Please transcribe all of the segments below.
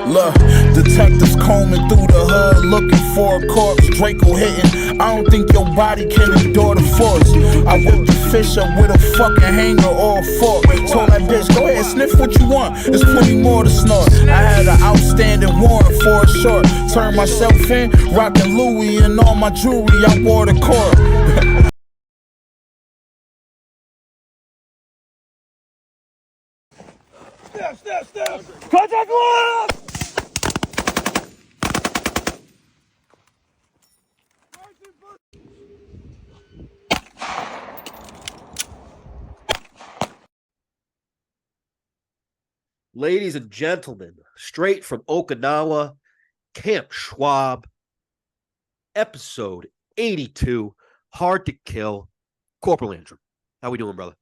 Look, detectives combing through the hood looking for a corpse. Draco hitting. I don't think your body can endure the force. I whipped the fish up with a fucking hanger or a fork. Told that bitch, go ahead, sniff what you want. There's plenty more to snort. I had an outstanding warrant for a short. Turned myself in, rocking Louis and all my jewelry. I wore the court. Step. Contact one! Ladies and gentlemen, straight from Okinawa, Camp Schwab, episode 82, Hard to Kill, Corporal Andrew. How we doing, brother?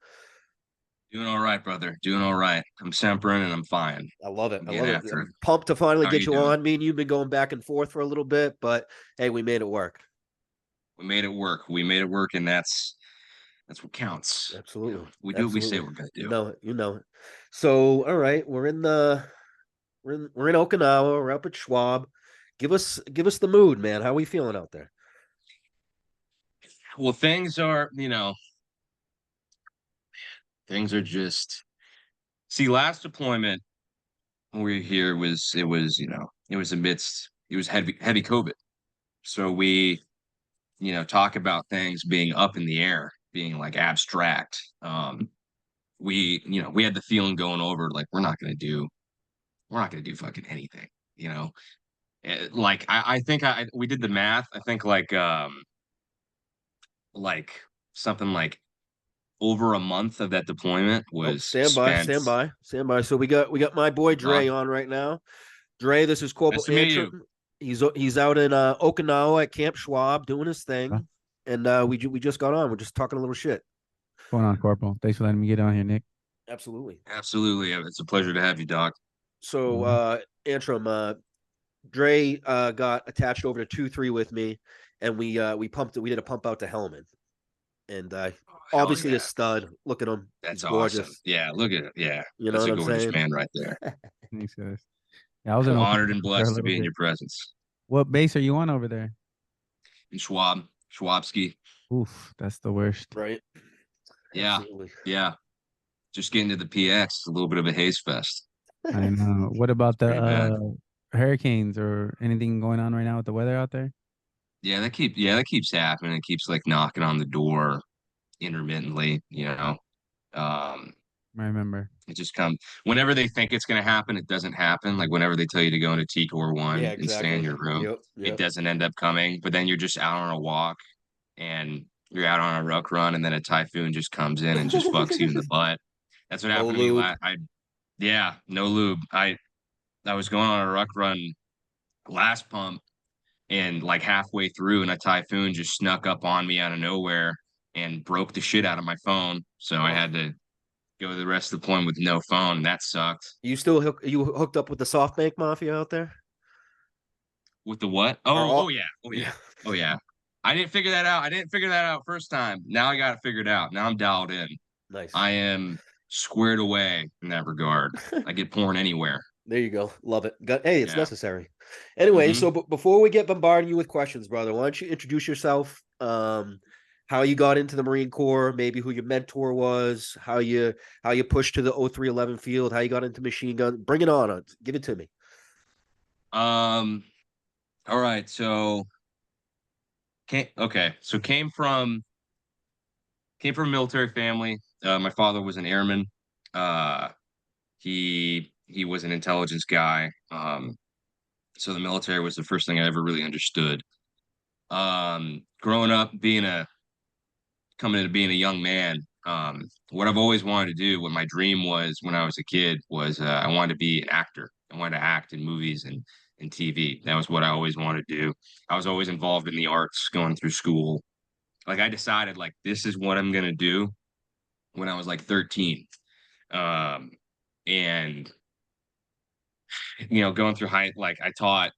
Doing all right, brother. Doing all right. I'm simpering and I'm fine. I love it. I'm pumped to finally get you doing? on. Me and you've been going back and forth for a little bit, but hey, we made it work. We made it work, and that's what counts. Absolutely. We do what we say we're gonna do. You know it. So, all right, we're in Okinawa. We're up at Schwab. Give us the mood, man. How are we feeling out there? Well, things are just. See, last deployment when we were here it was heavy COVID. So we, talk about things being up in the air, being like abstract. We had the feeling going over like we're not gonna do fucking anything, Like I think we did the math. I think like something like over a month of that deployment was stand by. So we got my boy Dre on right now. Dre, this is Corporal Andrew. He's out in Okinawa at Camp Schwab doing his thing, and we just got on. We're just talking a little shit. What's going on, Corporal? Thanks for letting me get on here, Nick. Absolutely. It's a pleasure to have you, Doc. So, Antrim, Dre got attached over to 2-3 with me, and we pumped it. We did a pump out to Hellman, and obviously a stud. Look at him. That's gorgeous. Awesome. Yeah, look at it. Yeah, you know that's what a I'm gorgeous saying? Man right there. Thanks, guys. Yeah, I was honored and blessed to be in your presence. What base are you on over there? In Schwabski. Oof, that's the worst. Right. Yeah. Absolutely. Yeah. Just getting to the PX, a little bit of a haze fest. I know. What about the hurricanes or anything going on right now with the weather out there? Yeah, that keeps happening. It keeps like knocking on the door intermittently, I remember. It just comes whenever they think it's going to happen. It doesn't happen. Like whenever they tell you to go into T-Core 1 and stay in your room, yep. It doesn't end up coming. But then you're just out on a walk and you're out on a ruck run, and then a typhoon just comes in and just fucks you in the butt. That's what happened to me. No lube. I was going on a ruck run last pump, and like halfway through, and a typhoon just snuck up on me out of nowhere and broke the shit out of my phone. So I had to go the rest of the deployment with no phone, and that sucked. You hooked up with the SoftBank Mafia out there? With the what? Oh yeah. I didn't figure that out first time. Now I got it figured out. Now I'm dialed in. Nice. I am squared away in that regard. I get porn anywhere. There you go. Love it. Hey, it's necessary. Anyway, so before we get bombarding you with questions, brother, why don't you introduce yourself? How you got into the Marine Corps, maybe who your mentor was, how you pushed to the 0311 field, how you got into machine gun. Bring it on. Give it to me. All right. So came from a military family. My father was an airman. He was an intelligence guy. So the military was the first thing I ever really understood. Growing up, coming into being a young man, what I've always wanted to do, what my dream was when I was a kid, was I wanted to be an actor. I wanted to act in movies and TV. That was what I always wanted to do. I was always involved in the arts going through school. Like I decided like this is what I'm gonna do when I was like 13. And going through like I taught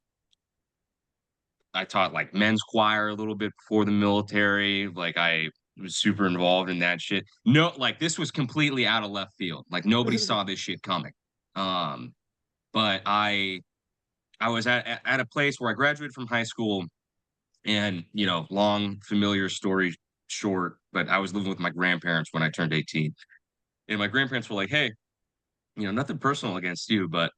like men's choir a little bit before the military. Like I was super involved in that shit. No, like this was completely out of left field. Like nobody saw this shit coming. But I was at a place where I graduated from high school, and long familiar story short, but I was living with my grandparents when I turned 18, and my grandparents were like, "Hey, nothing personal against you, but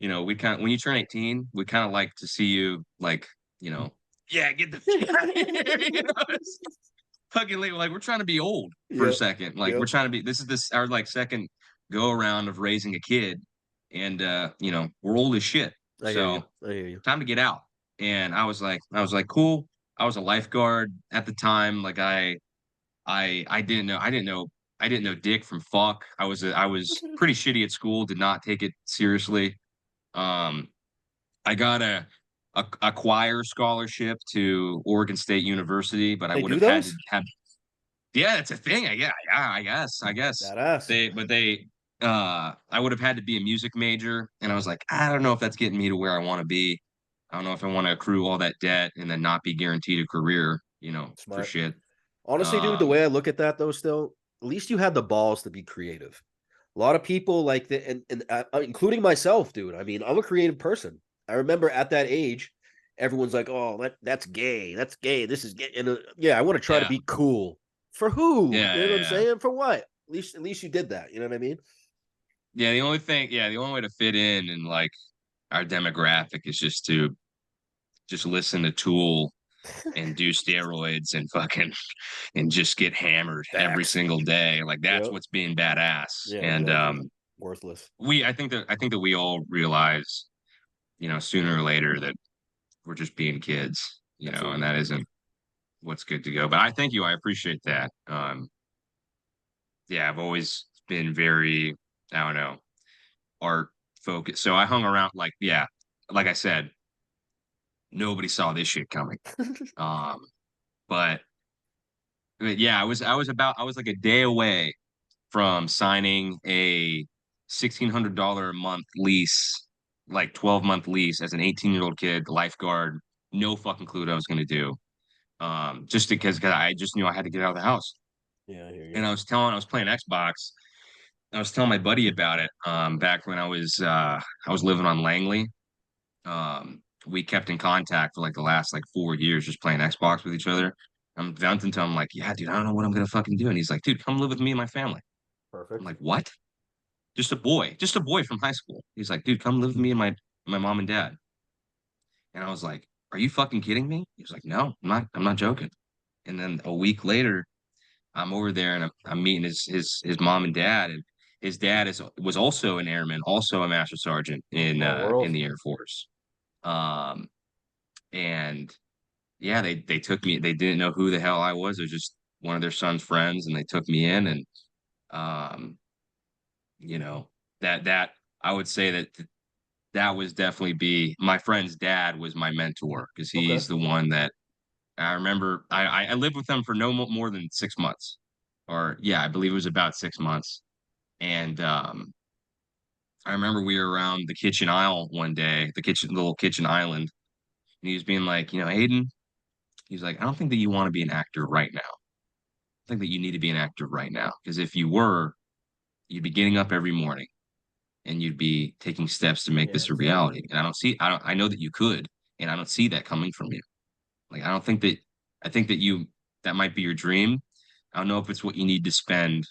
we kind of when you turn 18, we kind of like to see you like, yeah, get the it's fucking like we're trying to be old for a second. Like we're trying to be this our like second go around of raising a kid, and we're old as shit. I So hear you. time to get out." And I was like, cool. I was a lifeguard at the time. Like I didn't know dick from fuck. I was pretty shitty at school, did not take it seriously. Um, I got a choir scholarship to Oregon State University, but I They would do have had to those? have. Yeah, it's a thing. Yeah, I guess. Badass. I would have had to be a music major, and I was like, I don't know if that's getting me to where I want to be. I don't know if I want to accrue all that debt and then not be guaranteed a career, for Smart. shit. Honestly, dude, the Um, way I look at that though, still, at least you had the balls to be creative. A lot of people like that, and including myself, dude. I mean, I'm a creative person. I remember at that age, everyone's like, "Oh, that's gay. That's gay. This is gay." And yeah, I want to try to yeah, be cool. For who? yeah, You know yeah, what I'm yeah. saying? For what? At least you did that. You know what I mean? The only way to fit in like our demographic is just to just listen to Tool and do steroids and fucking and just get hammered every Facts. single day. Like that's Yep. what's being badass. Yeah, And exactly. Worthless. I think that we all realize, sooner or later that we're just being kids, and Absolutely. that isn't what's good to go. But I thank you. I appreciate that. Yeah, I've always been very, I don't know, art focused. So I hung around like I said, nobody saw this shit coming. Um, but yeah, I was like a day away from signing a $1,600 a month lease, like 12-month lease as an 18-year-old kid, lifeguard, no fucking clue what I was gonna do. Just because I just knew I had to get out of the house. Yeah, I hear you. And I was playing Xbox. I was telling my buddy about it. Back when I was living on Langley. We kept in contact for like the last like 4 years, just playing Xbox with each other. I'm venting to him like, yeah, dude, I don't know what I'm gonna fucking do. And he's like, dude, come live with me and my family. I'm Perfect. like, what? Just a boy from high school. He's like, dude, come live with me and my mom and dad. And I was like, are you fucking kidding me? He was like, no, I'm not joking. And then a week later, I'm over there and I'm meeting his mom and dad, and his dad was also an airman, also a master sergeant Small in world. the Air Force. Um, and yeah, they took me. They didn't know who the hell I was. It was just one of their son's friends, and they took me in, and um, you know that I would say that was definitely be my friend's dad was my mentor because Okay. he's the one that I remember. I lived with them for no more than 6 months, or yeah, I believe it was about 6 months. And I remember we were around the kitchen aisle one day, little kitchen island, and he was being like, Hayden, he's like, I don't think that you want to be an actor right now. I think that you need to be an actor right now because if you were, you'd be getting up every morning and you'd be taking steps to make Yeah, this a exactly. reality. And I know that you could, and I don't see that coming from you. Like, I don't think that, I think that that might be your dream. I don't know if it's what you need to spend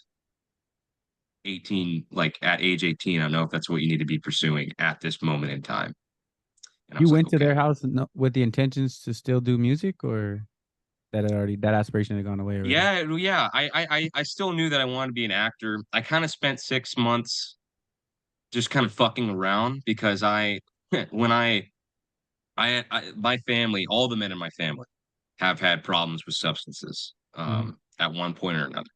18, like at age 18. I don't know if that's what you need to be pursuing at this moment in time. And I You was like, went to their okay. house with the intentions to still do music, or that aspiration had gone away already? Yeah. I still knew that I wanted to be an actor. I kind of spent 6 months just kind of fucking around because when my family, all the men in my family have had problems with substances Mhm. at one point or another.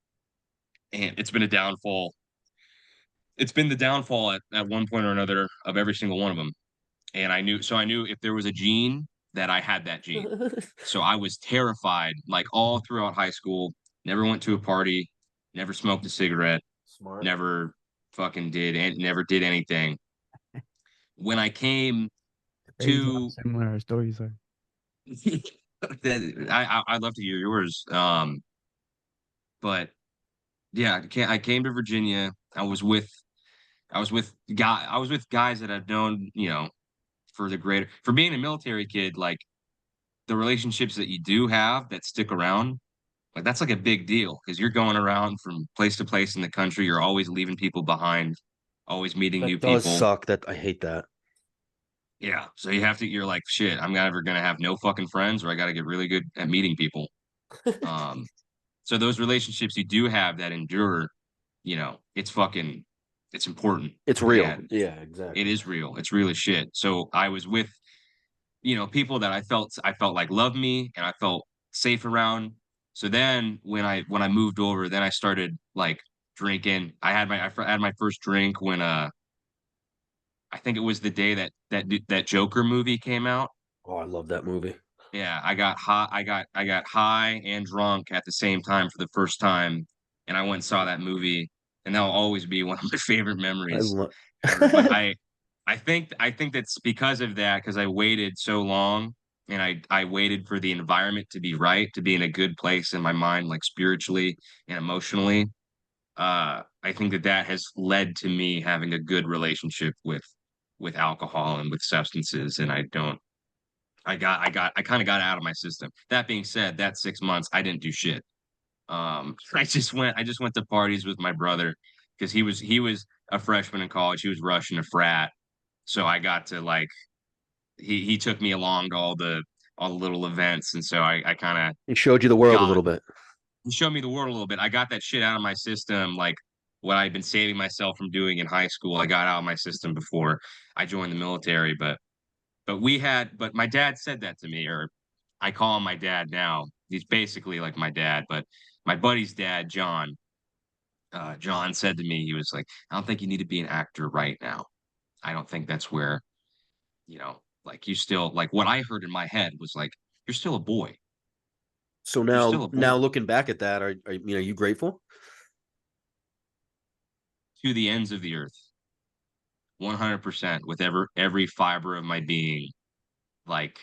And it's been a downfall. It's been the downfall at one point or another of every single one of them. And I knew if there was a gene that I had that gene. So I was terrified, like all throughout high school, never went to a party, never smoked a cigarette, Smart. never fucking did and never did anything. When I came Crazy how to similar our stories are. I'd love to hear yours. But yeah, I came to Virginia. I was with guys that I've known, for being a military kid, like the relationships that you do have that stick around, like that's like a big deal because you're going around from place to place in the country. You're always leaving people behind, always meeting new That does people. suck. That I hate that. Yeah. So you're like, shit, I'm never gonna have no fucking friends, or I gotta get really good at meeting people. Um, so those relationships you do have that endure, it's important. It's real. Yeah, It exactly. is real. It's real as shit. So I was with, people that I felt like loved me and I felt safe around. So then when I moved over, then I started like drinking. I had my first drink when I think it was the day that Joker movie came out. Oh, I love that movie. Yeah, I got high. I got high and drunk at the same time for the first time, and I went and saw that movie, and that'll always be one of my favorite I memories love. ever. But I think that's because of that, because I waited so long, and I waited for the environment to be right, to be in a good place in my mind, like spiritually and emotionally. I think that has led to me having a good relationship with alcohol and with substances, and I kind of got out of my system. That being said, that 6 months I didn't do shit. I just went to parties with my brother because he was a freshman in college. He was rushing a frat, so I got to like he took me along to all the little events, and so I kind of He showed you the world a got little bit. he showed me the world a little bit. I got that shit out of my system, like what I'd been saving myself from doing in high school. I got out of my system before I joined the military, but my dad said that to me, or I call him my dad now. He's basically like my dad, but my buddy's dad, John said to me, he was like, I don't think you need to be an actor right now. I don't think that's where, like you still, like what I heard in my head was like, you're still a boy. So You're still a boy. now looking back at that, are you grateful? To the ends of the earth, 100% with every fiber of my being. Like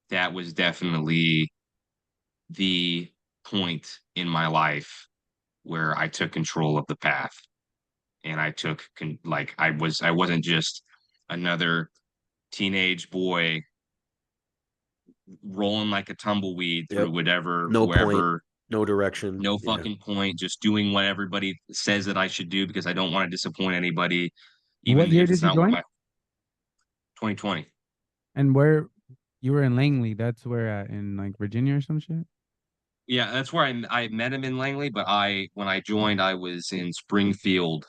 that was definitely the point in my life where I took control of the path, and I wasn't just another teenage boy rolling like a tumbleweed through Yep. whatever, No point. wherever, No direction. no Yeah. fucking point, just doing what everybody says that I should do because I don't want to disappoint anybody, What even year if did it's you not what join? my 2020. And where you were in Langley? That's where at in like Virginia or some shit. Yeah, that's where I met him in Langley, but when I joined, I was in Springfield,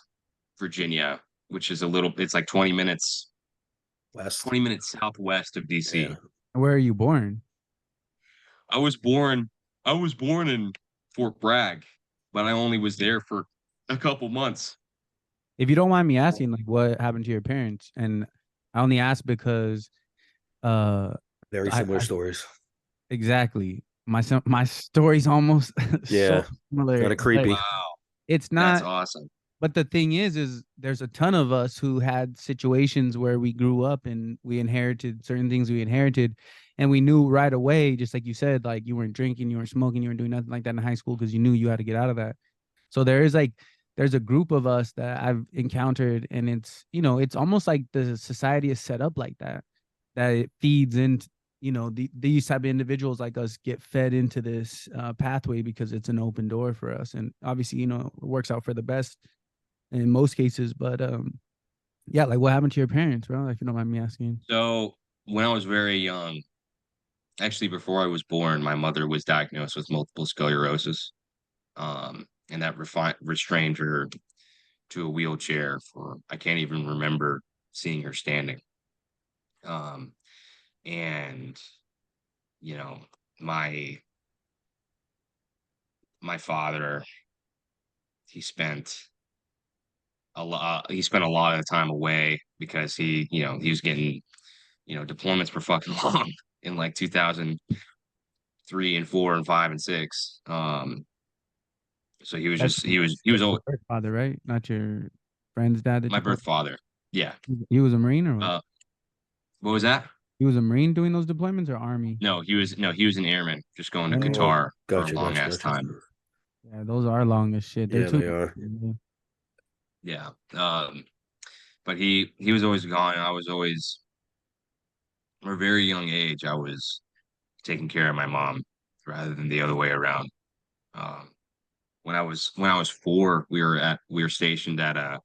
Virginia, which is it's like West. 20 minutes southwest of Yeah. DC. Where are you born? I was born I was born in Fort Bragg, but I only was there for a couple months. If you don't mind me asking, like what happened to your parents? And I only ask because uh Very similar stories. exactly. My story's almost so Yeah. similar. Kind of creepy. Wow, It's that's not, awesome. but the thing is there's a ton of us who had situations where we grew up and we inherited certain things we inherited, and we knew right away, just like you said, like you weren't drinking, you weren't smoking, you weren't doing nothing like that in high school because you knew you had to get out of that. So there's a group of us that I've encountered, and it's almost like the society is set up like that, that it feeds into, these type of individuals like us get fed into this pathway because it's an open door for us, and obviously it works out for the best in most cases. But yeah, like what happened to your parents, bro? If you don't mind me asking. So when I was very young, actually before I was born, my mother was diagnosed with multiple sclerosis. And that restrained her to a wheelchair for I can't even remember seeing her standing. Um, and you know, my my father, he spent he spent a lot of time away because he was getting, deployments for fucking long in like 2003 and 4 and 5 and 6. So he was That's just he was your birth father, right? Not your friend's dad that my you called. birth father. Yeah. He was a Marine or what? What was that? He was a Marine doing those deployments or Army? No, he was an airman just going to Oh, Qatar for a gotcha, long gotcha, ass gotcha. time. Yeah, those are long as shit. They're Yeah, too. they are. Yeah. But he was always gone. I was always, from a very young age, I was taking care of my mom rather than the other way around. Um, when I was 4, we were stationed at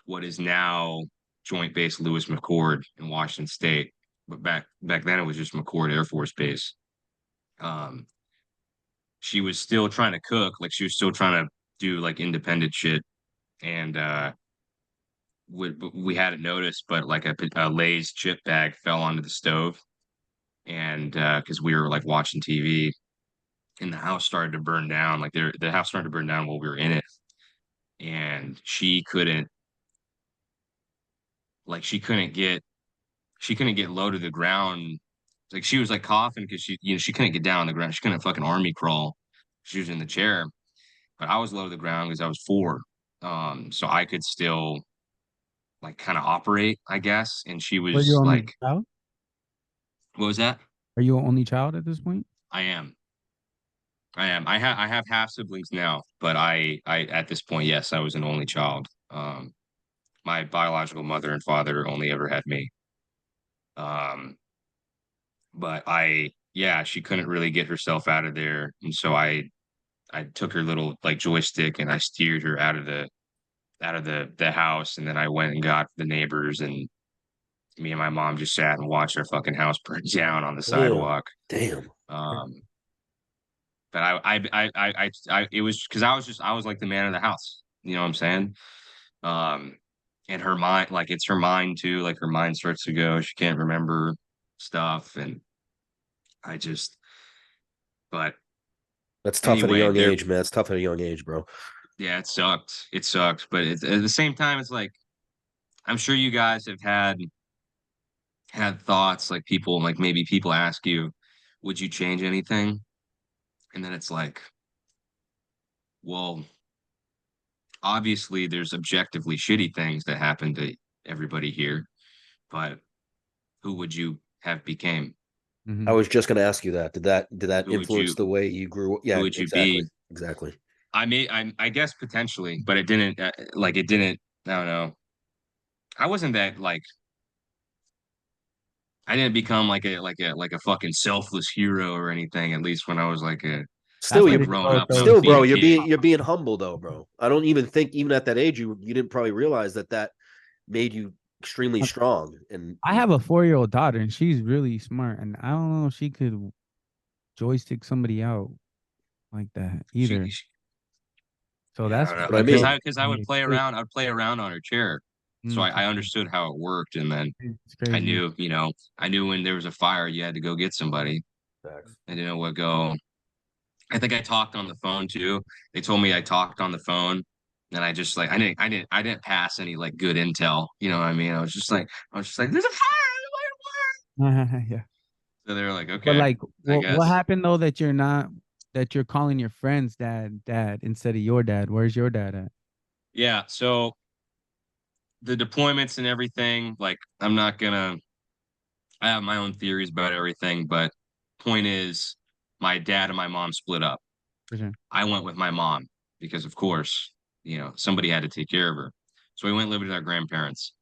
what is now Joint Base Lewis McChord in Washington State, but back then it was just McChord Air Force Base. Um, she was still trying to cook, like she was still trying to do like independent shit, and we hadn't noticed, but like a Lay's chip bag fell onto the stove, and because we were like watching TV, and the house started to burn down. Like the house started to burn down while we were in it, and she couldn't get low to the ground. Like she was like coughing because she couldn't get down on the ground. She couldn't fucking army crawl. She was in the chair, but I was low to the ground because I was 4. So I could still like kind of operate, I guess. And she Were you was only like, child? "What was that?" Are you an only child at this point? I am. I am. I have half siblings now, but I at this point, yes, I was an only child. My biological mother and father only ever had me. Um, but yeah, she couldn't really get herself out of there, and so I took her little like joystick and I steered her out of the house, and then I went and got the neighbors, and me and my mom just sat and watched our fucking house burn down on the sidewalk. Damn. Um, but it was because I was like the man of the house. You know what I'm saying? Um, and her mind, like it's her mind too. Like her mind starts to go. She can't remember stuff, and I just. But That's tough at a anyway, young age, man. It's tough at a young age, bro. yeah, it sucked. It sucked, but at the same time, it's like I'm sure you guys have had thoughts like people like maybe people ask you, would you change anything? And then it's like, well, obviously there's objectively shitty things that happen to everybody here, but who would you have became? I was just gonna ask you that. Did that Who would influence you the way you grew? who Yeah, would you exactly. be? Exactly. I guess potentially, but it didn't like it didn't. I don't know. I wasn't that like I didn't become like a fucking selfless hero or anything. At least when I was like That's Still, a you pretty grown dope, up, when I though. was still, being bro, a kid. you're being humble though, bro. I don't even think even at that age you didn't probably realize that made you extremely strong. And I have a 4-year-old daughter, and she's really smart. And I don't know if she could joystick somebody out like that either. She So Yeah, I that's don't know. what I Because mean. I would play around. I'd play around on her chair, so I understood how it worked, and then It's I crazy. knew, I knew when there was a fire, you had to go get somebody. Facts. I didn't know what go. I think I talked on the phone too. They told me I talked on the phone, and I just like I didn't pass any like good intel. You know what I mean? I was just like, there's a fire. Yeah. So they were like, But okay, like, I what guess. happened though that you're calling your friends dad instead of your dad? Where's your dad at? Yeah. So the deployments and everything, like I'm not gonna I have my own theories about everything, but point is, my dad and my mom split up. For sure. I went with my mom because, of course, somebody had to take care of her. So we went and lived with our grandparents.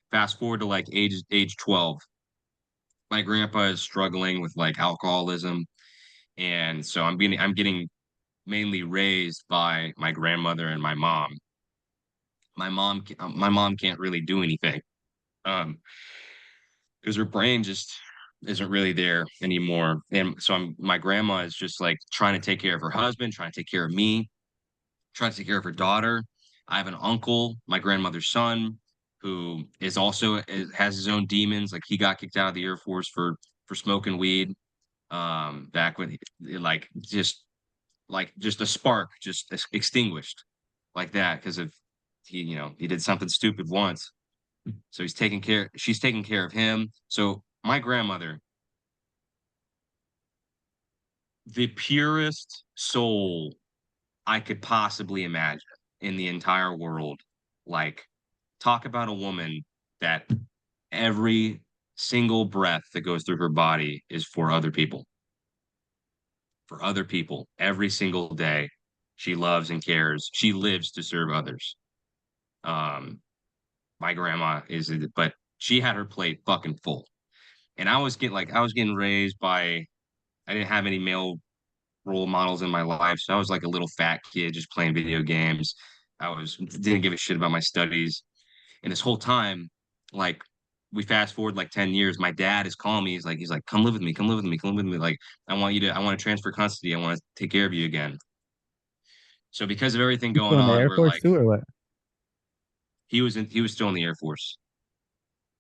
Fast forward to like age 12, my grandpa is struggling with like alcoholism, and so I'm getting mainly raised by my grandmother and my mom. My mom can't really do anything. Um, because her brain just isn't really there anymore. And so my grandma is just like trying to take care of her husband, trying to take care of me, trying to take care of her daughter. I have an uncle, my grandmother's son, who has his own demons. Like he got kicked out of the Air Force for smoking weed. Back when just a spark just extinguished like that because of he did something stupid once. So she's taking care of him. So my grandmother, the purest soul I could possibly imagine in the entire world. Like, talk about a woman that every single breath that goes through her body is for other people, every single day. She loves and cares. She lives to serve others. My grandma is, but she had her plate fucking full. And I was getting raised by, I didn't have any male role models in my life. So I was like a little fat kid just playing video games. Didn't give a shit about my studies. And this whole time, like we fast forward like 10 years, my dad is calling me. He's like, come live with me, come live with me, come live with me. Like, I want to transfer custody. I want to take care of you again. So because of everything You going still in the on, Air we're Force like, too, or what? he was still in the Air Force.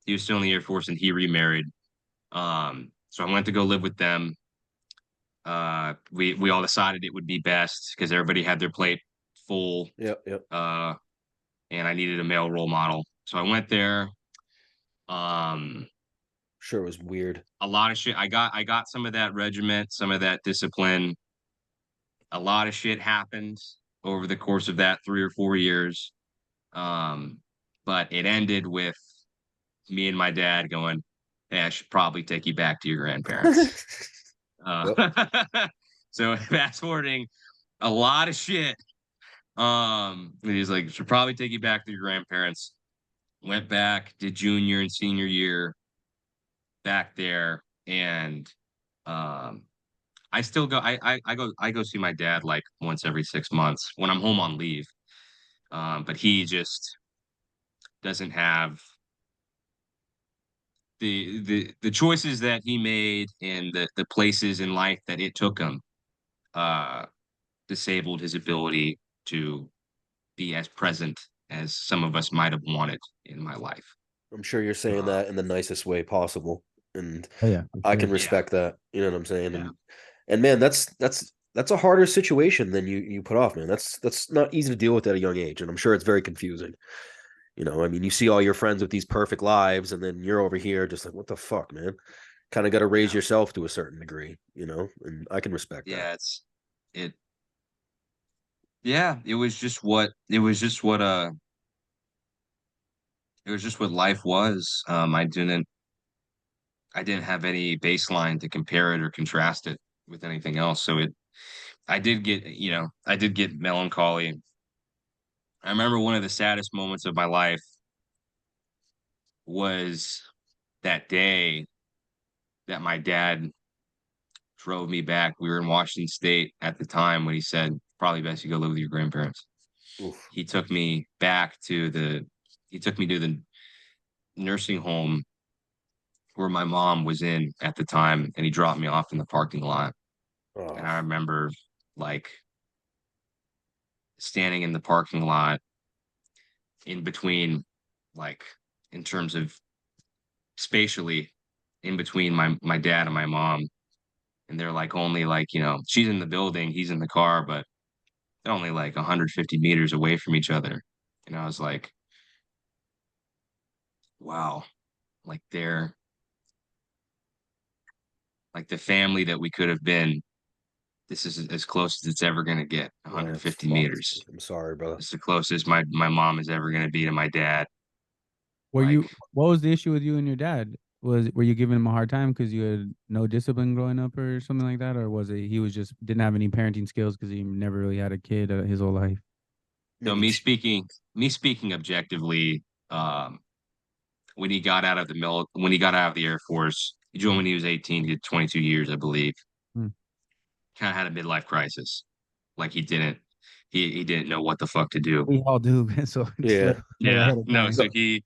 He was still in the Air Force and he remarried. So I went to go live with them. We all decided it would be best because everybody had their plate full. Yep. Yep. And I needed a male role model. So I went there. Sure, it was weird. A lot of shit. I got some of that regiment, some of that discipline. A lot of shit happened over the course of that 3 or 4 years. But it ended with me and my dad going, "Hey, I should probably take you back to your grandparents." So fast forwarding a lot of shit. He's like, "Should probably take you back to your grandparents." Went back, did junior and senior year back there, and I still go. I go see my dad like once every 6 months when I'm home on leave. But he just doesn't have the choices that he made and the places in life that it took him uh disabled his ability to be as present as some of us might have wanted in my life. I'm sure you're saying that in the nicest way possible, and Oh yeah, I can respect that. You know what I'm saying? Yeah. And man, that's a harder situation than you put off, man. That's not easy to deal with at a young age, and I'm sure it's very confusing. You know, I mean, you see all your friends with these perfect lives, and then you're over here just like, what the fuck, man? Kind of got to raise yourself to a certain degree, you know, and I can respect that. Yeah, it yeah, it was just what it was just what it was just what life was. I didn't have any baseline to compare it or contrast it with anything else. So I did get melancholy. I remember one of the saddest moments of my life was that day that my dad drove me back. We were in Washington State at the time when he said, probably best you go live with your grandparents. Oof. He took me he took me to the nursing home where my mom was in at the time, and he dropped me off in the parking lot. Oh, And I remember like standing in the parking lot in between, like in terms of spatially in between my dad and my mom. And they're like only like, she's in the building, he's in the car, but they're only like 150 meters away from each other. And I was like, wow, like they're like the family that we could have been. This is as close as it's ever going to get, oh, that's 150 fucked. meters. I'm sorry, brother. It's the closest my mom is ever going to be to my dad. What was the issue with you and your dad? Were you giving him a hard time because you had no discipline growing up or something like that? Or was it he was just didn't have any parenting skills because he never really had a kid his whole life? So me speaking objectively, when he got out of when he got out of the Air Force, he joined when he was 18, he did 22 years, I believe. Hmm. Kind of had a midlife crisis. Like he didn't know what the fuck to do. We all do. So Yeah. Yeah. No, so he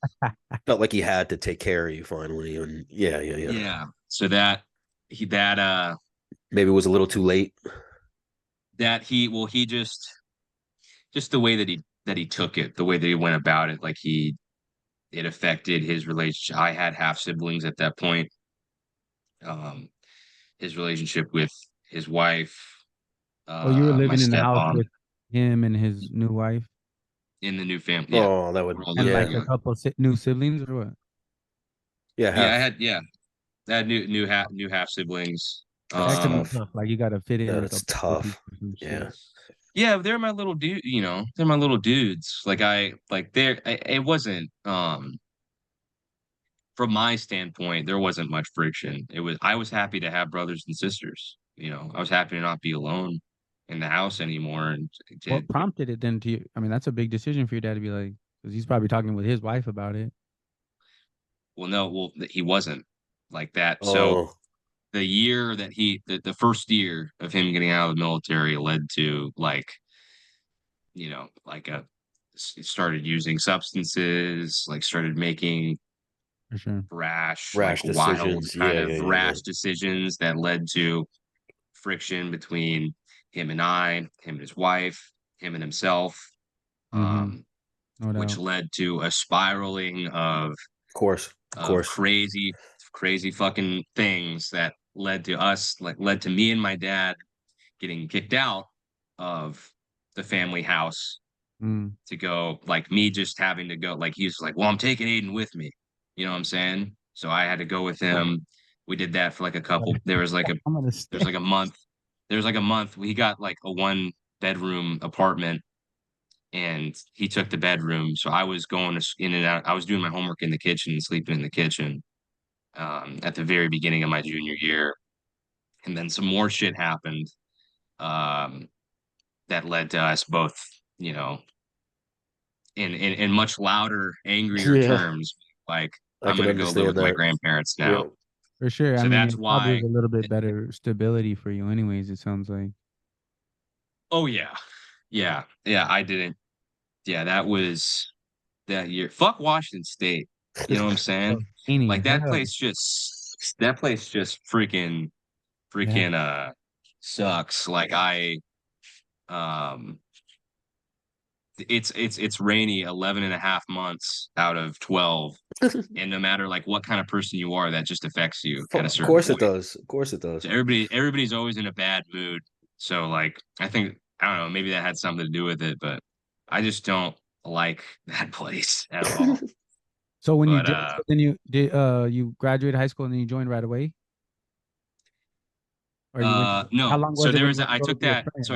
felt like he had to take care of you finally, and yeah. So that maybe it was a little too late. He just the way that he took it, the way that he went about it, like it affected his relationship. I had half siblings at that point. His relationship with his wife, Oh, you were my living in the house stepmom, with him and his new wife in the new family. Yeah. Oh, that would and like a couple new siblings or what? Yeah, I had new half siblings. That could be tough. Like you got to fit in with that's a tough. Yeah. Yeah, they're my little dude, they're my little dudes. It wasn't from my standpoint, there wasn't much friction. I was happy to have brothers and sisters. I was happy to not be alone. in the house anymore. And what prompted it then to you? I mean, that's a big decision for your dad to be like, because he's probably talking with his wife about it. He wasn't like that. So the year that the first year of him getting out of the military led to like, he started using substances, like started making For sure. rash decisions. wild decisions that led to friction between him and his wife, him and himself, No which doubt. led to a spiraling of course, crazy fucking things that led to me and my dad getting kicked out of the family house to go, like me just having to go, like he's like, well, I'm taking Aiden with me. You know what I'm saying? So I had to go with him. We did that for like a couple. There was like a month. There's like a month. We got like a 1-bedroom apartment, and he took the bedroom. So I was going in and out. I was doing my homework in the kitchen, sleeping in the kitchen, at the very beginning of my junior year, and then some more shit happened, that led to us both, in much louder, angrier terms. Like, I'm gonna go live with my grandparents now. Yeah. For sure. So I mean, that's it why probably was a little bit better stability for you, anyways. It sounds like. Oh yeah, I didn't. Yeah, that was that year. Fuck Washington State. You know what I'm saying? Like that place just freaking sucks. Like it's rainy 11 and a half months out of 12. And no matter like what kind of person you are, that just affects you at a certain point. It does. Of course it does. So everybody's always in a bad mood. So like, I don't know, maybe that had something to do with it, but I just don't like that place at all. So when you graduated high school and then you joined right away? Or no. How long was so it there when was you I go took to your that. friends?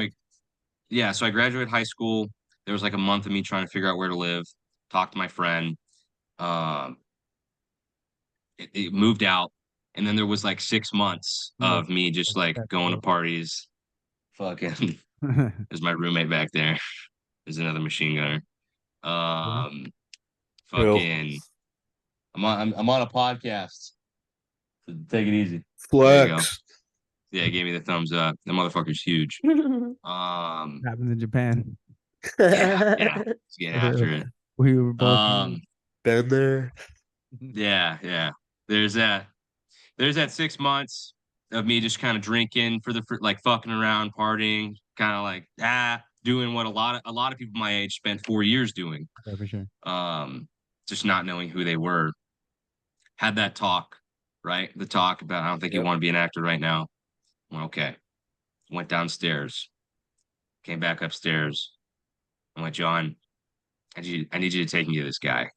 So I graduated high school. There was like a month of me trying to figure out where to live, talk to my friend. It moved out, and then there was like 6 months of me just like going to parties. Fucking, there's my roommate back there. There's another machine gunner. Fucking, I'm on a podcast. So take it easy. Flex. Yeah, he gave me the thumbs up. The motherfucker's huge. Happened in Japan. Yeah. Let's get after it. We were both been there. Yeah. There's that 6 months of me just kind of drinking like fucking around, partying, kind of like doing what a lot of people my age spent 4 years doing. Yeah, for sure. Just not knowing who they were. Had that talk, right? The talk about, I don't think you want to be an actor right now. Well, okay. Went downstairs, came back upstairs. I went, John, I need you to take me to this guy.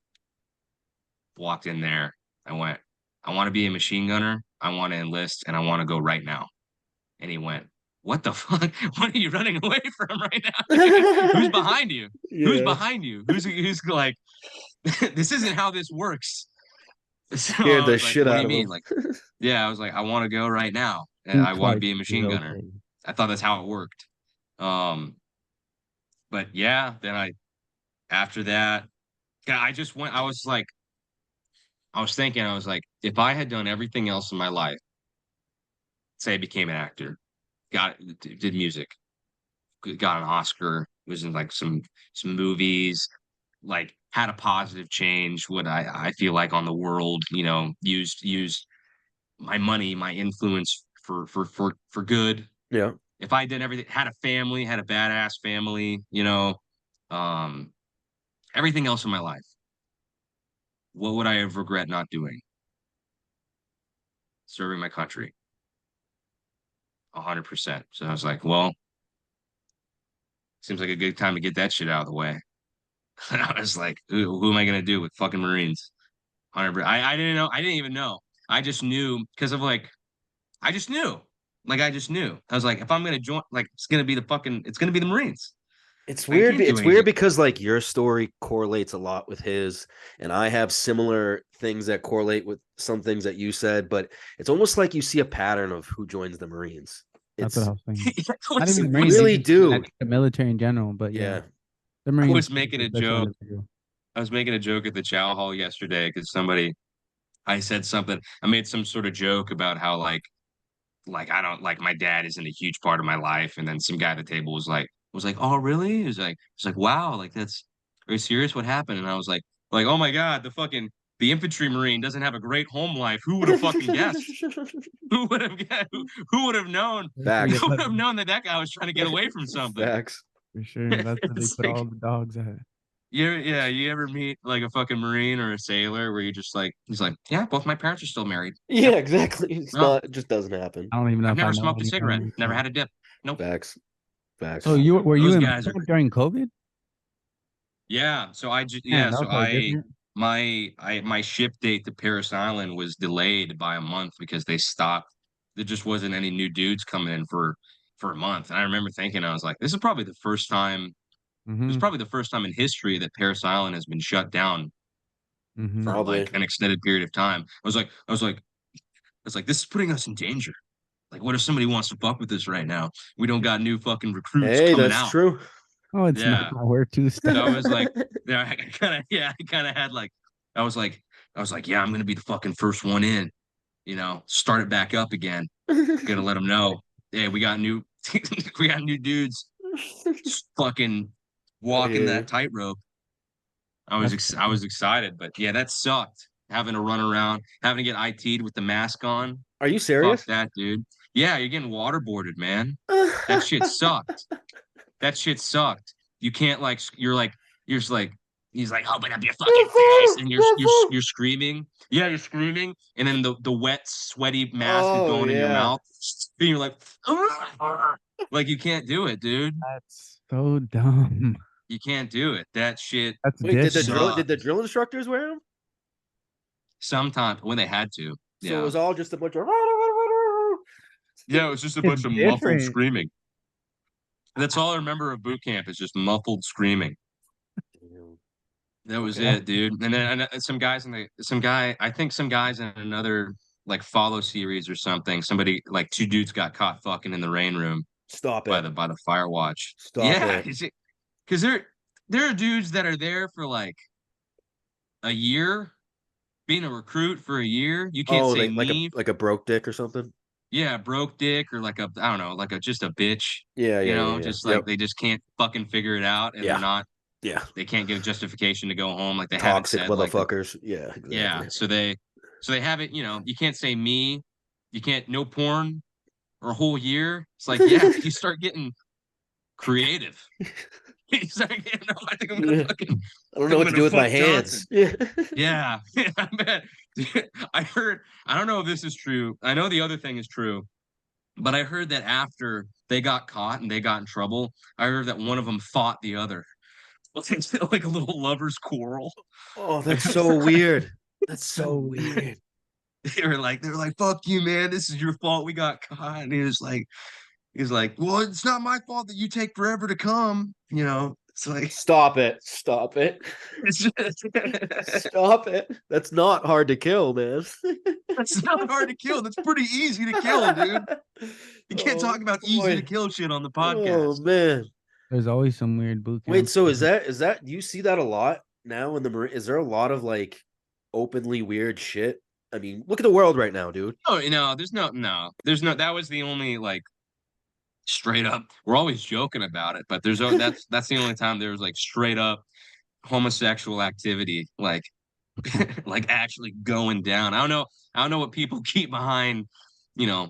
Walked in there. I went, I want to be a machine gunner. I want to enlist, and I want to go right now. And he went, what the fuck? What are you running away from right now? Who's behind you? Yeah. Who's behind you? Who's like, this isn't how this works. So scared the shit out of him. Like, yeah, I was like, I want to go right now, and I want to be a machine gunner. Okay. I thought that's how it worked. But yeah, then after that, I just went. I was thinking, if I had done everything else in my life, say I became an actor, did music, got an Oscar, was in like some movies, like had a positive change, what I feel like on the world, used my money, my influence for good. Yeah. If I did everything, had a family, had a badass family, everything else in my life, what would I have regret not doing? Serving my country. 100%. So I was like, well, seems like a good time to get that shit out of the way. And I was like, who am I going to do with fucking Marines? 100%. I didn't know. I didn't even know. I just knew because of I just knew. I just knew. I was like, if I'm going to join, it's going to be the Marines. It's weird. It's weird because your story correlates a lot with his, and I have similar things that correlate with some things that you said, but it's almost like you see a pattern of who joins the Marines. That's what I was thinking. I Not was, even the You Marines, really even do. the military in general. But Yeah. the I Marines. was making a that's what joke. they do. I was making a joke at the chow hall yesterday because I said something. I made some sort of joke about how I don't like my dad isn't a huge part of my life, and then some guy at the table was like, oh really? He was like, wow, like that's are you serious? What happened? And I was like, oh my god, the infantry marine doesn't have a great home life. Who would have fucking guessed? Who would have guessed? Who would have known? Facts. Who would have known that guy was trying to get away from something? Facts. For sure. That's where they It's put like, all the dogs at. you ever meet like a fucking marine or a sailor where you just like he's like, yeah, both my parents are still married. Yeah, Yep. exactly. It's No, not. It just doesn't happen. I don't even know I've if I never know smoked a any cigarette. Marines, Never so. had a dip. Nope. Facts. Facts. So were you Those in guys are during COVID? yeah. So I just Man, yeah. that So was probably different. my ship date to Paris Island was delayed by a month because they stopped. There just wasn't any new dudes coming in for a month. And I remember thinking, I was like, this is probably the first time. This is Mm-hmm. probably the first time in history that Paris Island has been shut down Mm-hmm. for Probably. like an extended period of time. This is putting us in danger. Like, what if somebody wants to fuck with us right now? We don't got new fucking recruits Hey, coming that's out. true. Oh, it's Yeah. not where to So I stop. was like, yeah, I kind of had like, I was like, yeah, I'm gonna be the fucking first one in. Start it back up again. Gonna let them know, hey, we got new, we got new dudes, just fucking walking Yeah. that tightrope. That's I was excited, but yeah, that sucked. Having to run around, having to get IT'd with the mask on. Are you Fuck serious? that, dude. Yeah, you're getting waterboarded, man. That shit sucked. That shit sucked. You can't you're just like he's like open up your fucking face and you're screaming. Yeah, you're screaming, and then the wet, sweaty mask is Oh going in your yeah. mouth, and you're like you can't do it, dude. That's so dumb. You can't do it. That shit That's Wait, did different. the drill instructors wear them? sometimes when they had to. So it Yeah. was all just a bunch of. Yeah, it was just a It's bunch of muffled different. screaming. That's all I remember of boot camp is just muffled screaming. That was Okay. it, dude. And then some guys I think some guys in another like follow series or something. Somebody like two dudes got caught fucking in the rain room Stop by it. the fire watch. Stop Yeah, it. because there are dudes that are there for like a year, being a recruit for a year. You can't Oh, say like me. a broke dick or something. Yeah, broke dick or like I don't know, just a bitch. Yeah, yeah, yeah, yeah. Just Yep. like they just can't fucking figure it out, and Yeah. Yeah. they can't get a justification to go home. Like they Toxic haven't said motherfuckers. Yeah. Exactly. yeah. So they haven't. You can't say me. You can't no porn or a whole year. It's like yeah, you start getting creative. You start getting, I think I'm gonna fucking. I don't know what to do with my fuck hands. Johnson. Yeah, I bet. I heard. I don't know if this is true. I know the other thing is true, but I heard that after they got caught and they got in trouble, I heard that one of them fought the other. It's like a little lovers quarrel. Oh, that's so weird. That's so weird. They were like, fuck you, man. This is your fault. We got caught. And he's like, well, it's not my fault that you take forever to come. It's like, Stop it. Stop it. it's just, Stop it. That's not hard to kill, man. that's not hard to kill. That's pretty easy to kill, dude. You can't talk about easy to kill shit on the podcast. Oh man. There's always some weird boot camp. Wait, so is that do you see that a lot now in the Marine? Is there a lot of like openly weird shit? I mean, look at the world right now, dude. Oh, there's no, that was the only like straight up. We're always joking about it, but that's the only time there was like straight up homosexual activity, like like actually going down. I don't know what people keep behind,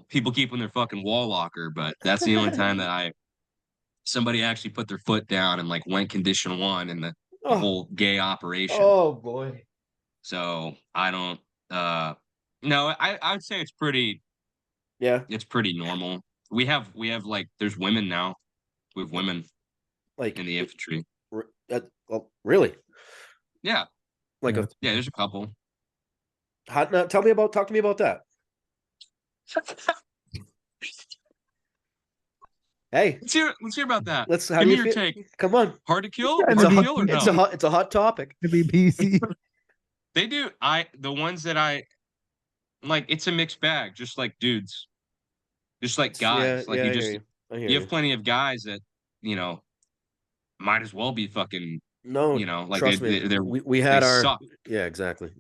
people keep in their fucking wall locker, but that's the only time that somebody actually put their foot down and like went condition one in the whole gay operation. Oh boy. So I don't no, I would say it's pretty normal. We have like there's women now. We have women Like in the infantry. Really? Yeah. Like yeah, there's a couple. Talk to me about that. Hey, let's hear about that. Give me your take. Come on. Hard to kill? It's It's a hot topic. To be PC. They do. The ones that I like, it's a mixed bag, just like dudes. Just like guys, like you just you have you. plenty of guys that might as well be fucking No, like trust me. We they had our suck. exactly.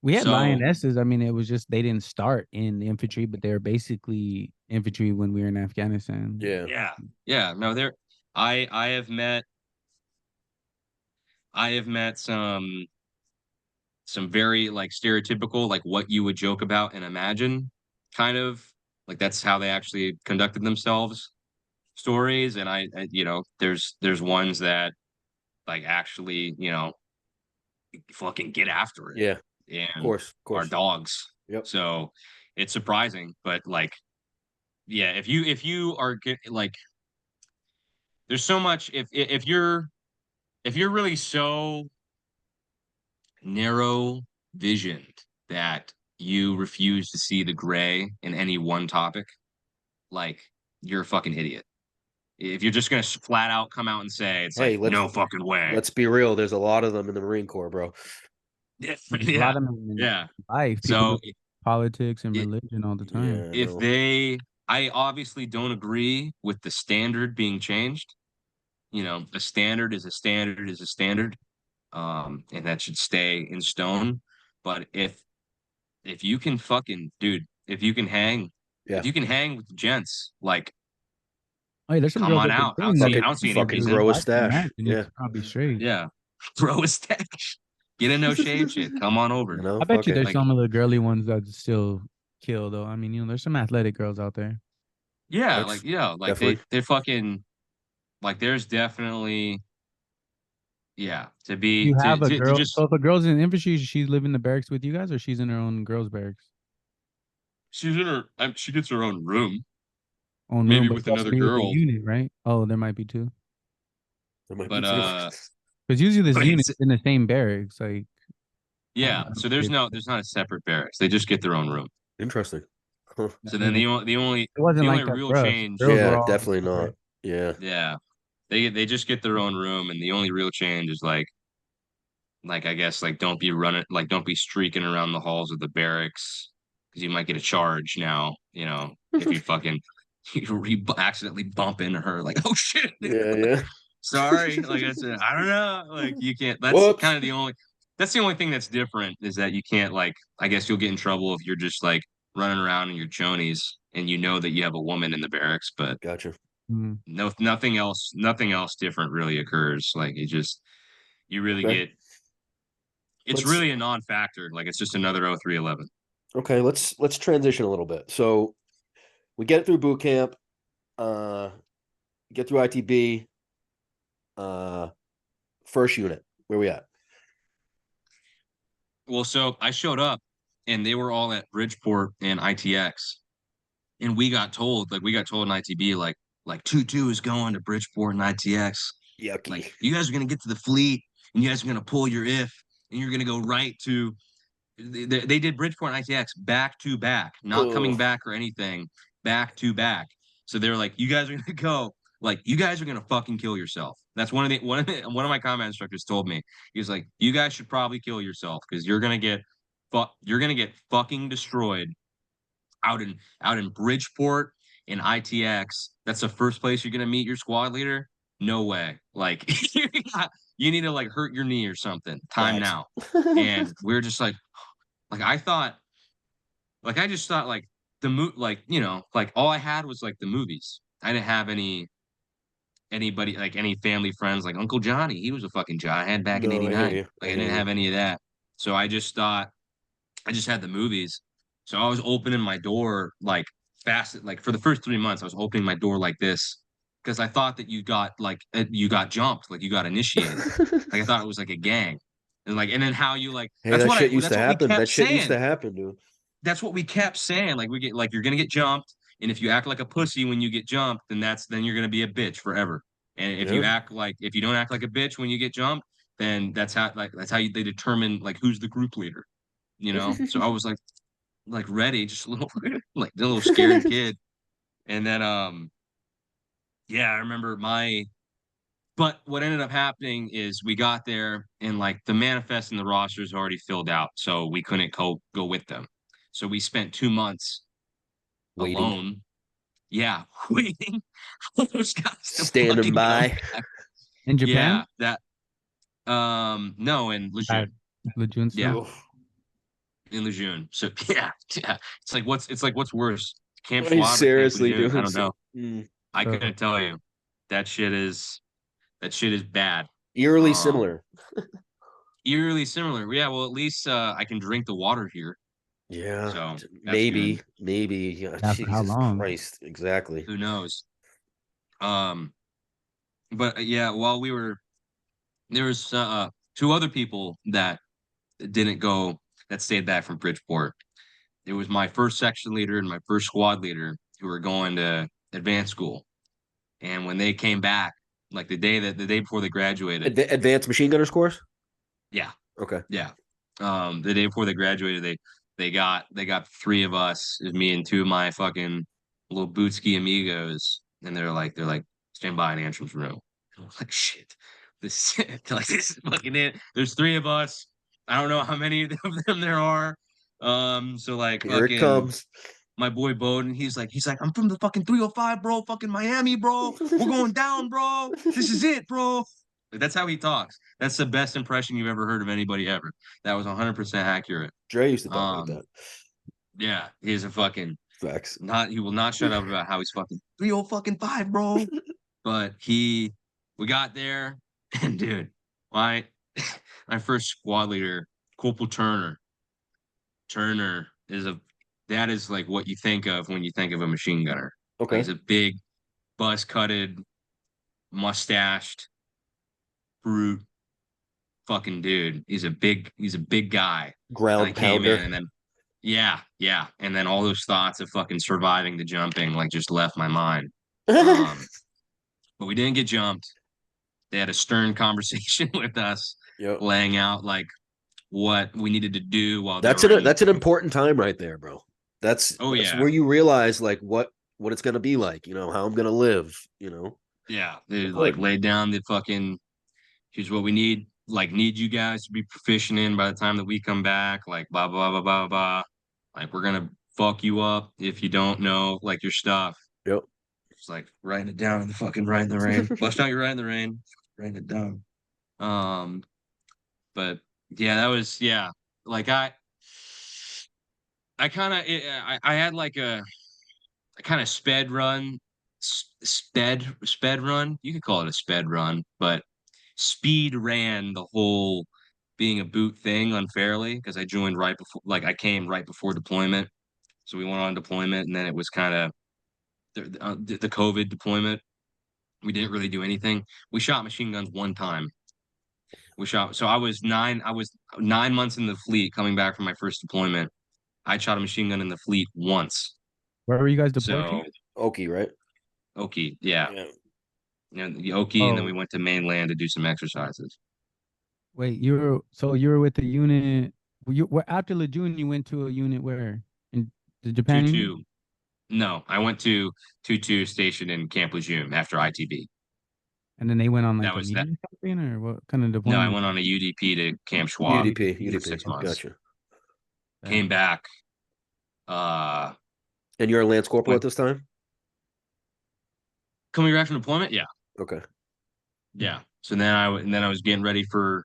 We had So- lionesses. I mean, it was just they didn't start in the infantry, but they were basically infantry when we were in Afghanistan. Yeah. No, I have met some very like stereotypical, like what you would joke about and imagine, kind of like that's how they actually conducted themselves stories. And there's ones that like actually, fucking get after it. Yeah, And of course. are dogs. Yep. So it's surprising, but like, yeah, if you are like, there's so much. If you're really so narrow visioned that you refuse to see the gray in any one topic, like you're a fucking idiot. If you're just gonna flat out come out and say it's Hey, like no fucking way. Let's be real. There's a lot of them in the Marine Corps, bro. Yeah, A lot of them in life. People So do politics and religion all the time. I obviously don't agree with the standard being changed. A standard is a standard is a standard, and that should stay in stone. But if you can fucking dude, if you can hang with the gents, like Oh, there's some come girls on that out. can I sing. don't see any fucking reason. grow a I can stash. imagine Yeah. it's probably straight. Yeah, throw a stash. Get a no shave shit. Come on over. I bet you there's Like, some of the girly ones that still kill though. I mean, there's some athletic girls out there. yeah, That's like they fucking like there's definitely to be You have a to girl. just So if a girl's in infantry, does she live in the barracks with you guys, or she's in her own girls' barracks? she's in her she gets her own room. Own Maybe room, but with she has to another be with the girl. unit, right? Oh, there might be two. But Because usually this But unit's it's- in the same barracks. Like, yeah, so there's not a separate barracks. They just get their own room. Interesting. Huh. So then the only it wasn't like that real for us. change, Girls were Yeah, all definitely separate. not. Yeah. they just get their own room, and the only real change is like I guess like don't be streaking around the halls of the barracks because you might get a charge now. If you fucking you accidentally bump into her, like oh shit, Yeah. sorry. Like I said, I don't know. Like you can't. That's Whoops. kind of the only. That's the only thing that's different is that you can't like. I guess you'll get in trouble if you're just like running around in your chonies and you know that you have a woman in the barracks, but Gotcha. Mhm. nothing else different really occurs. Like you really Okay. get. It's really a non-factor. Like it's just another 0311. Okay, let's transition a little bit. So we get through boot camp, get through ITB, first unit. Where we at? Well, so I showed up and they were all at Bridgeport and ITX. And we got told in ITB, like 2-2 is going to Bridgeport and ITX. Yucky. Like, you guys are going to get to the fleet and you guys are going to pull your if and you're going to go right to. They did Bridgeport and ITX back to back, not coming back or anything, back to back. So they're like, you guys are going to go. Like, you guys are going to fucking kill yourself. That's one of my combat instructors told me. He was like, you guys should probably kill yourself because you're going to get fucking destroyed out in Bridgeport in ITX. That's the first place you're gonna meet your squad leader. No way. Like you need to like hurt your knee or something. Time now. And we're just like I just thought like like all I had was like the movies. I didn't have anybody like any family friends like Uncle Johnny. He was a fucking jihad back in No, I hear '89. you. Like I didn't have any of that. So I just thought I just had the movies. So I was opening my door like fast, like for the first 3 months, I was opening my door like this because I thought that you got jumped, like you got initiated. Like I thought it was like a gang, and then how you like. Hey, that's that what shit used to happen. That shit used to happen, dude. That's what we kept saying. Like we get like you're gonna get jumped, and if you act like a pussy when you get jumped, then you're gonna be a bitch forever. And if you don't act like a bitch when you get jumped, then that's how they determine like who's the group leader. So I was like ready, just a little like a little scared kid. And then I remember but what ended up happening is we got there and like the manifest and the rosters already filled out, so we couldn't go with them. So we spent 2 months Waiting. alone Yeah, waiting for those guys to Standing fucking by. come back. In Japan? Yeah, no, in Lejeune. Lejeune Yeah, still? Oof. in Lejeune. So yeah. It's like what's worse, Camp Are you Schwab or Camp seriously Lejeune? I doing don't so? know. I So couldn't tell you. That shit is bad. Eerily Um, similar. Eerily similar. Yeah, well, at least I can drink the water here, Yeah, so that's good. maybe. Yeah, yeah, for how Jesus long? Christ, exactly. Who knows? Um, but yeah, while we were there was two other people that didn't go that stayed back from Bridgeport. It was my first section leader and my first squad leader who were going to advanced school. And when they came back, like the day before they graduated, Advanced machine gunners course. yeah, Okay. yeah. The day before they graduated, they got three of us, it was me and two of my fucking little bootski amigos, and they're like stand by and answer from room. And I'm like shit, this like this is fucking it. There's three of us. I don't know how many of them there are. So like Here it fucking comes. my boy Bowden, he's like, I'm from the fucking 305, bro, fucking Miami, bro. We're going down, bro. This is it, bro. Like, that's how he talks. That's the best impression you've ever heard of anybody ever. That was 100% accurate. Dre used to talk like Um, that. yeah, he's a fucking Facts. he will not shut up about how he's fucking 305, bro. But we got there, and dude, my my first squad leader, Corporal Turner. Turner that is like what you think of when you think of a machine gunner. Like, Okay. he's a big, buzz cutted, mustached, brute fucking dude. He's a big guy. And I Ground came in pounder. and then yeah. And then all those thoughts of fucking surviving the jumping like just left my mind. Um, but we didn't get jumped. They had a stern conversation with us, Yep. laying out like what we needed to do while they were That's an important time right there, bro. That's yeah. where you realize like what it's gonna be like, how I'm gonna live, Yeah. They like Important. laid down the fucking here's what we need you guys to be proficient in by the time that we come back, like blah blah blah blah blah. Like we're gonna fuck you up if you don't know like your stuff. Yep. It's like writing it down in the fucking write in the rain. Bust out your write in the rain, writing it down. Um, but yeah, that was like I kind of I had like a kind of sped run. You could call it a sped run, but speed ran the whole being a boot thing unfairly because I joined right before, like I came right before deployment. So we went on deployment, and then it was kind of the COVID deployment. We didn't really do anything. We shot machine guns one time. So I was 9 months in the fleet coming back from my first deployment. I shot a machine gun in the fleet once. Where were you guys deployed So to? Okie, right? Okie, yeah. Yeah. The Okie, and then we Oh, went to mainland to do some exercises. wait, you were with the unit. After Lejeune, you went to a unit where in the Japan unit, 2-2. No, I went to 2-2 station in Camp Lejeune after ITB. and then they went on That like a was that. meeting something, or what kind of No, I deployment? went on a UDP to Camp Schwab UDP, for UDP. 6 months. Gotcha. Came back. Uh, And you're a Lance Corporal went at this time? coming back from deployment. Yeah, Okay. yeah. So then I was getting ready for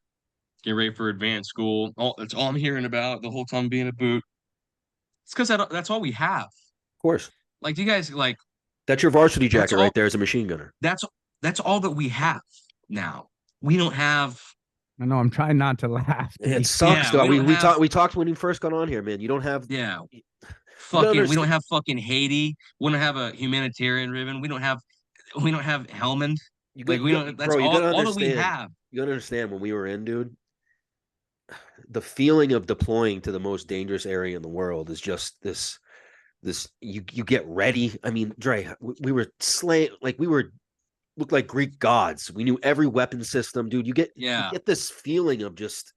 advanced school. That's all I'm hearing about the whole time being a boot. It's because that's all we have. Of course. Like, do you guys like? That's your varsity That's jacket all. right there as a machine gunner. That's all that we have now. We don't have. I know I'm trying not to laugh. To It be sucks Yeah, though. we don't have. We talked when you first got on here, man. You don't have Yeah, you gotta fucking. We don't understand. have fucking Haiti. We don't have a humanitarian ribbon. We don't have. We don't have Helmand. Like we don't. That's Bro, you gotta all that we understand. have. You gotta understand when we were in, dude. The feeling of deploying to the most dangerous area in the world is just this you get ready. I mean, Dre, we were looked like Greek gods. We knew every weapon system, dude. You get this feeling of just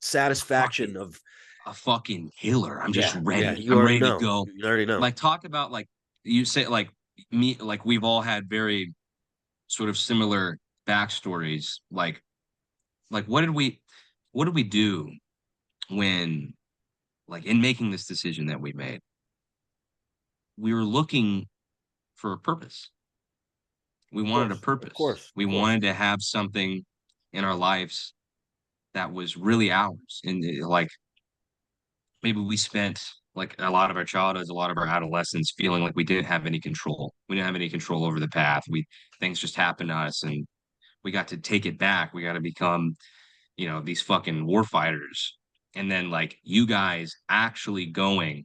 satisfaction Fucking of a fucking killer. I'm just ready. Yeah, you I'm already ready to know. go. You already know. Like talk about like you say like me like we've all had very sort of similar backstories. Like what did we do when like in making this decision that we made? We were looking for a purpose. We wanted a purpose. Of course. We wanted to have something in our lives that was really ours. And like maybe we spent like a lot of our childhoods, a lot of our adolescence feeling like we didn't have any control. We didn't have any control over the path. Things just happened to us and we got to take it back. We got to become, these fucking war fighters. And then like you guys actually going,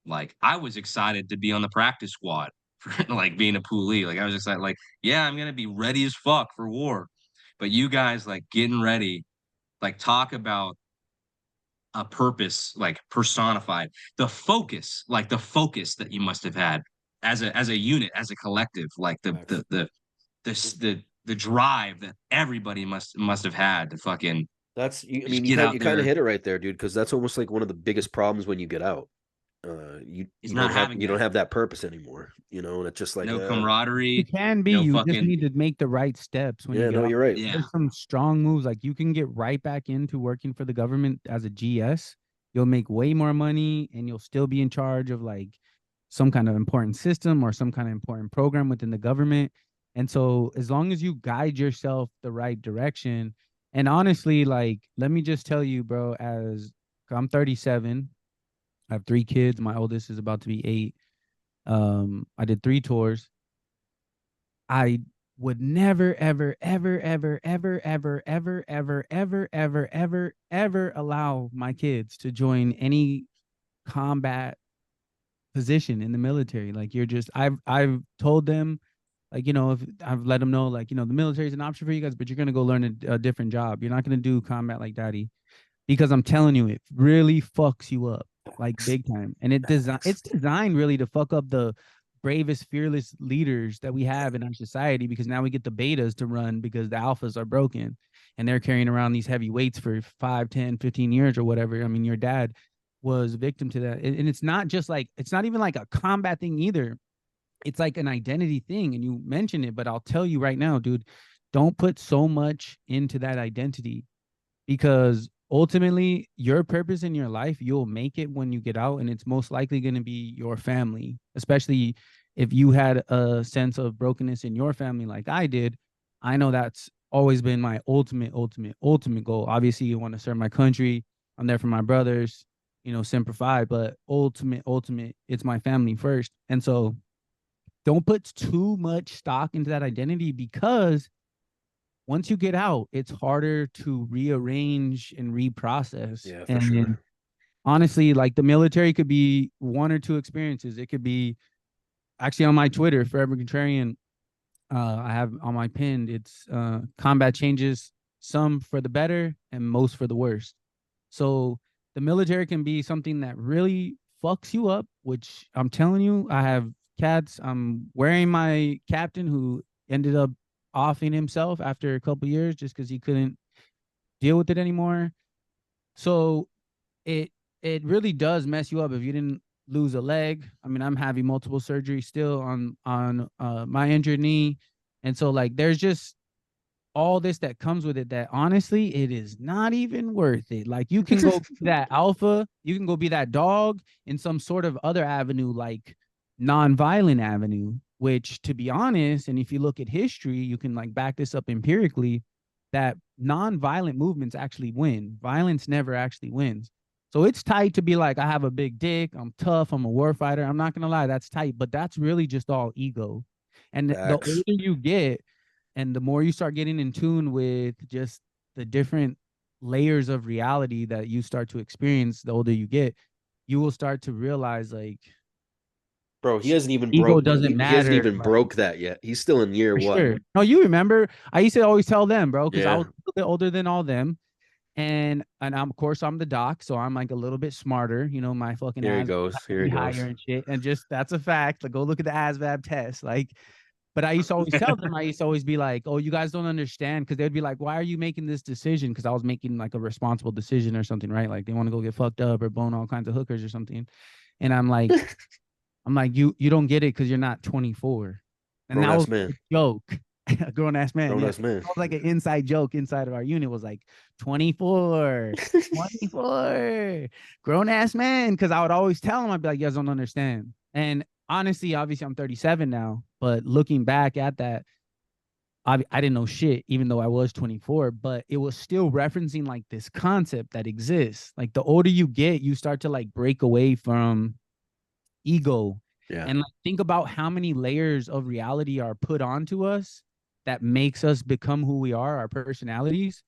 like I was excited to be on the practice squad for like being a poolee. Like I was excited, like, yeah, I'm gonna be ready as fuck for war. But you guys like getting ready, like talk about a purpose, like personified, the focus that you must have had as a unit, as a collective, like the drive that everybody must have had to fucking that's I just mean get out you kind there. of hit it right there, dude, because that's almost like one of the biggest problems when you get out. You not having don't have that purpose anymore, and it's just like no You camaraderie, can be. no You just fucking need to make the right steps when you yeah, get no, out. you're right. yeah. There's some strong moves. Like you can get right back into working for the government as a GS. You'll make way more money and you'll still be in charge of like some kind of important system or some kind of important program within the government. And so as long as you guide yourself the right direction, and honestly, like, let me just tell you, bro, as I'm 37, I have 3 kids. My oldest is about to be 8. I did 3 tours. I would never, ever, ever, ever, ever, ever, ever, ever, ever, ever, ever, ever allow my kids to join any combat position in the military. Like I've told them, like, if I've let them know, like, the military is an option for you guys, but you're gonna go learn a different job. You're not gonna do combat like daddy, because I'm telling you, it really fucks you up like big time. And it's designed really to fuck up the bravest, fearless leaders that we have in our society, because now we get the betas to run because the alphas are broken and they're carrying around these heavy weights for 5, 10, 15 years or whatever. I mean, your dad was victim to that. And it's not just like, it's not even like a combat thing either. It's like an identity thing. And you mentioned it, but I'll tell you right now, dude, don't put so much into that identity, because ultimately your purpose in your life, you'll make it when you get out, and it's most likely going to be your family, especially if you had a sense of brokenness in your family like I did. I know that's always been my ultimate goal. Obviously, you want to serve my country. I'm there for my brothers, Semper Fi, but ultimate, it's my family first. And so don't put too much stock into that identity, because once you get out, it's harder to rearrange and reprocess. Yeah, for and sure. Honestly, like the military could be 1 or 2 experiences. It could be actually on my Twitter, Forever Contrarian. I have on my pinned, it's combat changes, some for the better and most for the worst. So the military can be something that really fucks you up, which I'm telling you, I have cats. I'm wearing my captain who ended up offing himself after a couple years just because he couldn't deal with it anymore. So it really does mess you up if you didn't lose a leg. I mean, I'm having multiple surgeries still on my injured knee. And so like there's just all this that comes with it that honestly, it is not even worth it. Like you can go be that alpha, you can go be that dog in some sort of other avenue, like non-violent avenue, which, to be honest, and if you look at history, you can like back this up empirically, that non-violent movements actually win. Violence never actually wins. So it's tight to be like, I have a big dick, I'm tough, I'm a war fighter. I'm not gonna lie, that's tight, but that's really just all ego. And the older you get, and the more you start getting in tune with just the different layers of reality that you start to experience, the older you get, you will start to realize, like, bro, he hasn't even ego broke. doesn't He matter. hasn't even Like, broke that yet. He's still in year for what? sure. No, you remember, I used to always tell them, bro, because I Yeah. was a little bit older than all them. And I'm, of course, I'm the doc, so I'm like a little bit smarter. My fucking Here he ASVAB goes. has to Here be he higher goes. and shit. And just that's a fact. Like, go look at the ASVAB test. Like, but I used to always tell them, I used to always be like, oh, you guys don't understand. Because they'd be like, why are you making this decision? Because I was making like a responsible decision or something, right? Like they want to go get fucked up or bone all kinds of hookers or something. And I'm like, you don't get it because you're not 24. And that was a joke. A grown-ass man. Grown-ass man. That was like an inside joke inside of our unit, was like 24, 24, grown-ass man. Because I would always tell him, I'd be like, you guys don't understand. And honestly, obviously I'm 37 now, but looking back at that, I didn't know shit, even though I was 24, but it was still referencing like this concept that exists. Like the older you get, you start to like break away from ego. Yeah. And like, think about how many layers of reality are put onto us that makes us become who we are, our personalities.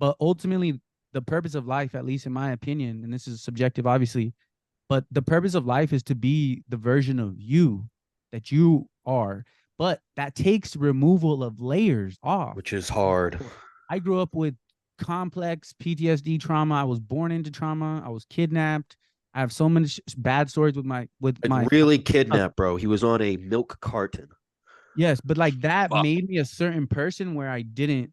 But ultimately, the purpose of life, at least in my opinion, and this is subjective, obviously, but the purpose of life is to be the version of you that you are. But that takes removal of layers off. Which is hard. I grew up with complex PTSD trauma. I was born into trauma. I was kidnapped. I have so many bad stories with my really kidnapped, bro. He was on a milk carton. Yes, but like that Wow. made me a certain person where I didn't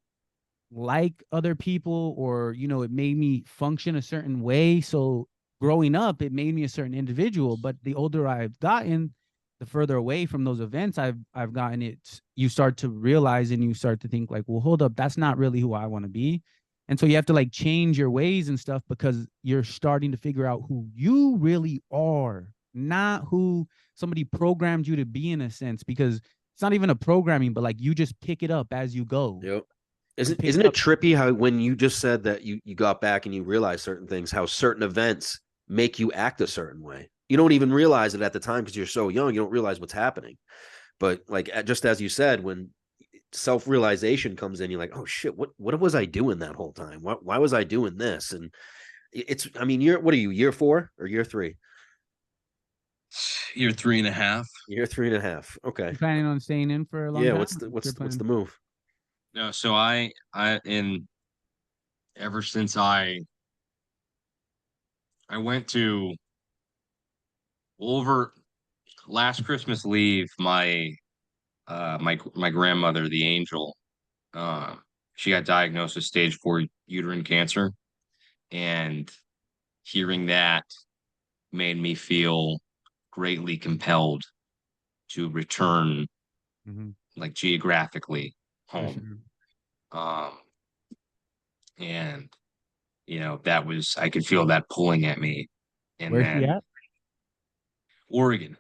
like other people, or it made me function a certain way. So growing up, it made me a certain individual. But the older I've gotten, the further away from those events I've gotten, you start to realize and you start to think like, well, hold up, that's not really who I want to be. And so you have to like change your ways and stuff, because you're starting to figure out who you really are, not who somebody programmed you to be, in a sense, because it's not even a programming, but like you just pick it up as you go. Yep. Isn't it trippy how when you just said that you got back and you realized certain things, how certain events make you act a certain way? You don't even realize it at the time because you're so young. You don't realize what's happening. But like just as you said, when self-realization comes in, you're like, oh shit, what was I doing that whole time? Why was I doing this? And I mean, what are you, year 4 or year 3? Year 3.5. Year 3.5. Okay. You planning on staying in for a long time? What's the move? No, so ever since I went to over last Christmas leave, my grandmother, the angel, she got diagnosed with stage 4 uterine cancer, and hearing that made me feel greatly compelled to return, like geographically home. Sure. And that was, I could feel that pulling at me. And Where's she at? Oregon.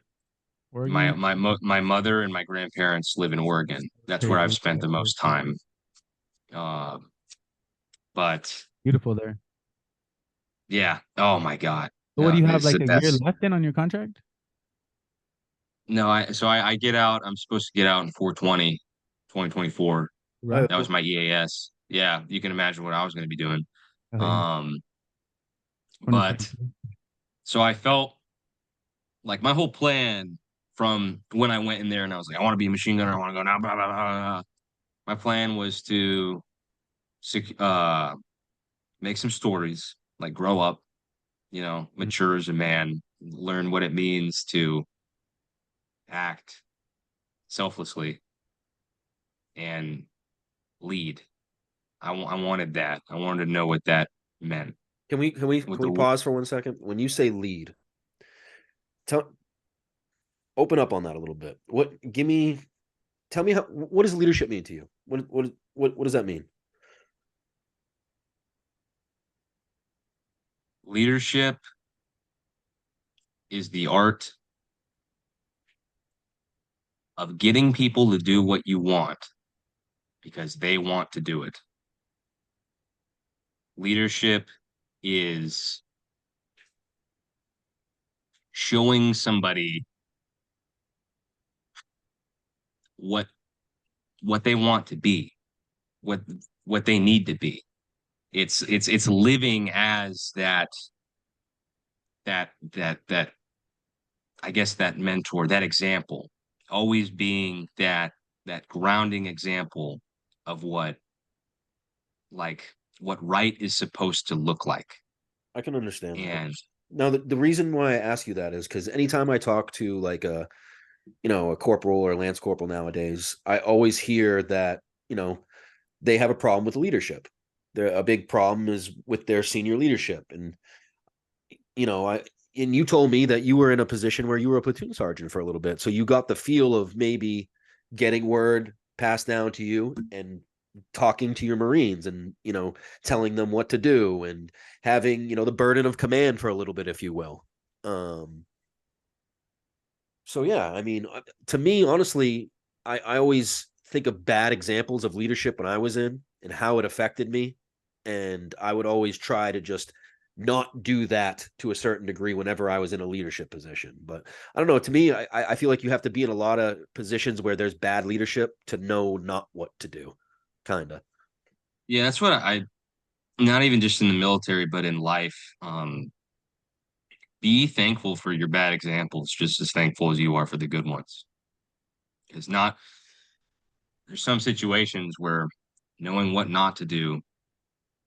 Oregon. My mother and my grandparents live in Oregon. That's where I've spent the most time. But beautiful there. Yeah. Oh my God. So what do you have, like a year left in on your contract? No, I get out. I'm supposed to get out in 4/20, 2024. Right. That was my EAS. Yeah, you can imagine what I was going to be doing. Yeah. But so I felt like my whole plan from when I went in there and I was like, I want to be a machine gunner. I want to go now. Blah, blah, blah, blah. My plan was to make some stories, like grow up, mature as a man, learn what it means to act selflessly and lead. I wanted that. I wanted to know what that meant. Can we pause for 1 second? When you say lead, open up on that a little bit. Tell me what does leadership mean to you? What does that mean? Leadership is the art of getting people to do what you want because they want to do it. Leadership is showing somebody what they want to be, what they need to be. It's living as that I guess that mentor, that example, always being that grounding example of what right is supposed to look like. I can understand and that. Now, the reason why I ask you that is because anytime I talk to like a corporal or lance corporal nowadays, I always hear that, they have a problem with leadership. A big problem is with their senior leadership. And, and you told me that you were in a position where you were a platoon sergeant for a little bit. So you got the feel of maybe getting word passed down to you and talking to your Marines and, telling them what to do and having, the burden of command for a little bit, if you will. So yeah, I mean, to me, honestly, I always think of bad examples of leadership when I was in and how it affected me, and I would always try to just not do that to a certain degree whenever I was in a leadership position. But I don't know. To me, I feel like you have to be in a lot of positions where there's bad leadership to know not what to do, kind of. Yeah, that's what not even just in the military, but in life. Be thankful for your bad examples, just as thankful as you are for the good ones. Because there's some situations where knowing what not to do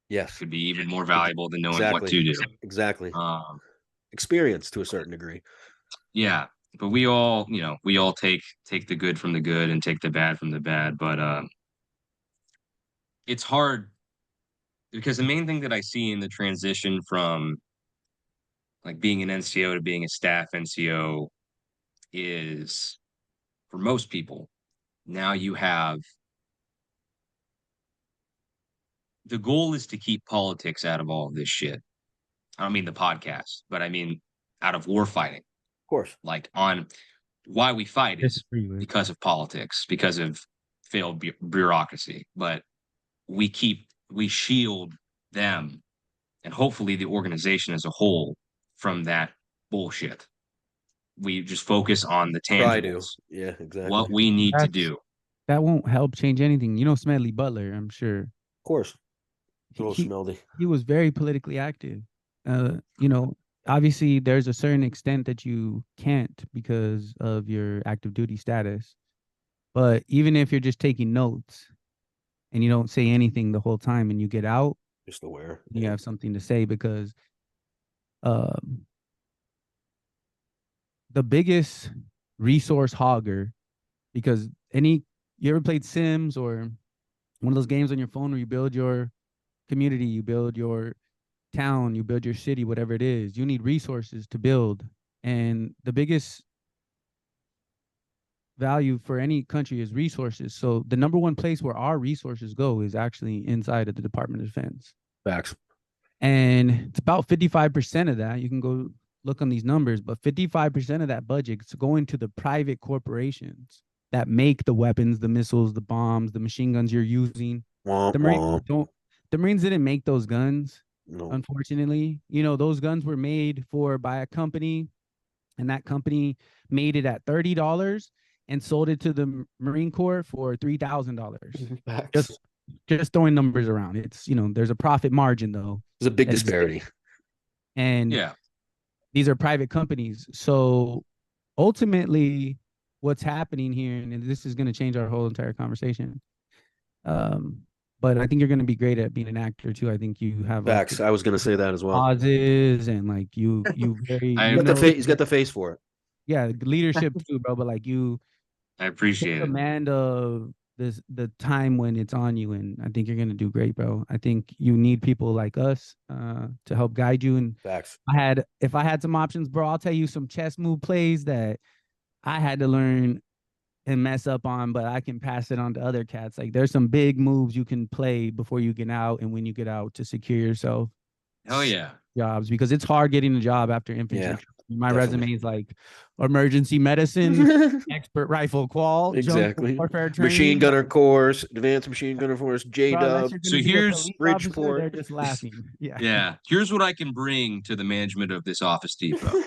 Yes, could be even more valuable than knowing what exactly, to do. exactly. Um, Experience to a certain degree. yeah, but we all take the good from the good and take the bad from the bad. But it's hard because the main thing that I see in the transition from like being an NCO to being a staff NCO is for most people, now you have the goal is to keep politics out of all of this shit. I don't mean the podcast, but I mean out of war fighting. Of course. Like on why we fight is Disagree with. because of politics, because of failed bureaucracy. But we shield them and hopefully the organization as a whole from that bullshit. We just focus on the Try to. tangibles, Yeah, exactly. what we need to do. That won't help change anything. You know, Smedley Butler, I'm sure. Of course. He, Little he, Schmeldy. he was very politically active. You know, obviously there's a certain extent that you can't because of your active duty status. But even if you're just taking notes and you don't say anything the whole time and you get out, Just aware. you have something to say because um, the biggest resource hogger, because you ever played Sims or one of those games on your phone where you build your community, you build your town, you build your city, whatever it is, you need resources to build. And the biggest value for any country is resources. So the number one place where our resources go is actually inside of the Department of Defense. Facts. And it's about 55% of that. You can go look on these numbers, but 55% of that budget is going to the private corporations that make the weapons, the missiles, the bombs, the machine guns you're using. The Marines didn't make those guns. No. Unfortunately, you know, those guns were made by a company, and that company made it at $30 and sold it to the Marine Corps for $3,000. Just throwing numbers around. It's, you know, there's a profit margin though. There's a big disparity. And yeah, these are private companies. So ultimately what's happening here, and this is going to change our whole entire conversation. But I think you're going to be great at being an actor too. I think you have facts. I was going to say that as well. Pauses and like you very. He's got the face for it. Yeah, leadership too, bro. But like I appreciate it. Command of the time when it's on you, and I think you're going to do great, bro. I think you need people like us to help guide you. And facts. If I had some options, bro, I'll tell you some chess move plays that I had to learn and mess up on, but I can pass it on to other cats. Like there's some big moves you can play before you get out and when you get out to secure yourself. Hell yeah. Jobs, because it's hard getting a job after infantry. Yeah, my resume is like emergency medicine, expert rifle qual, exactly, machine gunner course, advanced machine gunner course, J-Dub. So here's Bridgeport. They're just laughing. Yeah. Here's what I can bring to the management of this office depot.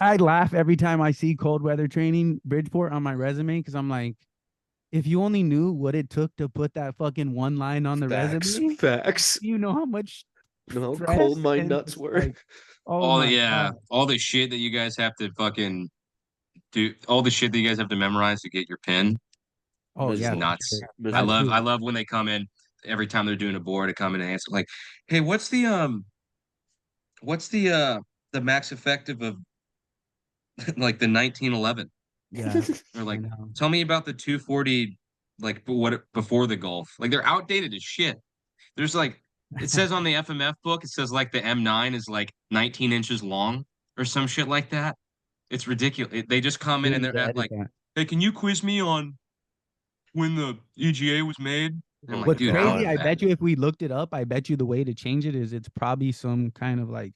I laugh every time I see cold weather training Bridgeport on my resume because I'm like, if you only knew what it took to put that fucking one line on the resume, facts. You know how much cold my nuts were. Like, all the shit that you guys have to fucking do, all the shit that you guys have to memorize to get your pin. Oh yeah, nuts. I love when they come in every time they're doing a board to come in and answer like, hey, what's the max effective of like the 1911? Yeah. Or like, tell me about the 240, like what before the Gulf. Like they're outdated as shit. There's like, it says on the FMF book, it says like the M9 is like 19 inches long or some shit like that. It's ridiculous. They just come in and they're like, hey, can you quiz me on when the EGA was made? And what's like, crazy, I bet you if we looked it up, I bet you the way to change it is it's probably some kind of like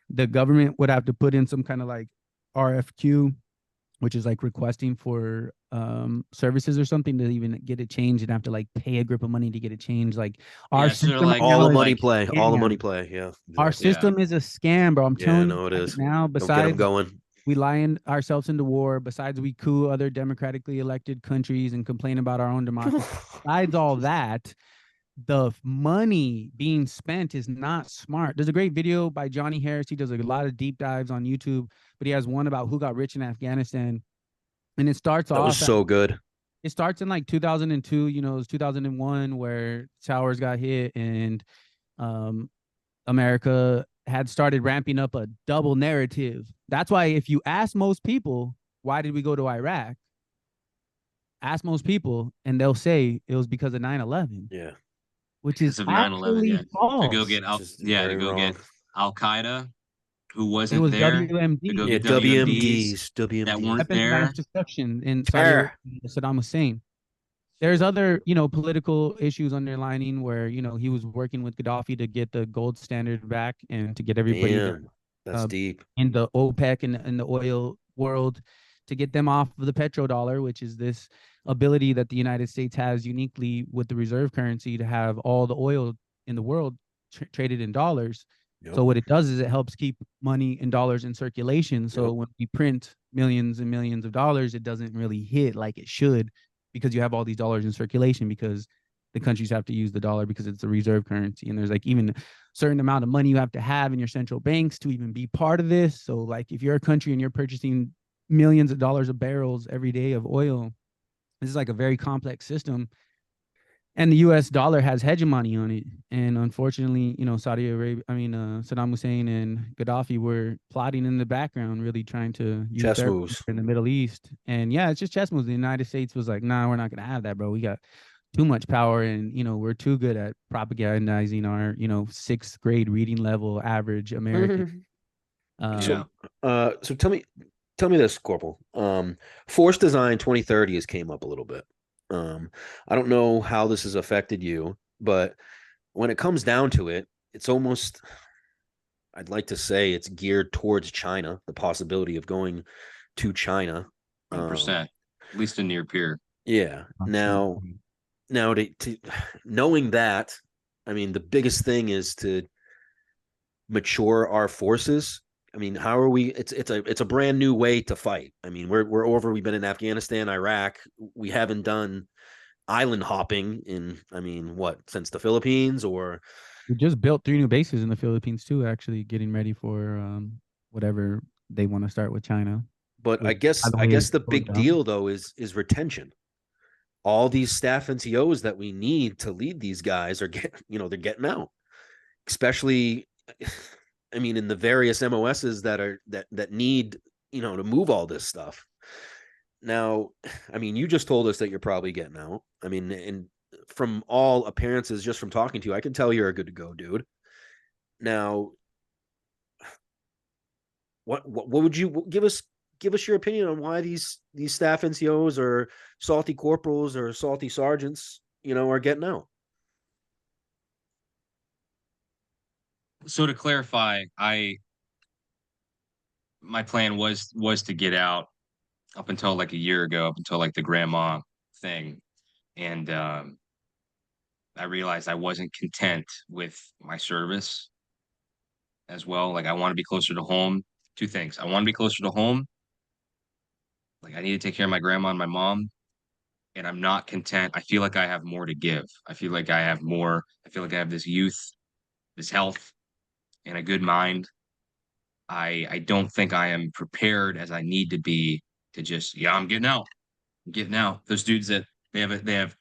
the government would have to put in some kind of like RFQ which is like requesting for services or something to even get it changed and have to like pay a grip of money to get it changed. Like our system like all the money like play, all the money scam. play. Yeah, Our exactly. system is a scam, bro. I'm Yeah, telling no, you it right is. now. Don't get them Besides, going. we lie ourselves into war. Besides, we coup other democratically elected countries and complain about our own democracy. Besides all that, the money being spent is not smart. There's a great video by Johnny Harris. He does a lot of deep dives on YouTube, but he has one about who got rich in Afghanistan. And it starts That was off so good. It starts in like 2002, you know, it was 2001 where towers got hit and um America had started ramping up a double narrative. That's why if you ask most people, why did we go to Iraq? Ask most people and they'll say it was because of 9/11. Yeah. Which is because of 9/11, actually yeah. To go false. get Al, Just yeah, to very go wrong. get Al Qaeda, who It wasn't was there, to go WMD, Yeah, get WMDs WMDs, that WMDs. weren't weapons of mass there. destruction in Saudi Terror. Arabia, Saddam Hussein. There's other, you know, political issues underlining where, you know, he was working with Gaddafi to get the gold standard back and to get everybody Man, that's deep. in the OPEC and the oil world to get them off of the petrodollar, which is this ability that the United States has uniquely with the reserve currency to have all the oil in the world traded in dollars. Yep. So what it does is it helps keep money in dollars in circulation. So Yep. when we print millions and millions of dollars, it doesn't really hit like it should because you have all these dollars in circulation because the countries have to use the dollar because it's a reserve currency. And there's like even a certain amount of money you have to have in your central banks to even be part of this. So like if you're a country and you're purchasing millions of dollars of barrels every day of oil, this is like a very complex system. And the US dollar has hegemony on it. And unfortunately, you know, Saddam Hussein and Gaddafi were plotting in the background, really trying to use Chess their moves. in the Middle East. And yeah, it's just chess moves. The United States was like, nah, we're not going to have that, bro. We got too much power. And, you know, we're too good at propagandizing our, you know, 6th grade reading level average American. So tell me this, Corporal. Force Design 2030 has came up a little bit. I don't know how this has affected you, but when it comes down to it, it's almost, I'd like to say it's geared towards China, the possibility of going to China. 100%, at least a near peer. Yeah. Now to knowing that, I mean, the biggest thing is to mature our forces. I mean, how are we? It's a brand new way to fight. I mean, we're over. We've been in Afghanistan, Iraq. We haven't done island hopping in. I mean, what, since the Philippines? Or we just built 3 new bases in the Philippines too. Actually, getting ready for whatever they want to start with China. But I guess the big deal though is retention. All these staff NCOs that we need to lead these guys are they're getting out, especially. I mean, in the various MOSs that need, to move all this stuff. Now, I mean, you just told us that you're probably getting out. I mean, and from all appearances, just from talking to you, I can tell you're a good to go dude. Now, what would you give us your opinion on why these staff NCOs or salty corporals or salty sergeants, are getting out? So to clarify, my plan was to get out up until like a year ago, up until like the grandma thing. And I realized I wasn't content with my service as well. Like I want to be closer to home. 2 things. I want to be closer to home. Like I need to take care of my grandma and my mom. And I'm not content. I feel like I have more to give. I feel like I have more. I feel like I have this youth, this health, and a good mind. I don't think I am prepared as I need to be to just, I'm getting out. I'm getting out. Those dudes that they have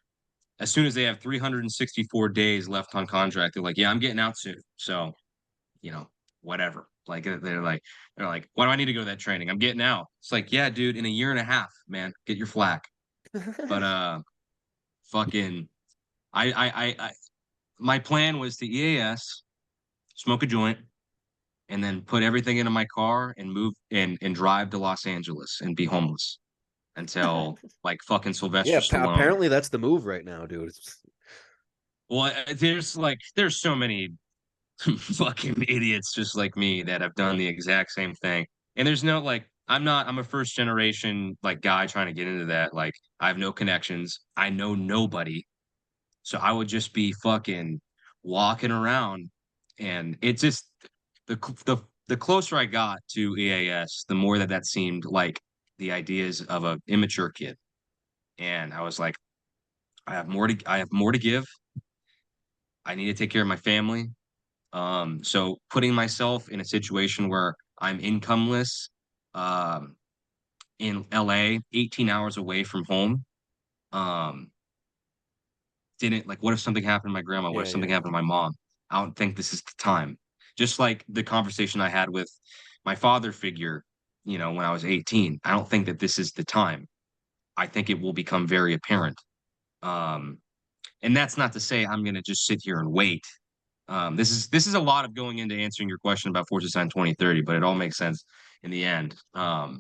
as soon as they have 364 days left on contract, they're like, I'm getting out soon. So, whatever. Like they're like, why do I need to go to that training? I'm getting out. It's like, yeah, dude, in a year and a half, man, get your flack. But fucking I my plan was to EAS, smoke a joint, and then put everything into my car and move and drive to Los Angeles and be homeless until like fucking Sylvester Stallone. Apparently that's the move right now, dude. Well, there's so many fucking idiots just like me that have done the exact same thing. And there's no I'm a first generation like guy trying to get into that. Like I have no connections. I know nobody. So I would just be fucking walking around, and it's just the closer I got to EAS, the more that seemed like the ideas of an immature kid. And I was like, I have more to give. I need to take care of my family. So putting myself in a situation where I'm incomeless, um, in LA, 18 hours away from home, um, didn't like, what if something happened to my grandma? What if something happened to my mom? I don't think this is the time. Just like the conversation I had with my father figure, when I was 18, I don't think that this is the time. I think it will become very apparent. Um, and that's not to say I'm going to just sit here and wait. This is a lot of going into answering your question about Fortune Sign 2030, but it all makes sense in the end. But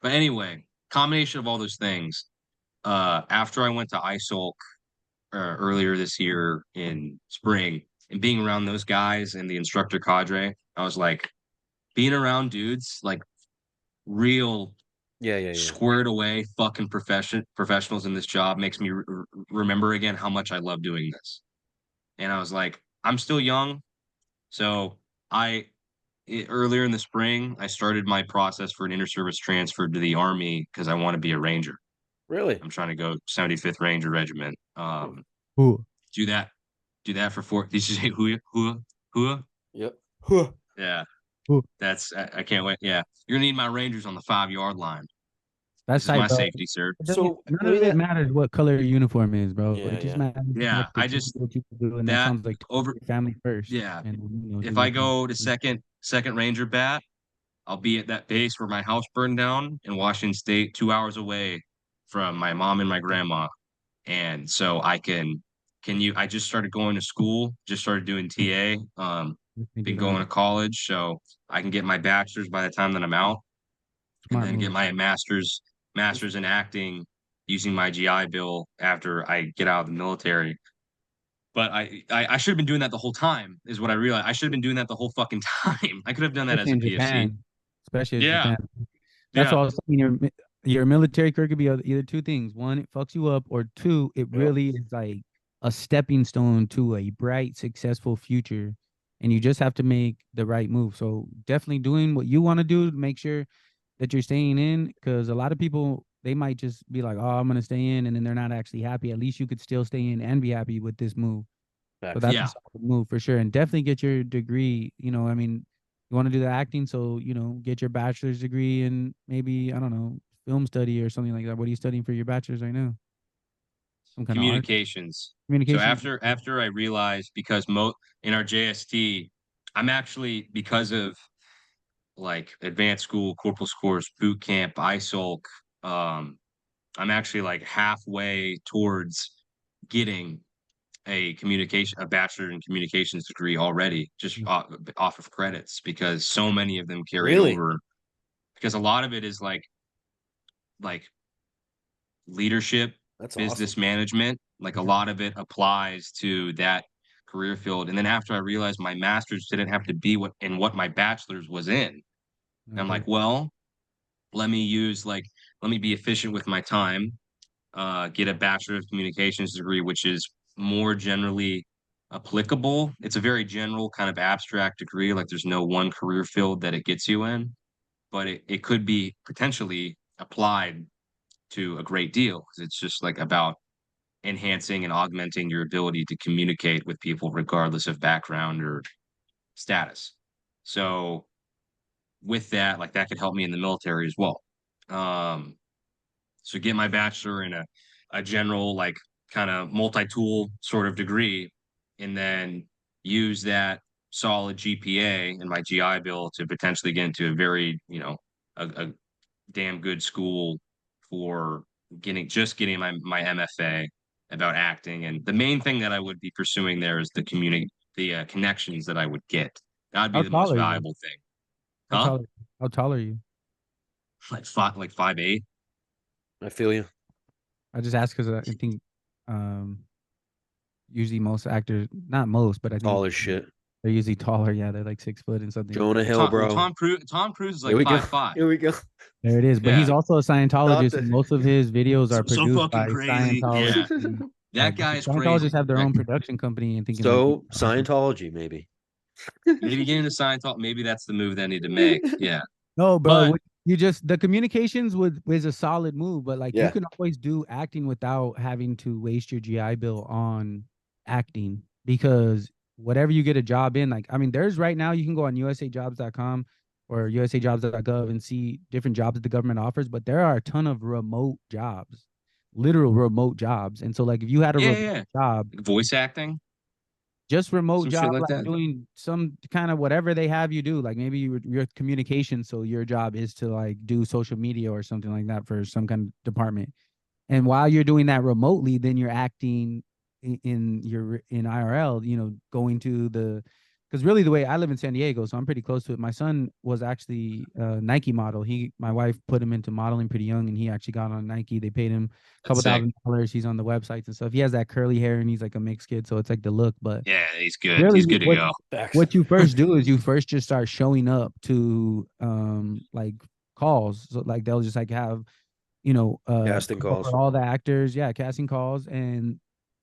anyway, combination of all those things. After I went to ISOLC earlier this year in spring, and being around those guys and the instructor cadre, I was like, being around dudes like real, squared away fucking professionals in this job makes me remember again how much I love doing this. And I was like, I'm still young, so earlier in the spring, I started my process for an inter-service transfer to the Army because I want to be a Ranger. Really? I'm trying to go 75th Ranger Regiment. Ooh. Do that for four. Did you say who? Yep. Yeah. Ooh. I can't wait. Yeah. You're gonna need my Rangers on the 5-yard line. That's This is my bro. safety, sir. So None of it matters what color your uniform is, bro. Yeah, It just yeah. matters Yeah, what you do, and that that sounds like over your family first. yeah. And do If I what you go to second Ranger bat, I'll be at that base where my house burned down in Washington State, 2 hours away from my mom and my grandma. And so I just started going to school, just started doing TA, been going to college, so I can get my bachelor's by the time that I'm out, and Smart then get move. my master's in acting using my GI Bill after I get out of the military. But I should have been doing that the whole time, is what I realized. I should have been doing that the whole fucking time. I could have done that as Especially a in PFC. Japan. Especially in Yeah, Japan. That's yeah, all I was saying. Your military career could be either two things. One, it fucks you up, or two, it really is like a stepping stone to a bright, successful future. And you just have to make the right move. So definitely doing what you want to do to make sure that you're staying in, because a lot of people, they might just be like, oh, I'm gonna stay in, and then they're not actually happy. At least you could still stay in and be happy with this move. So that's a yeah. solid move for sure. And definitely get your degree. I mean, you want to do the acting, so get your bachelor's degree and maybe, I don't know, film study or something like that. What are you studying for your bachelor's right now? Some kind of art? Communications. So Communication? after I realized, because in our JST, I'm actually, because of like advanced school, corporal scores, boot camp, ISOLC, I'm actually like halfway towards getting a bachelor in communications degree already, just off of credits, because so many of them carried Really? over, because a lot of it is like leadership, That's business awesome. management. Like a lot of it applies to that career field. And then after I realized my master's didn't have to be what my bachelor's was in, and I'm like, well, let me be efficient with my time, get a bachelor of communications degree, which is more generally applicable. It's a very general kind of abstract degree. Like there's no one career field that it gets you in, but it could be potentially applied to a great deal, because it's just like about enhancing and augmenting your ability to communicate with people regardless of background or status. So with that, like that could help me in the military as well. Um, so get my bachelor in a general, like kind of multi-tool sort of degree, and then use that solid GPA and my GI Bill to potentially get into a very, a damn good school for getting my MFA about acting. And the main thing that I would be pursuing there is the connections that I would get. That'd be How the most tall are you? valuable thing. How Huh? tall? How tall are you? Like 5'8". I feel you. I just asked because I think, usually most actors, not most, but I think Tall as shit. They're usually taller. Yeah, they're like 6 foot and something. Jonah Hill, bro. Tom Cruise is Here like we go. 5'5". Here we go. There it is. But he's Yeah. also a Not Scientologist, the and most of his videos are So produced fucking by crazy. Yeah. Scientologists. And, That guy is Scientologists crazy. have their own production company and thinking like So Scientology, maybe. Maybe getting into Scientology, maybe that's the move they need to make. Yeah. no, bro. But You just the communications with is a solid move, but like you Yeah. can always do acting without having to waste your GI Bill on acting because whatever you get a job in, like I mean, there's right now you can go on usajobs.com or usajobs.gov and see different jobs that the government offers, but there are a ton of remote jobs, literal remote jobs. And so like if you had a remote job, voice acting, just remote some job, shit like like that. doing some kind of whatever they have you do. Like maybe your communication, so your job is to like do social media or something like that for some kind of department. And while you're doing that remotely, then you're acting in your in IRL. You know, going to the because really the way I live in San Diego, so I'm pretty close to it. My son was actually a Nike model. My wife put him into modeling pretty young, and he actually got on Nike. They paid him a couple $1,000. He's on the websites and stuff. He has that curly hair, and he's like a mixed kid, so it's like the look. But yeah, he's good. really, He's good to go. What you first do is you first just start showing up to like calls. So like they'll just like have casting calls for all the actors, casting calls, and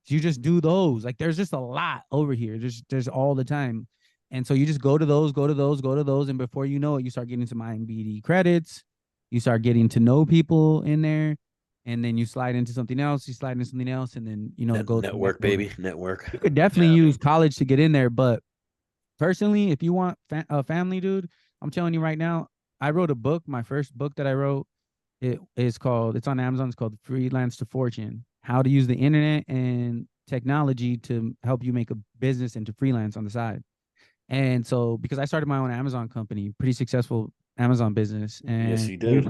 you just do those. Like there's just a lot over here. There's all the time. And so you just go to those, and before you know it, you start getting some IMDb credits. You start getting to know people in there, and then you slide into something else. You slide into something else, and then go network, baby, network. You could definitely use college to get in there, but personally, if you want a family, dude, I'm telling you right now, I wrote a book. My first book that I wrote, it's on Amazon. It's called Freelance to Fortune: How to Use the Internet and Technology to Help You Make a Business and to freelance on the side. And so, because I started my own Amazon company, pretty successful Amazon business, and yes, you did.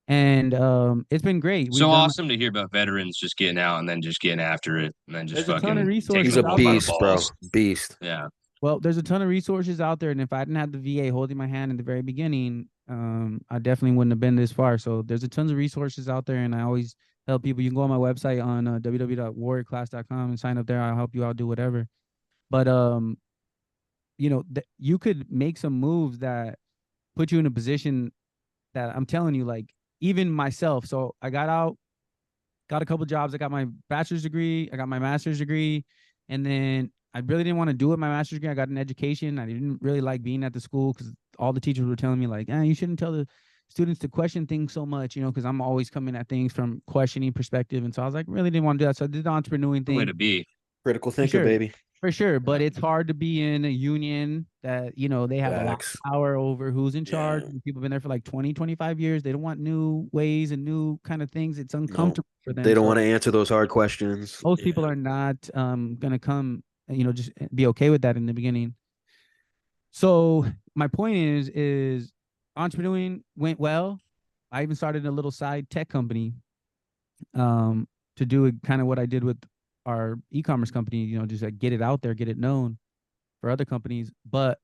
And it's been great. So awesome to hear about veterans just getting out and then just getting after it and then just fucking. A ton of He's resources. a beast, bro. Beast. Yeah. Well, there's a ton of resources out there, and if I didn't have the VA holding my hand in the very beginning, I definitely wouldn't have been this far. So there's a tons of resources out there, and I always help people. You can go on my website on www.warriorclass.com and sign up there. I'll help you out, do whatever. But you could make some moves that put you in a position that I'm telling you, like even myself. So I got out, got a couple jobs. I got my bachelor's degree. I got my master's degree, and then I really didn't want to do it. My master's degree, I got an education. I didn't really like being at the school because all the teachers were telling me like, you shouldn't tell the students to question things so much, because I'm always coming at things from questioning perspective. And so I was like, really didn't want to do that. So I did the entrepreneuring thing. Way to be. Critical thinker, baby. For sure. But it's hard to be in a union that, they have a lot of power over who's in charge. Yeah. People have been there for like 20, 25 years. They don't want new ways and new kind of things. It's uncomfortable for them. They don't want to answer those hard questions. Most people are not going to come, just be okay with that in the beginning. So my point is entrepreneuring went well. I even started a little side tech company to do kind of what I did with our e-commerce company, just like get it out there, get it known for other companies. But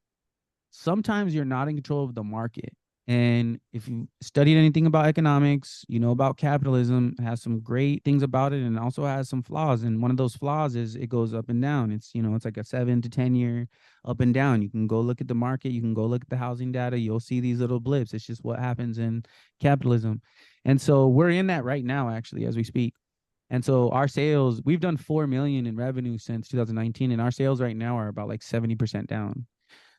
sometimes you're not in control of the market. And if you studied anything about economics, about capitalism, it has some great things about it and also has some flaws. And one of those flaws is it goes up and down. It's, it's like a 7 to 10 year up and down. You can go look at the market. You can go look at the housing data. You'll see these little blips. It's just what happens in capitalism. And so we're in that right now, actually, as we speak. And so our sales, we've done 4 million in revenue since 2019. And our sales right now are about like 70% down.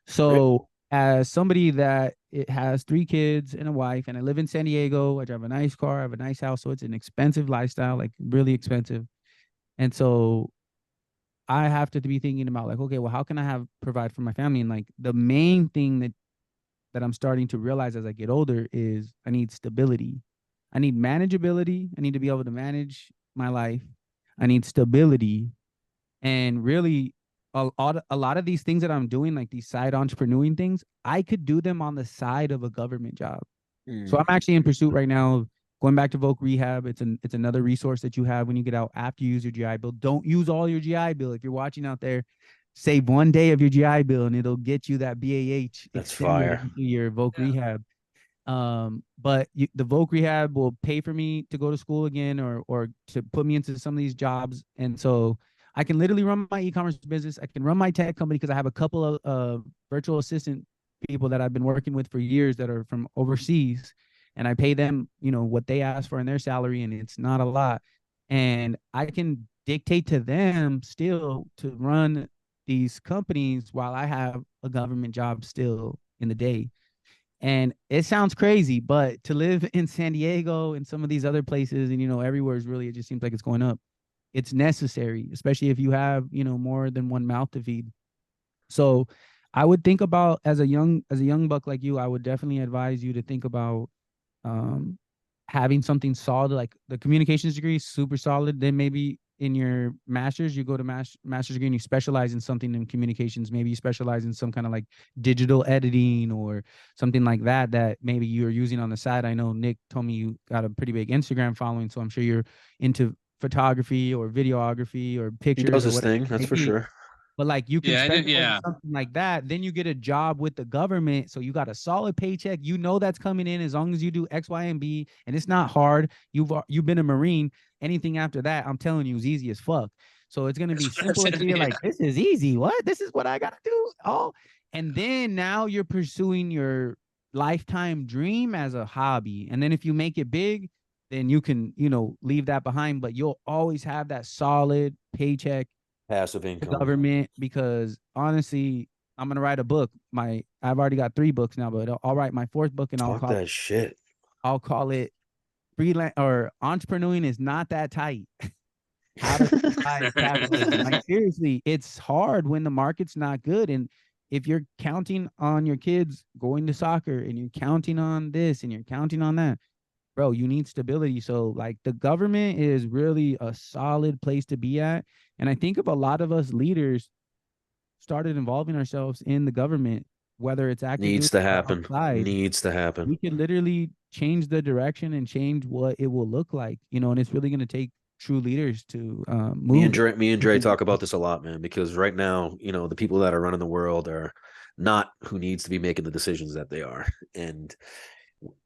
So as somebody that it has 3 kids and a wife, and I live in San Diego, I drive a nice car, I have a nice house. So it's an expensive lifestyle, like really expensive. And so I have to be thinking about like, okay, well, how can I provide for my family? And like the main thing that I'm starting to realize as I get older is I need stability. I need manageability. I need to be able to manage my life. I need stability. And really, a lot of these things that I'm doing, like these side entrepreneuring things, I could do them on the side of a government job. So I'm actually in pursuit right now of going back to Voc Rehab. It's another resource that you have when you get out after you use your GI Bill. Don't use all your GI Bill. If you're watching out there, save 1 day of your GI Bill and it'll get you that BAH. That's fire. Your Voc Rehab. But the Voc Rehab will pay for me to go to school again or to put me into some of these jobs. And so I can literally run my e-commerce business. I can run my tech company because I have a couple of virtual assistant people that I've been working with for years that are from overseas, and I pay them, what they ask for in their salary, and it's not a lot. And I can dictate to them still to run these companies while I have a government job still in the day. And it sounds crazy, but to live in San Diego and some of these other places, and everywhere is really, it just seems like it's going up. It's necessary, especially if you have, more than one mouth to feed. So I would think about, as a young buck like you, I would definitely advise you to think about um having something solid, like the communications degree is super solid. Then maybe in your master's, you go to master's degree and you specialize in something in communications. Maybe you specialize in some kind of like digital editing or something like that maybe you're using on the side. I know Nick told me you got a pretty big Instagram following, so I'm sure you're into photography or videography or He pictures does or his whatever thing, it that's may for be. sure. But like you can Yeah, I did, specialize in yeah. something like that, then you get a job with the government. So you got a solid paycheck. That's coming in as long as you do X, Y, and B, and it's not hard. You've been a Marine. Anything after that, I'm telling you, is easy as fuck. So it's gonna be That's what I simple as said, you're yeah. like, this is easy. What? This is what I gotta do. Oh, and then now you're pursuing your lifetime dream as a hobby. And then if you make it big, then you can, leave that behind. But you'll always have that solid paycheck, Passive the income. government, because honestly, I'm gonna write a book. I've already got 3 books now, but I'll write my 4th book, and Talk that shit. I'll call it freelance or entrepreneuring is not that tight. How to survive capitalism. Like seriously, it's hard when the market's not good. And if you're counting on your kids going to soccer and you're counting on this and you're counting on that, bro, you need stability. So like the government is really a solid place to be at. And I think if a lot of us leaders started involving ourselves in the government, whether it's active Needs duty to or happen. outside, Needs to happen. we can literally change the direction and change what it will look like, and it's really going to take true leaders to move. Me and Dre talk about this a lot, man, because right now, the people that are running the world are not who needs to be making the decisions that they are. And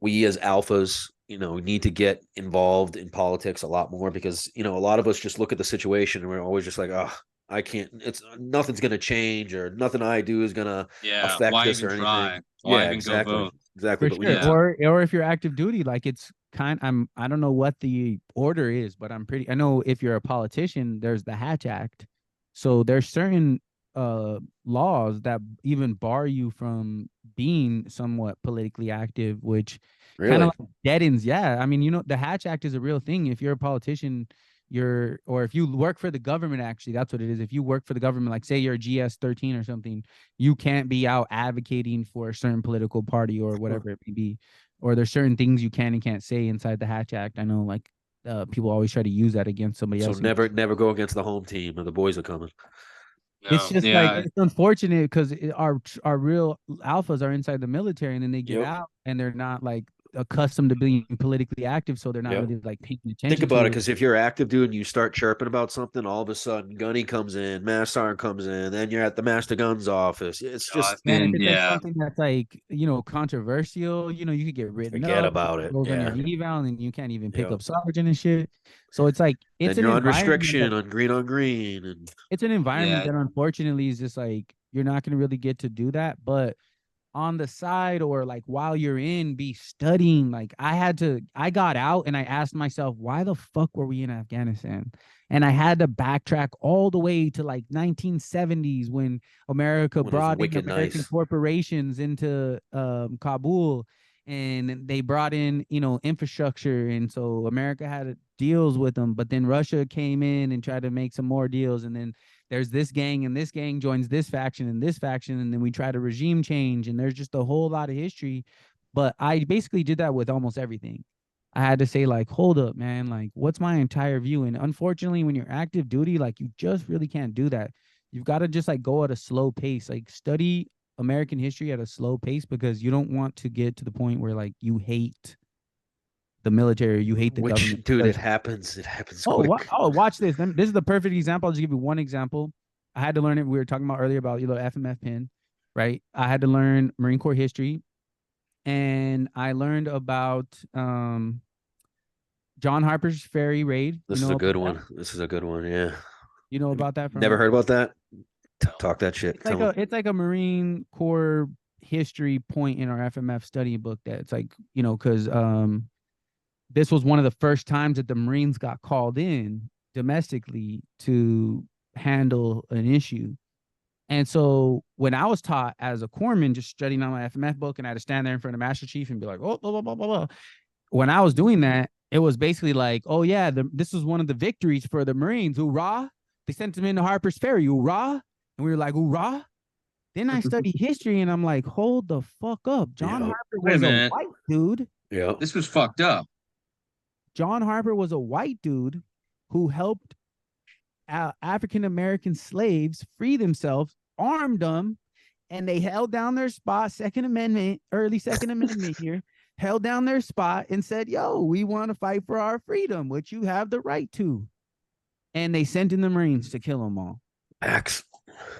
we as alphas, need to get involved in politics a lot more because, a lot of us just look at the situation and we're always just like, oh, I can't, nothing's going to change or nothing I do is going to affect Why this even or anything. try? Why even go exactly. vote? Exactly. For But sure. Yeah. Or if you're active duty, like it's I don't know what the order is, but I know if you're a politician, there's the Hatch Act. So there's certain laws that even bar you from being somewhat politically active, which kind really, of like deadens. Yeah. I mean, the Hatch Act is a real thing. If you're a politician, or if you work for the government, actually, that's what it is. If you work for the government, like say you're a GS-13 or something, you can't be out advocating for a certain political party or whatever it may be. Or there's certain things you can and can't say inside the Hatch Act. I know, like, people always try to use that against somebody so else. never go against the home team or the boys are coming. It's No. just like, Yeah. it's unfortunate because our real alphas are inside the military, and then they get Yep. out and they're not like accustomed to being politically active, so they're not Yep. really like paying attention. Think about to it, because if you're active, dude, and you start chirping about something, all of a sudden Gunny comes in, Master Sergeant comes in, then you're at the Master Gun's office. It's just And if it's like something that's like, controversial, you could get written forget up, about it. goes on your Yeah. eval, and then you can't even pick Yep. up sergeant and shit. So it's like it's Then an you're on environment restriction on green, and it's an environment Yeah. that unfortunately is just like you're not gonna really get to do that. But on the side, or like while you're be studying. Like I got out and I asked myself, why the fuck were we in Afghanistan? And I had to backtrack all the way to like 1970s when America when it was brought in wicked American nice. corporations into Kabul, and they brought in, infrastructure. And so America had deals with them, but then Russia came in and tried to make some more deals. And then there's this gang, and this gang joins this faction and this faction, and then we try to regime change, and there's just a whole lot of history. But I basically did that with almost everything. I had to say, like, hold up, man, like, what's my entire view? And unfortunately, when you're active duty, like, you just really can't do that. You've got to just like go at a slow pace, like study American history at a slow pace, because you don't want to get to the point where like you hate the military, you hate the government. Dude, Because it happens. It happens Oh, quick. watch this. This is the perfect example. I'll just give you one example. I had to learn it. We were talking about earlier about FMF pin, right? I had to learn Marine Corps history, and I learned about John Harper's ferry raid. This is a good one. This is a good one. Yeah. You know about that? Never heard about that. Talk that shit. It's like a Marine Corps history point in our FMF study book that it's like, you know, because this was one of the first times that the Marines got called in domestically to handle an issue. And so when I was taught as a corpsman, just studying on my FMF book, and I had to stand there in front of Master Chief and be like, oh, blah, blah, blah, blah, blah. When I was doing that, it was basically like, oh, yeah, this was one of the victories for the Marines. Hoorah. They sent them into Harper's Ferry. Hoorah. And we were like, hoorah. Then I studied history, and I'm like, hold the fuck up. John Harper was a white dude. Yeah. This was fucked up. John Harper was a white dude who helped African-American slaves free themselves, armed them, and they held down their spot, early Second Amendment here, held down their spot and said, yo, we want to fight for our freedom, which you have the right to. And they sent in the Marines to kill them all. Axe.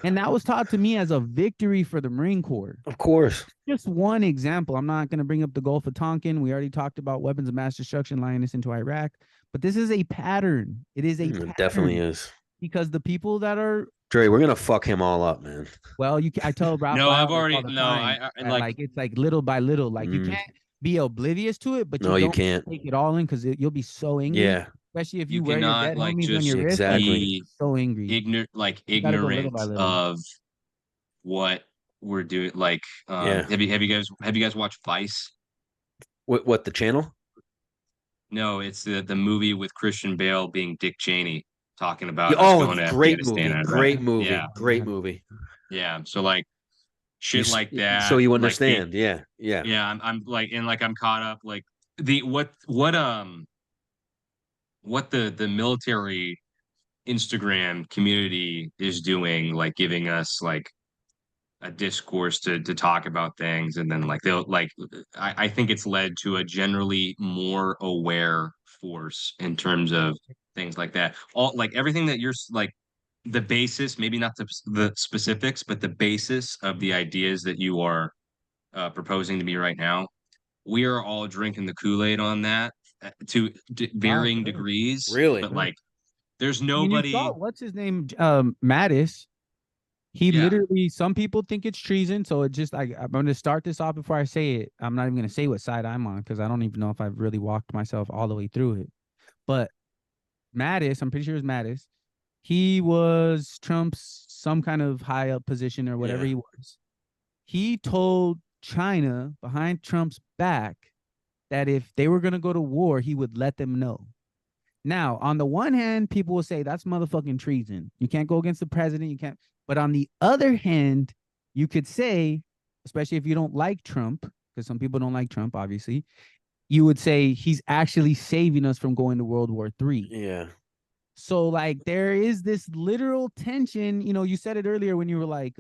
And that was taught to me as a victory for the Marine Corps. Of course. Just one example. I'm not going to bring up the Gulf of Tonkin. We already talked about weapons of mass destruction lying us into Iraq. But this is a pattern. It is a pattern. It definitely is. Because the people that are... Dre, we're going to fuck him all up, man. Well, I tell Ralph... No, I've already... No, I like... It's like little by little. Like, you can't be oblivious to it, but you can't take it all in because you'll be so angry. Yeah. Especially if you wear your dead homies on your wrist. Exactly. So angry. Ignorant of what we're doing. Like, have you guys watched Vice? What the channel? No, it's the movie with Christian Bale being Dick Cheney talking about great movie. Great movie. Yeah. So like shit like that. So you understand. Like yeah. I'm like, and like I'm caught up like what the military Instagram community is doing, like giving us like a discourse to talk about things, and then like they'll like I think it's led to a generally more aware force in terms of things like that. All like everything that you're like the basis, maybe not the specifics, but the basis of the ideas that you are proposing to me right now. We are all drinking the Kool-Aid on that to varying degrees. Really? But like, there's nobody. What's his name? Mattis. He literally, some people think it's treason. So it just, I'm going to start this off before I say it. I'm not even going to say what side I'm on because I don't even know if I've really walked myself all the way through it. But Mattis, I'm pretty sure it was Mattis. He was Trump's some kind of high up position or whatever he was. He told China behind Trump's back that if they were going to go to war, he would let them know. Now, on the one hand, people will say that's motherfucking treason. You can't go against the president. You can't. But on the other hand, you could say, especially if you don't like Trump, because some people don't like Trump, obviously, you would say he's actually saving us from going to World War III. Yeah. So like there is this literal tension. You know, you said it earlier when you were like,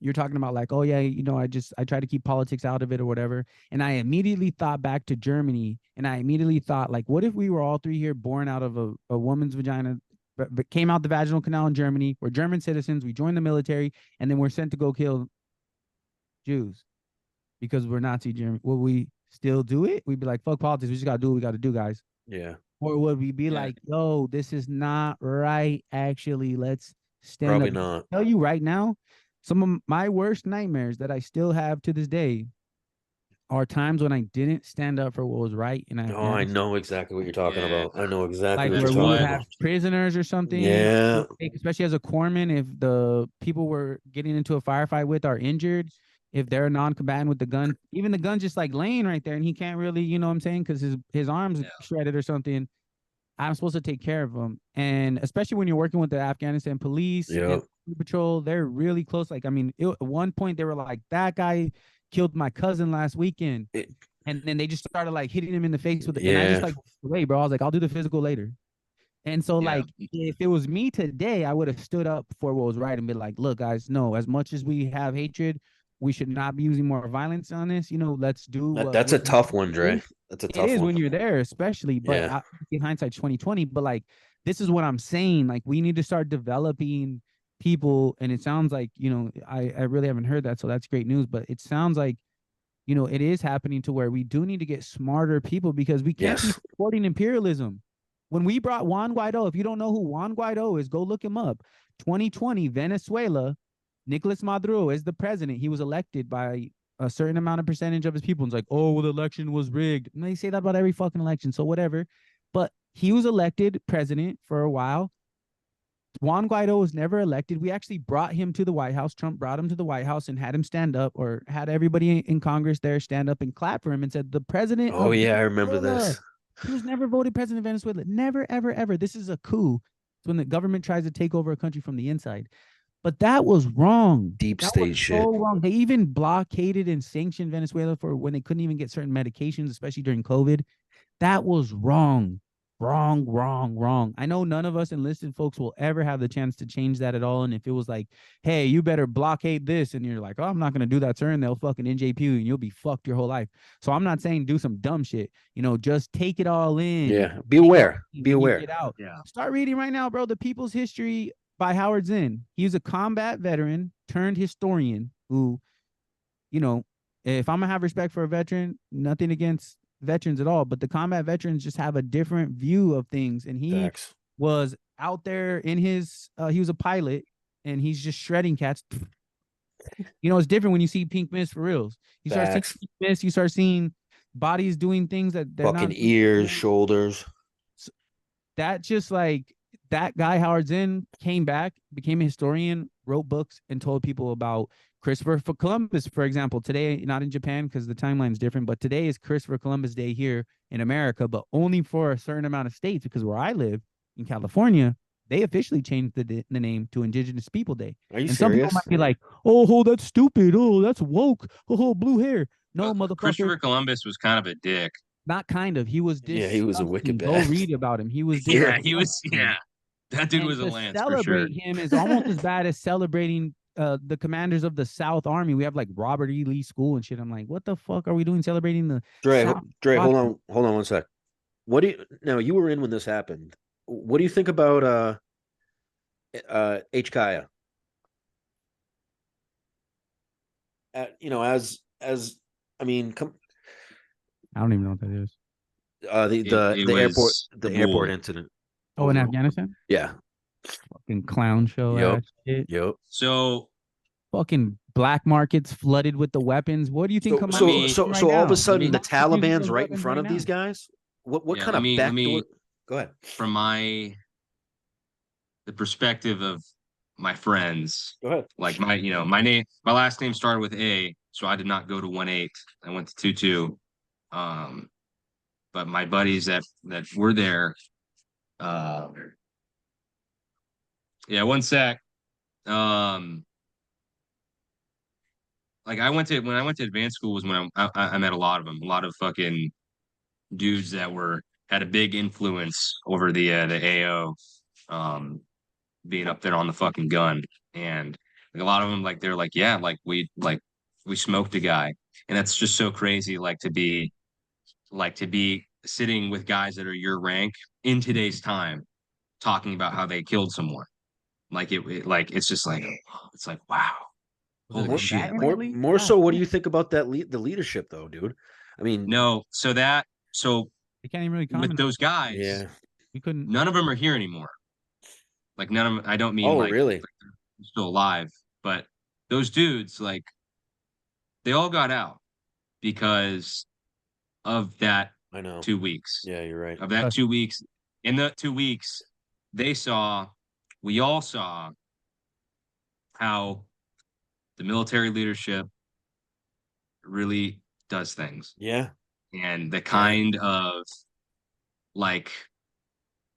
you're talking about like, oh yeah, you know, I try to keep politics out of it or whatever. And I immediately thought back to Germany, and I immediately thought like, what if we were all three here born out of a woman's vagina, but came out the vaginal canal in Germany? We're German citizens. We joined the military, and then we're sent to go kill Jews because we're Nazi German. Will we still do it? We'd be like, fuck politics. We just got to do what we got to do, guys. Yeah. Or would we be like, yo, this is not right. Actually, let's stand Probably up. not. I'll tell you right now, some of my worst nightmares that I still have to this day are times when I didn't stand up for what was right. And I know exactly what you're talking about. I know exactly like what where you're we would talking have about. prisoners or something. Yeah. Especially as a corpsman, if the people we're getting into a firefight with are injured, if they're a non-combatant with the gun, even the gun's just like laying right there and he can't really, you know what I'm saying? Because his arm's shredded or something. I'm supposed to take care of them. And especially when you're working with the Afghanistan police and patrol, they're really close. Like, I mean, at one point they were like, that guy killed my cousin last weekend. And then they just started like hitting him in the face with it. And I just like, wait, bro. I was like, I'll do the physical later. And so like, if it was me today, I would have stood up for what was right and been like, look, guys, no, as much as we have hatred, we should not be using more violence on this. You know, let's do that's a tough one, Dre. That's a tough one. It is when you're there, especially, but in hindsight, 2020. But like, this is what I'm saying. Like, we need to start developing people. And it sounds like, you know, I really haven't heard that. So that's great news. But it sounds like, you know, it is happening to where we do need to get smarter people because we can't be supporting imperialism. When we brought Juan Guaido, if you don't know who Juan Guaido is, go look him up. 2020, Venezuela, Nicolas Maduro is the president. He was elected by a certain amount of percentage of his people. It's like, oh, well, the election was rigged. And they say that about every fucking election, so whatever. But he was elected president for a while. Juan Guaido was never elected. We actually brought him to the White House. Trump brought him to the White House and had him stand up, or had everybody in Congress there stand up and clap for him and said, the president. Oh, yeah, I remember this. He was never voted president of Venezuela. Never, ever, ever. This is a coup. It's when the government tries to take over a country from the inside. But that was wrong. Deep state shit. So wrong. They even blockaded and sanctioned Venezuela for when they couldn't even get certain medications, especially during COVID. That was wrong. Wrong, wrong, wrong. I know none of us enlisted folks will ever have the chance to change that at all. And if it was like, hey, you better blockade this, and you're like, oh, I'm not going to do that, sir, and they'll fucking NJP you and you'll be fucked your whole life. So I'm not saying do some dumb shit. You know, just take it all in. Yeah. Be aware. Be aware. Get out. Yeah. Start reading right now, bro. The People's History by Howard Zinn. He was a combat veteran turned historian who, you know, if I'm going to have respect for a veteran, nothing against veterans at all, but the combat veterans just have a different view of things. And he was out there in his he was a pilot, and he's just shredding cats. You know, it's different when you see pink mist for reals. You start seeing pink mist, you start seeing bodies doing things that they're fucking not ears, shoulders. So that just like that guy Howard Zinn came back, became a historian, wrote books, and told people about Christopher Columbus, for example. Today, not in Japan because the timeline's different, but today is Christopher Columbus Day here in America, but only for a certain amount of states, because where I live in California, they officially changed the name to Indigenous People Day. Are you and serious? Some people might be like, oh, that's stupid. Oh, that's woke. Oh, blue hair. No, motherfucker. Christopher Columbus was kind of a dick. Not kind of. He was Yeah, he was a wicked Go bastard. read about him. He was Yeah, he was. Yeah, that dude and was a to lance for celebrate sure. him is almost as bad as celebrating the commanders of the South Army. We have like Robert E. Lee School and shit. I'm like, what the fuck are we doing celebrating the Dre, South? hold on one sec. What do you now? You were in when this happened. What do you think about H. Kaya? You know, as I mean, I don't even know what that is. the airport incident. Oh, in Afghanistan? Yeah. Fucking clown show. Yep. Shit. Yep. So fucking black markets flooded with the weapons. What do you think? So all of a sudden the Taliban's right in front of these guys? What kind of backdoor? Go ahead. From the perspective of my friends, go ahead. Like my last name started with A, so I did not go to 1-8. I went to 2-2. But my buddies that were there, yeah, one sec. Like when I went to advanced school was when I met a lot of them, a lot of fucking dudes that had a big influence over the AO, being up there on the fucking gun. And like a lot of them, like they're like, yeah, like we smoked a guy. And that's just so crazy, like to be sitting with guys that are your rank in today's time talking about how they killed someone. Like it's just like, it's like, wow. Holy shit. More so, what do you think about that the leadership though, dude? I mean, no, so you can't even really comment with those guys, yeah, we couldn't. None of them are here anymore. Like none of them. I don't mean really? Like they're still alive, but those dudes, like, they all got out because of that. I know. 2 weeks. Yeah, you're right. Of that 2 weeks. In the 2 weeks, we all saw how the military leadership really does things. Yeah. And the kind of like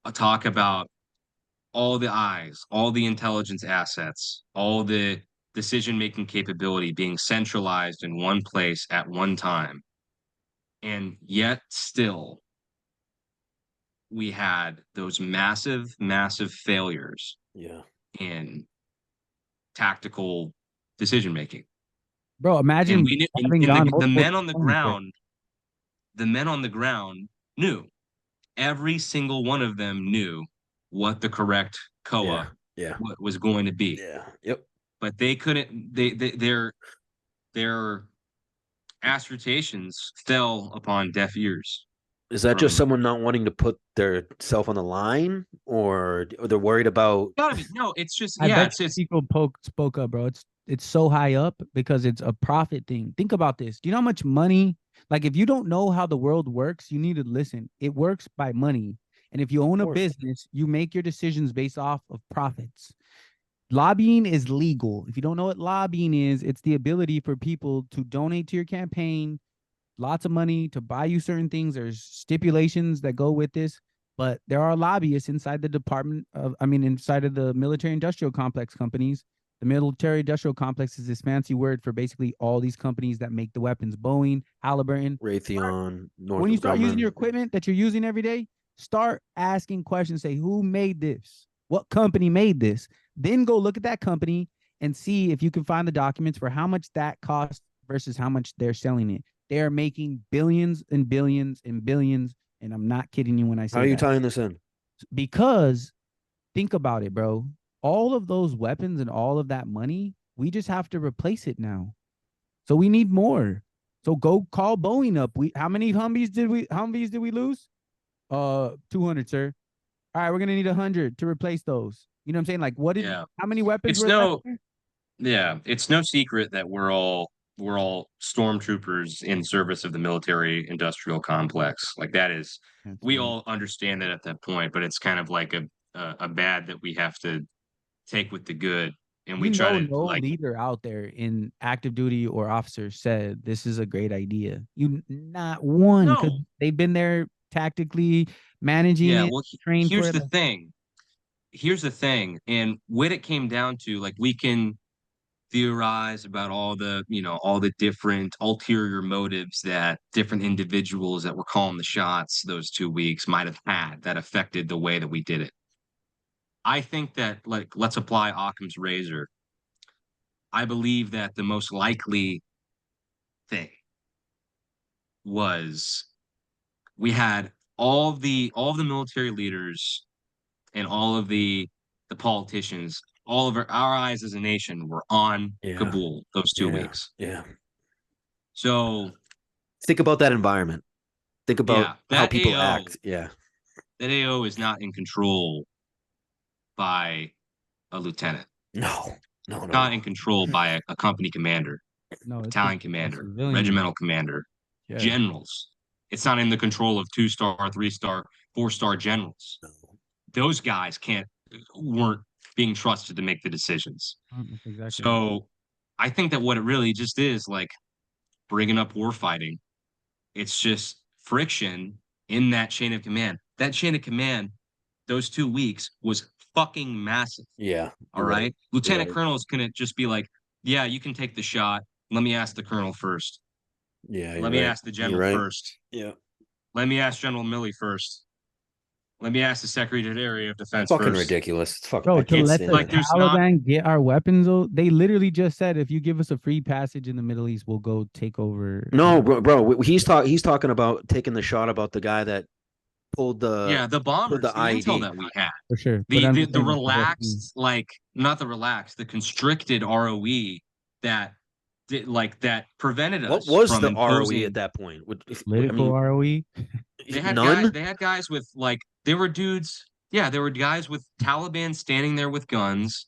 a talk about all the eyes, all the intelligence assets, all the decision-making capability being centralized in one place at one time. And yet still, we had those massive, massive failures in tactical decision-making. Bro, imagine the men on the ground knew. Every single one of them knew what the correct COA was going to be. Yeah. Yep. But they couldn't. Their assertions fell upon deaf ears. Is that just someone not wanting to put their self on the line, or they're worried about? Gotta be. No, it's just I bet it's people spoke up, bro. It's so high up because it's a profit thing. Think about this. Do you know how much money? Like, if you don't know how the world works, you need to listen. It works by money. And if you own a business, you make your decisions based off of profits. Lobbying is legal. If you don't know what lobbying is, it's the ability for people to donate to your campaign, lots of money to buy you certain things. There's stipulations that go with this, but there are lobbyists inside the inside of the military industrial complex companies. The military industrial complex is this fancy word for basically all these companies that make the weapons: Boeing, Halliburton, Raytheon, Northrop when you start using Grumman. your equipment that you're using every day, start asking questions. Say, who made this? What company made this? Then go look at that company and see if you can find the documents for how much that costs versus how much they're selling it. They are making billions and billions and billions. And I'm not kidding you when I say that. How are you tying this in? Because think about it, bro. All of those weapons and all of that money, we just have to replace it now. So we need more. So go call Boeing up. How many Humvees did we lose? 200, sir. All right, we're gonna need 100 to replace those. You know what I'm saying? Like, how many weapons were left? Yeah, it's no secret that we're all stormtroopers in service of the military industrial complex. Like, that is, we all understand that at that point, but it's kind of like a bad that we have to take with the good. And we try to, no leader out there in active duty or officer said this is a great idea. Not one, because they've been there tactically managing it. Well, here's the thing. Here's the thing. And what it came down to, like, we can theorize about all the different ulterior motives that different individuals that were calling the shots those 2 weeks might have had that affected the way that we did it. I think that, like, let's apply Occam's razor. I believe that the most likely thing was we had all the military leaders and all of the politicians, all of our eyes as a nation were on Kabul those 2 weeks. Yeah. So think about that environment. Think about how people act. Yeah. That AO is not in control by a lieutenant. No. Not in control by a company commander, battalion commander, regimental commander, generals. It's not in the control of 2-star, 3-star, 4-star generals. No. Those guys weren't being trusted to make the decisions. Exactly. So I think that what it really just is, like, bringing up war fighting, it's just friction in that chain of command. That chain of command, those 2 weeks, was fucking massive. Yeah. All right. Lieutenant colonels couldn't just be like, yeah, you can take the shot. Let me ask the colonel first. Yeah. Let me ask the general first. Yeah. Let me ask General Milley first. Let me ask the Secretary of Defense fucking first. Ridiculous. It's fucking. Bro, to let the Taliban get our weapons, though, they literally just said, if you give us a free passage in the Middle East, we'll go take over. No, bro, he's talking about taking the shot about the guy that pulled the bombers, the intel that we had. For sure. The relaxed, like, not the relaxed, the constricted ROE that prevented us. What was from the imposing... ROE at that point? Political ROE? They had they had guys with, like, there were dudes. Yeah, there were guys with Taliban standing there with guns.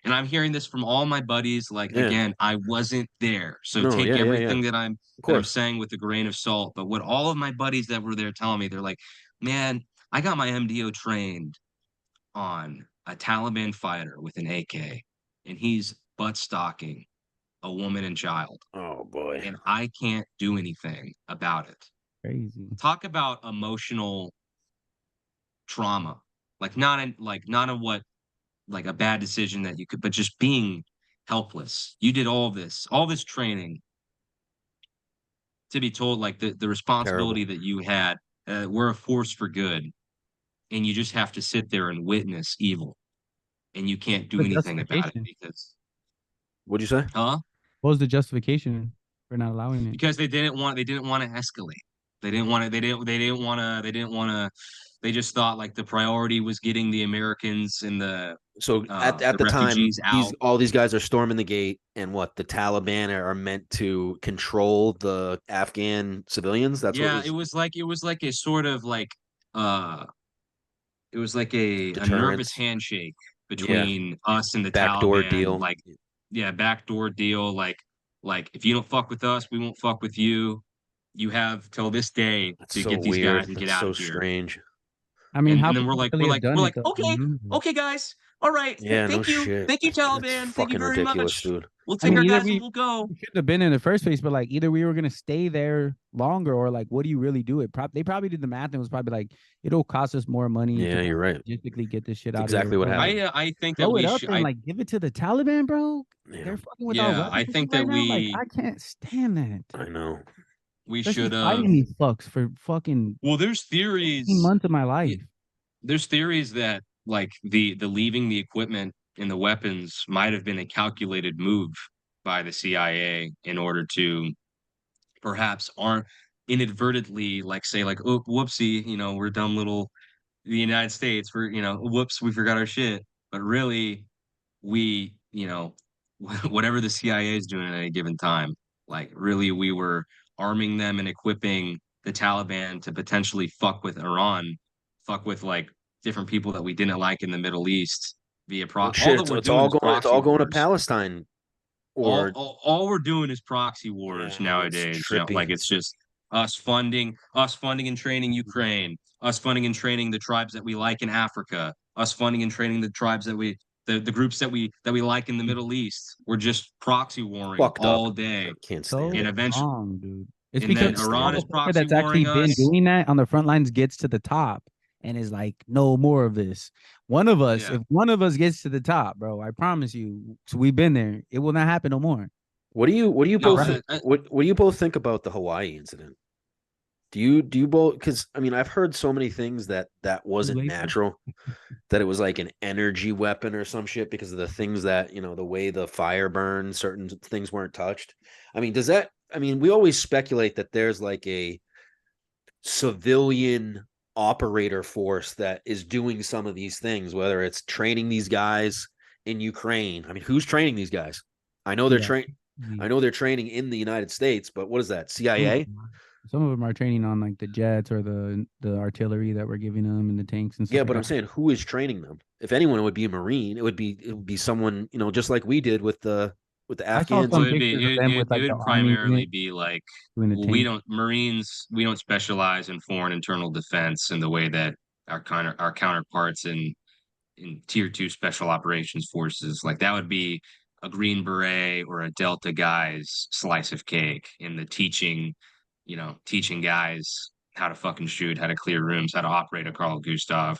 And I'm hearing this from all my buddies. Like, again, I wasn't there. So take everything that I'm saying with a grain of salt. But what all of my buddies that were there telling me, they're like, man, I got my MDO trained on a Taliban fighter with an AK, and he's butt stalking a woman and child. Oh, boy. And I can't do anything about it. Crazy. Talk about emotional trauma. Not a bad decision that you could, but just being helpless. You did all this training to be told, like, the responsibility that you had, we're a force for good, and you just have to sit there and witness evil, and you can't do anything about it because. What'd you say? Huh? What was the justification for not allowing it? Because they didn't want to escalate. They didn't want to. They didn't want to. They didn't want to. They just thought like the priority was getting the Americans and So at the the time, refugees out. all these guys are storming the gate, and what the Taliban are meant to control the Afghan civilians. That's Yeah, what it was like a sort of like uh it was like a nervous deterrence. handshake Yeah, between us and the backdoor Taliban. deal. Like, yeah, backdoor deal. Like if you don't fuck with us, we won't fuck with you. You have till this day That's to so get these weird. guys and get That's out so of here. strange. I mean, how And then could you really have done we're it like, though? okay, okay, guys, all right, Yeah, no shit. thank you, That's Taliban, thank you fucking very ridiculous, much. dude. We'll I take mean, our either guys and we'll go. we shouldn't have been in the first place, but like either we were gonna stay there longer, or like, what do you really do? They probably did the math and it was probably like it'll cost us more money. Yeah, you're right. Logistically, get this shit That's out exactly of what here. happened. I think that Blow it we up should. and like give it to the Taliban, bro. Yeah, They're fucking with our Yeah, I weapons think right that now. Like, I can't stand that. I know. we Especially should fighting these fucks for fucking well, there's 18 theories. months of my life. There's theories that like the leaving the equipment and the weapons might have been a calculated move by the CIA in order to perhaps aren't inadvertently like say like, oh, whoopsie, we're dumb little the United States, we're, whoops, we forgot our shit. But really, we, whatever the CIA is doing at any given time, like really we were arming them and equipping the Taliban to potentially fuck with Iran, fuck with like different people that we didn't like in the Middle East via Well, all shit, that we're it's doing all is going. It's proxy all going to wars. Palestine. Or All we're doing is proxy wars yeah, nowadays. it's trippy. Like it's just us funding and training Ukraine, us funding and training the tribes that we like in Africa, us funding and training the tribes that the groups that we like in the Middle East. We're just proxy warring fucked all up. day. Can't So stand And it. eventually, wrong, dude. It's and then because Iran is the proxy that's actually warring been us. doing that on the front lines gets to the top and is like, no more of this. One of us, Yeah. if one of us gets to the top, bro, I promise you. So we've been there. It will not happen no more. What do you No, both what do you both think about the Hawaii incident? Do you both? Because I mean, I've heard so many things that wasn't Late. natural, that it was like an energy weapon or some shit because of the things that the way the fire burned, certain things weren't touched. I mean, does that? I mean, we always speculate that there's like a civilian operator force that is doing some of these things, whether it's training these guys in Ukraine. I mean, who's training these guys? I know they're trained. I know they're training in the United States, but what is that? CIA? Some of them are training on like the jets or the artillery that we're giving them and the tanks and stuff. Yeah, but I'm saying, who is training them? If anyone, it would be a Marine. It would be someone, just like we did with the Afghans. some It pictures of them with like would the army primarily unit be like doing the we tank. we don't specialize in foreign internal defense in the way that our counterparts in tier 2 special operations forces, like that would be a Green Beret or a Delta guy's slice of cake in the teaching guys how to fucking shoot, how to clear rooms, how to operate a Carl Gustav.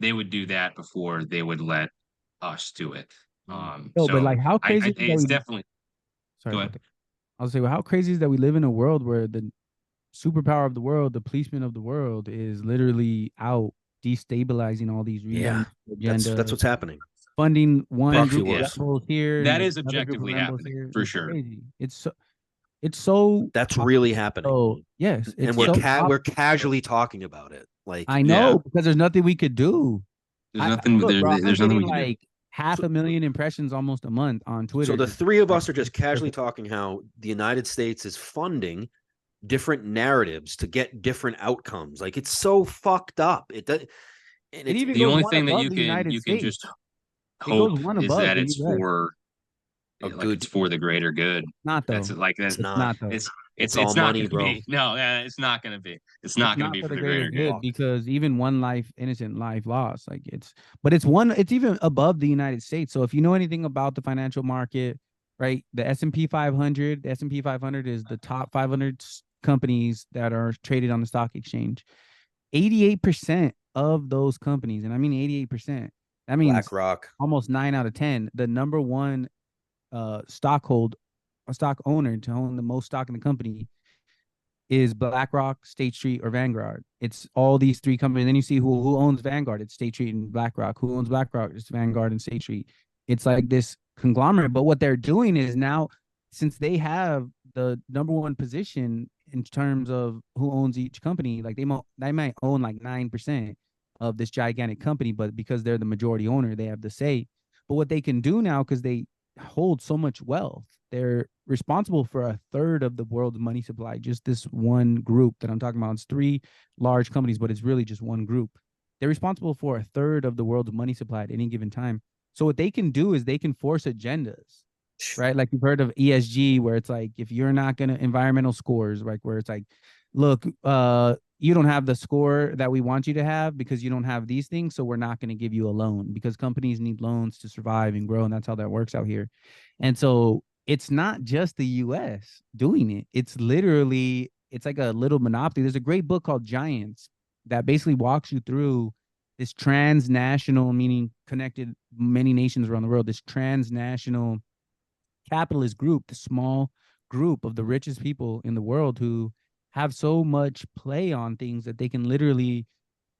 They would do that before they would let us do it. No, but like how crazy it's definitely. Sorry Go about ahead. that. I'll say, well, how crazy is that we live in a world where the superpower of the world, the policeman of the world, is literally out destabilizing all these regions. That's what's happening. Funding one Proxy group of wars. rebels here. That and is another group of objectively rebels happening, here. for It's sure. crazy. It's so That's really happening. Oh yes, And we're casually talking about it. Like, I know, because there's nothing we could do. There's nothing. There's nothing we can do. Like 500,000 impressions almost a month on Twitter. So the three of us are just casually talking how the United States is funding different narratives to get different outcomes. Like, it's so fucked up. The only thing that you can just hope is that it's for it's for the greater good. Not though. That's not though. It's all not money, gonna bro. be. No, it's not gonna be. It's not gonna be for the greater good. Because even one innocent life lost, like it's even above the United States. So if you know anything about the financial market, right? The S&P 500, is the top 500 companies that are traded on the stock exchange. 88% of those companies, and I mean 88%. That means BlackRock, almost 9 out of 10. The number one stock owner to own the most stock in the company is BlackRock, State Street, or Vanguard. It's all these three companies. Then you see who owns Vanguard. It's State Street and BlackRock. Who owns BlackRock? It's Vanguard and State Street. It's like this conglomerate. But what they're doing is now, since they have the number one position in terms of who owns each company. Like they might own like 9% of this gigantic company, but because they're the majority owner, they have the say. But what they can do now, because they hold so much wealth, they're responsible for a third of the world's money supply. Just this one group that I'm talking about. It's three large companies, but it's really just one group. They're responsible for a third of the world's money supply at any given time. So what they can do is they can force agendas, right? Like you've heard of ESG, where it's like, if you're not going to environmental scores, like where it's like, look, you don't have the score that we want you to have because you don't have these things. So we're not going to give you a loan, because companies need loans to survive and grow. And that's how that works out here. And so it's not just the US doing it. It's literally, it's like a little monopoly. There's a great book called Giants that basically walks you through this transnational, meaning connected many nations around the world, this transnational capitalist group, the small group of the richest people in the world who have so much play on things that they can literally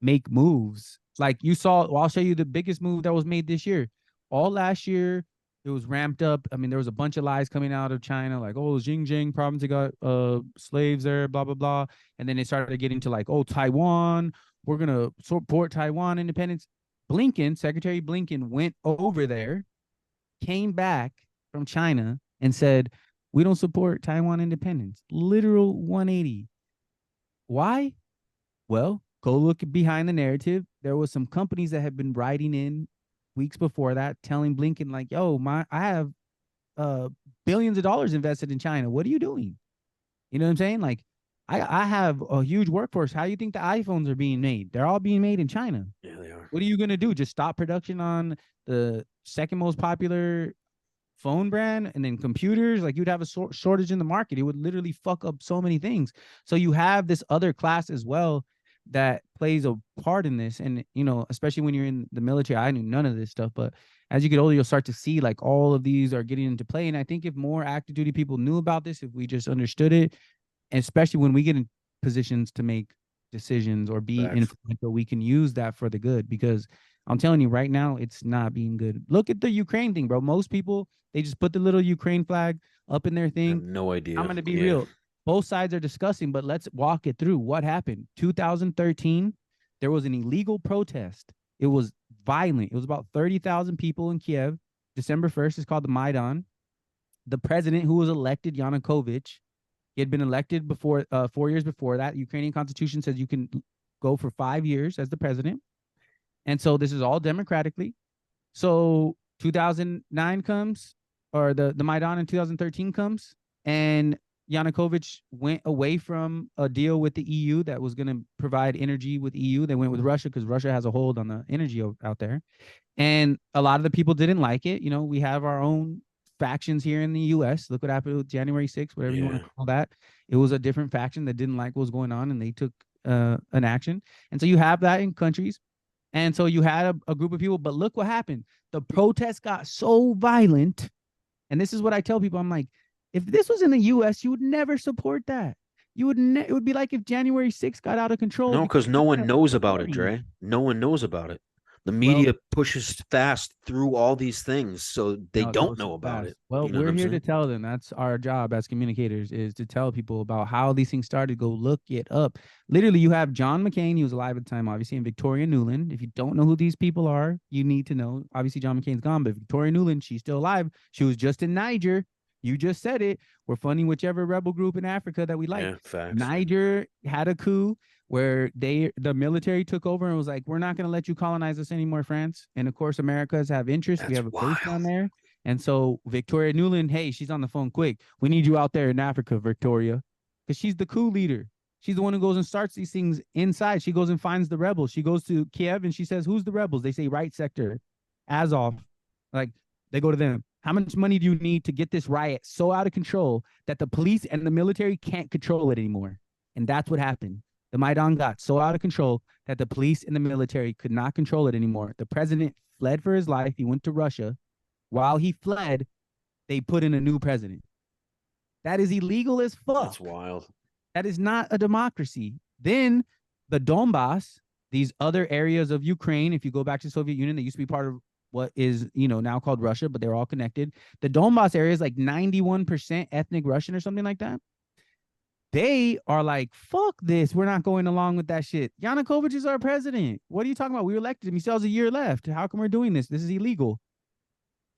make moves. Like you saw, well, I'll show you the biggest move that was made this year. All last year, it was ramped up. I mean, there was a bunch of lies coming out of China, like, oh, Xinjiang province, they got slaves there, blah, blah, blah. And then they started getting to like, oh, Taiwan, we're going to support Taiwan independence. Secretary Blinken went over there, came back from China and said, we don't support Taiwan independence. Literal 180. Why? Well, go look behind the narrative. There was some companies that had been writing in weeks before that, telling Blinken like, yo, I have billions of dollars invested in China. What are you doing? You know what I'm saying? Like, I have a huge workforce. How do you think the iPhones are being made? They're all being made in China. Yeah, they are. What are you going to do? Just stop production on the second most popular phone brand and then computers? Like, you'd have a shortage in the market. It would literally fuck up so many things. So you have this other class as well that plays a part in this. And, you know, especially when you're in the military, I knew none of this stuff, but as you get older, you'll start to see like all of these are getting into play. And I think if more active duty people knew about this, if we just understood it, especially when we get in positions to make decisions or be influential, we can use that for the good, because I'm telling you right now, it's not being good. Look at the Ukraine thing, bro. Most people, they just put the little Ukraine flag up in their thing. I have no idea. I'm going to be real. Both sides are discussing, but let's walk it through. What happened? 2013, there was an illegal protest. It was violent. It was about 30,000 people in Kiev. December 1st is called the Maidan. The president who was elected, Yanukovych, he had been elected before 4 years before that. The Ukrainian constitution says you can go for 5 years as the president. And so this is all democratically. So 2009 comes, or the Maidan in 2013 comes, and Yanukovych went away from a deal with the EU that was going to provide energy with EU. They went with Russia because Russia has a hold on the energy out there. And a lot of the people didn't like it. You know, we have our own factions here in the US. Look what happened with January 6th, whatever you want to call that. It was a different faction that didn't like what was going on, and they took an action. And so you have that in countries. And so you had a group of people, but look what happened. The protests got so violent. And this is what I tell people. I'm like, if this was in the US, you would never support that. You would it would be like if January 6th got out of control. No, because no one knows about it, Dre. No one knows about it. The media pushes fast through all these things, so they don't know about it. Well, you know we're here to tell them. That's our job as communicators, is to tell people about how these things started. Go look it up. Literally, you have John McCain. He was alive at the time, obviously, and Victoria Nuland. If you don't know who these people are, you need to know. Obviously, John McCain's gone, but Victoria Nuland, she's still alive. She was just in Niger. You just said it. We're funding whichever rebel group in Africa that we like. Yeah, facts. Niger had a coup where the military took over and was like, we're not going to let you colonize us anymore, France. And of course, Americas have interest. We have a base down there. And so Victoria Nuland, hey, she's on the phone quick. We need you out there in Africa, Victoria, because she's the coup leader. She's the one who goes and starts these things inside. She goes and finds the rebels. She goes to Kiev and she says, who's the rebels? They say right sector, Azov. Like, they go to them. How much money do you need to get this riot so out of control that the police and the military can't control it anymore? And that's what happened. The Maidan got so out of control that the police and the military could not control it anymore. The president fled for his life. He went to Russia. While he fled, they put in a new president. That is illegal as fuck. That's wild. That is not a democracy. Then the Donbass, these other areas of Ukraine, if you go back to the Soviet Union, they used to be part of what is, now called Russia, but they're all connected. The Donbass area is like 91% ethnic Russian or something like that. They are like, fuck this. We're not going along with that shit. Yanukovych is our president. What are you talking about? We elected him. He still has a year left. How come we're doing this? This is illegal.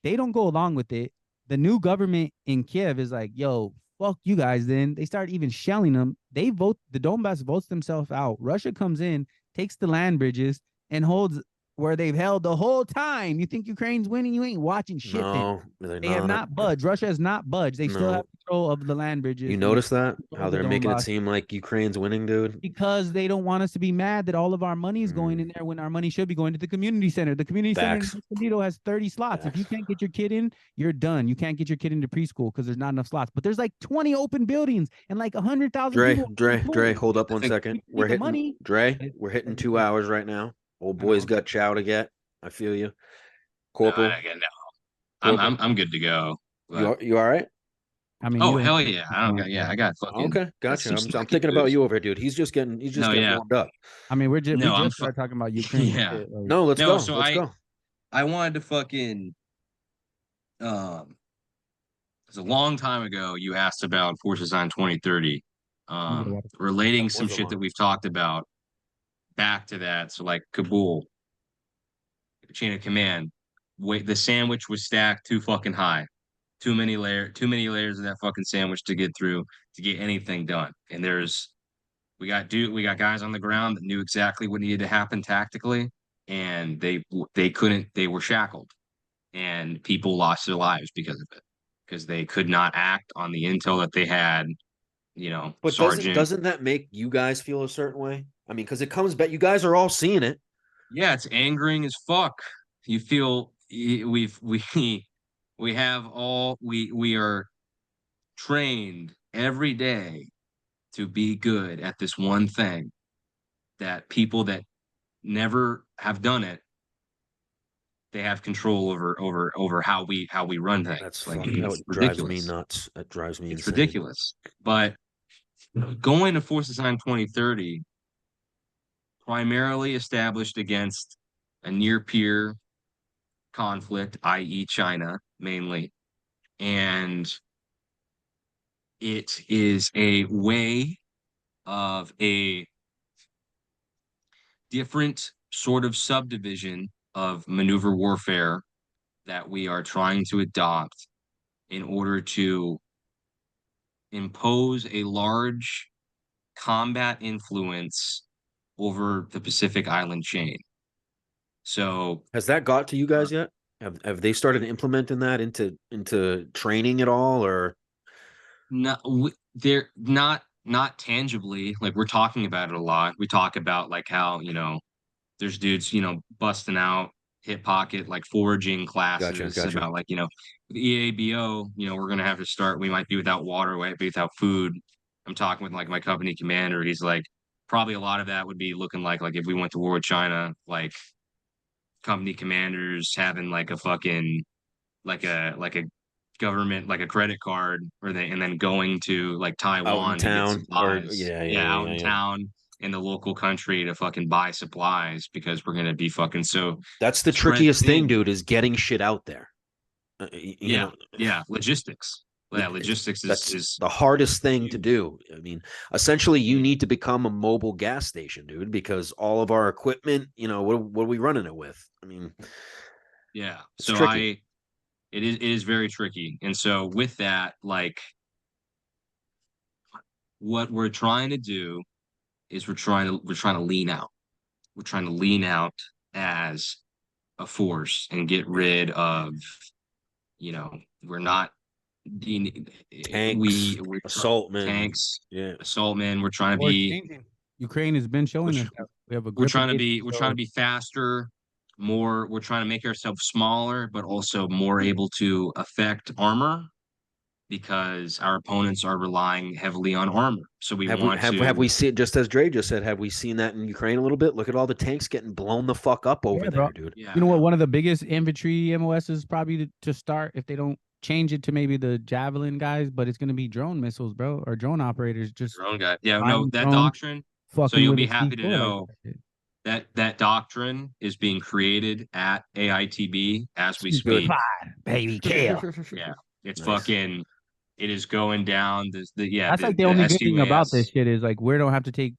They don't go along with it. The new government in Kiev is like, yo, fuck you guys. Then they start even shelling them. They vote, the Donbass votes themselves out. Russia comes in, takes the land bridges, and holds where they've held the whole time. You think Ukraine's winning? You ain't watching shit. No, they have not budged. Russia has not budged. They still have control of the land bridges. You notice that? How they're making it seem like Ukraine's winning, dude? Because they don't want us to be mad that all of our money is going in there when our money should be going to the community center. The community center in Escondido has 30 slots. If you can't get your kid in, you're done. You can't get your kid into preschool because there's not enough slots. But there's like 20 open buildings and like 100,000 people. Dre, hold up 1 second. We're hitting money. We're hitting 2 hours right now. Old boy's got chow to get. I feel you, Corporal. No, I'm good to go. You all right? I mean, hell yeah, I got fucking. Okay, gotcha. I'm thinking about you over here, dude. He's just getting warmed up. I mean, we just started talking about Ukraine. Yeah. No, let's go. So let's go. I wanted to fucking. It was a long time ago. You asked about Force Design 2030, relating some shit that we've talked about back to that. So like Kabul. Chain of command. The sandwich was stacked too fucking high. Too many layers of that fucking sandwich to get through to get anything done. And we got guys on the ground that knew exactly what needed to happen tactically, and they couldn't. They were shackled, and people lost their lives because of it, because they could not act on the intel that they had. But doesn't that make you guys feel a certain way? I mean, because it comes back. You guys are all seeing it. Yeah, it's angering as fuck. You feel we are trained every day to be good at this one thing that people that never have done it, they have control over how we run things. That's like it drives me nuts. That drives me insane. Ridiculous. But going to Force Design 2030 primarily established against a near peer conflict, i.e. China mainly. And it is a way of a different sort of subdivision of maneuver warfare that we are trying to adopt in order to impose a large combat influence over the Pacific Island chain. So has that got to you guys yet? Have they started implementing that into training at all, or they're not tangibly? Like, we're talking about it a lot. We talk about like how there's dudes busting out hip pocket like foraging classes. Gotcha. About like the EABO. We're gonna have to start. We might be without water. We might be without food. I'm talking with like my company commander. He's like, probably a lot of that would be looking like if we went to war with China, like company commanders having like a fucking like a government, like a credit card, and then going to like Taiwan out in town, out in town in the local country to fucking buy supplies because we're gonna be fucking so. That's the trickiest thing, dude, is getting shit out there. Logistics. Yeah, logistics is the hardest thing to do. I mean, essentially, you need to become a mobile gas station, dude, because all of our equipment, what are we running it with? I mean, yeah. So tricky. It is very tricky, and so with that, like, what we're trying to do is we're trying to lean out. We're trying to lean out as a force and get rid of, we're not. Tanks, assaultmen. We're trying to be. Ukraine has been showing us that we have a. We're trying to be faster, more. We're trying to make ourselves smaller, but also more able to affect armor, because our opponents are relying heavily on armor. So have we seen, just as Dre just said, have we seen that in Ukraine a little bit? Look at all the tanks getting blown the fuck up over there, dude. Yeah. You know what? One of the biggest infantry MOS is probably to start, if they don't change it to maybe the Javelin guys, but it's going to be drone missiles, bro, or drone operators. Just drone guy. Yeah, no, that doctrine. So you'll be happy to know that doctrine is being created at AITB as we speak. Baby, kill. Yeah, it's nice. Fucking. It is going down. That's like the only good thing about this shit is like we don't have to take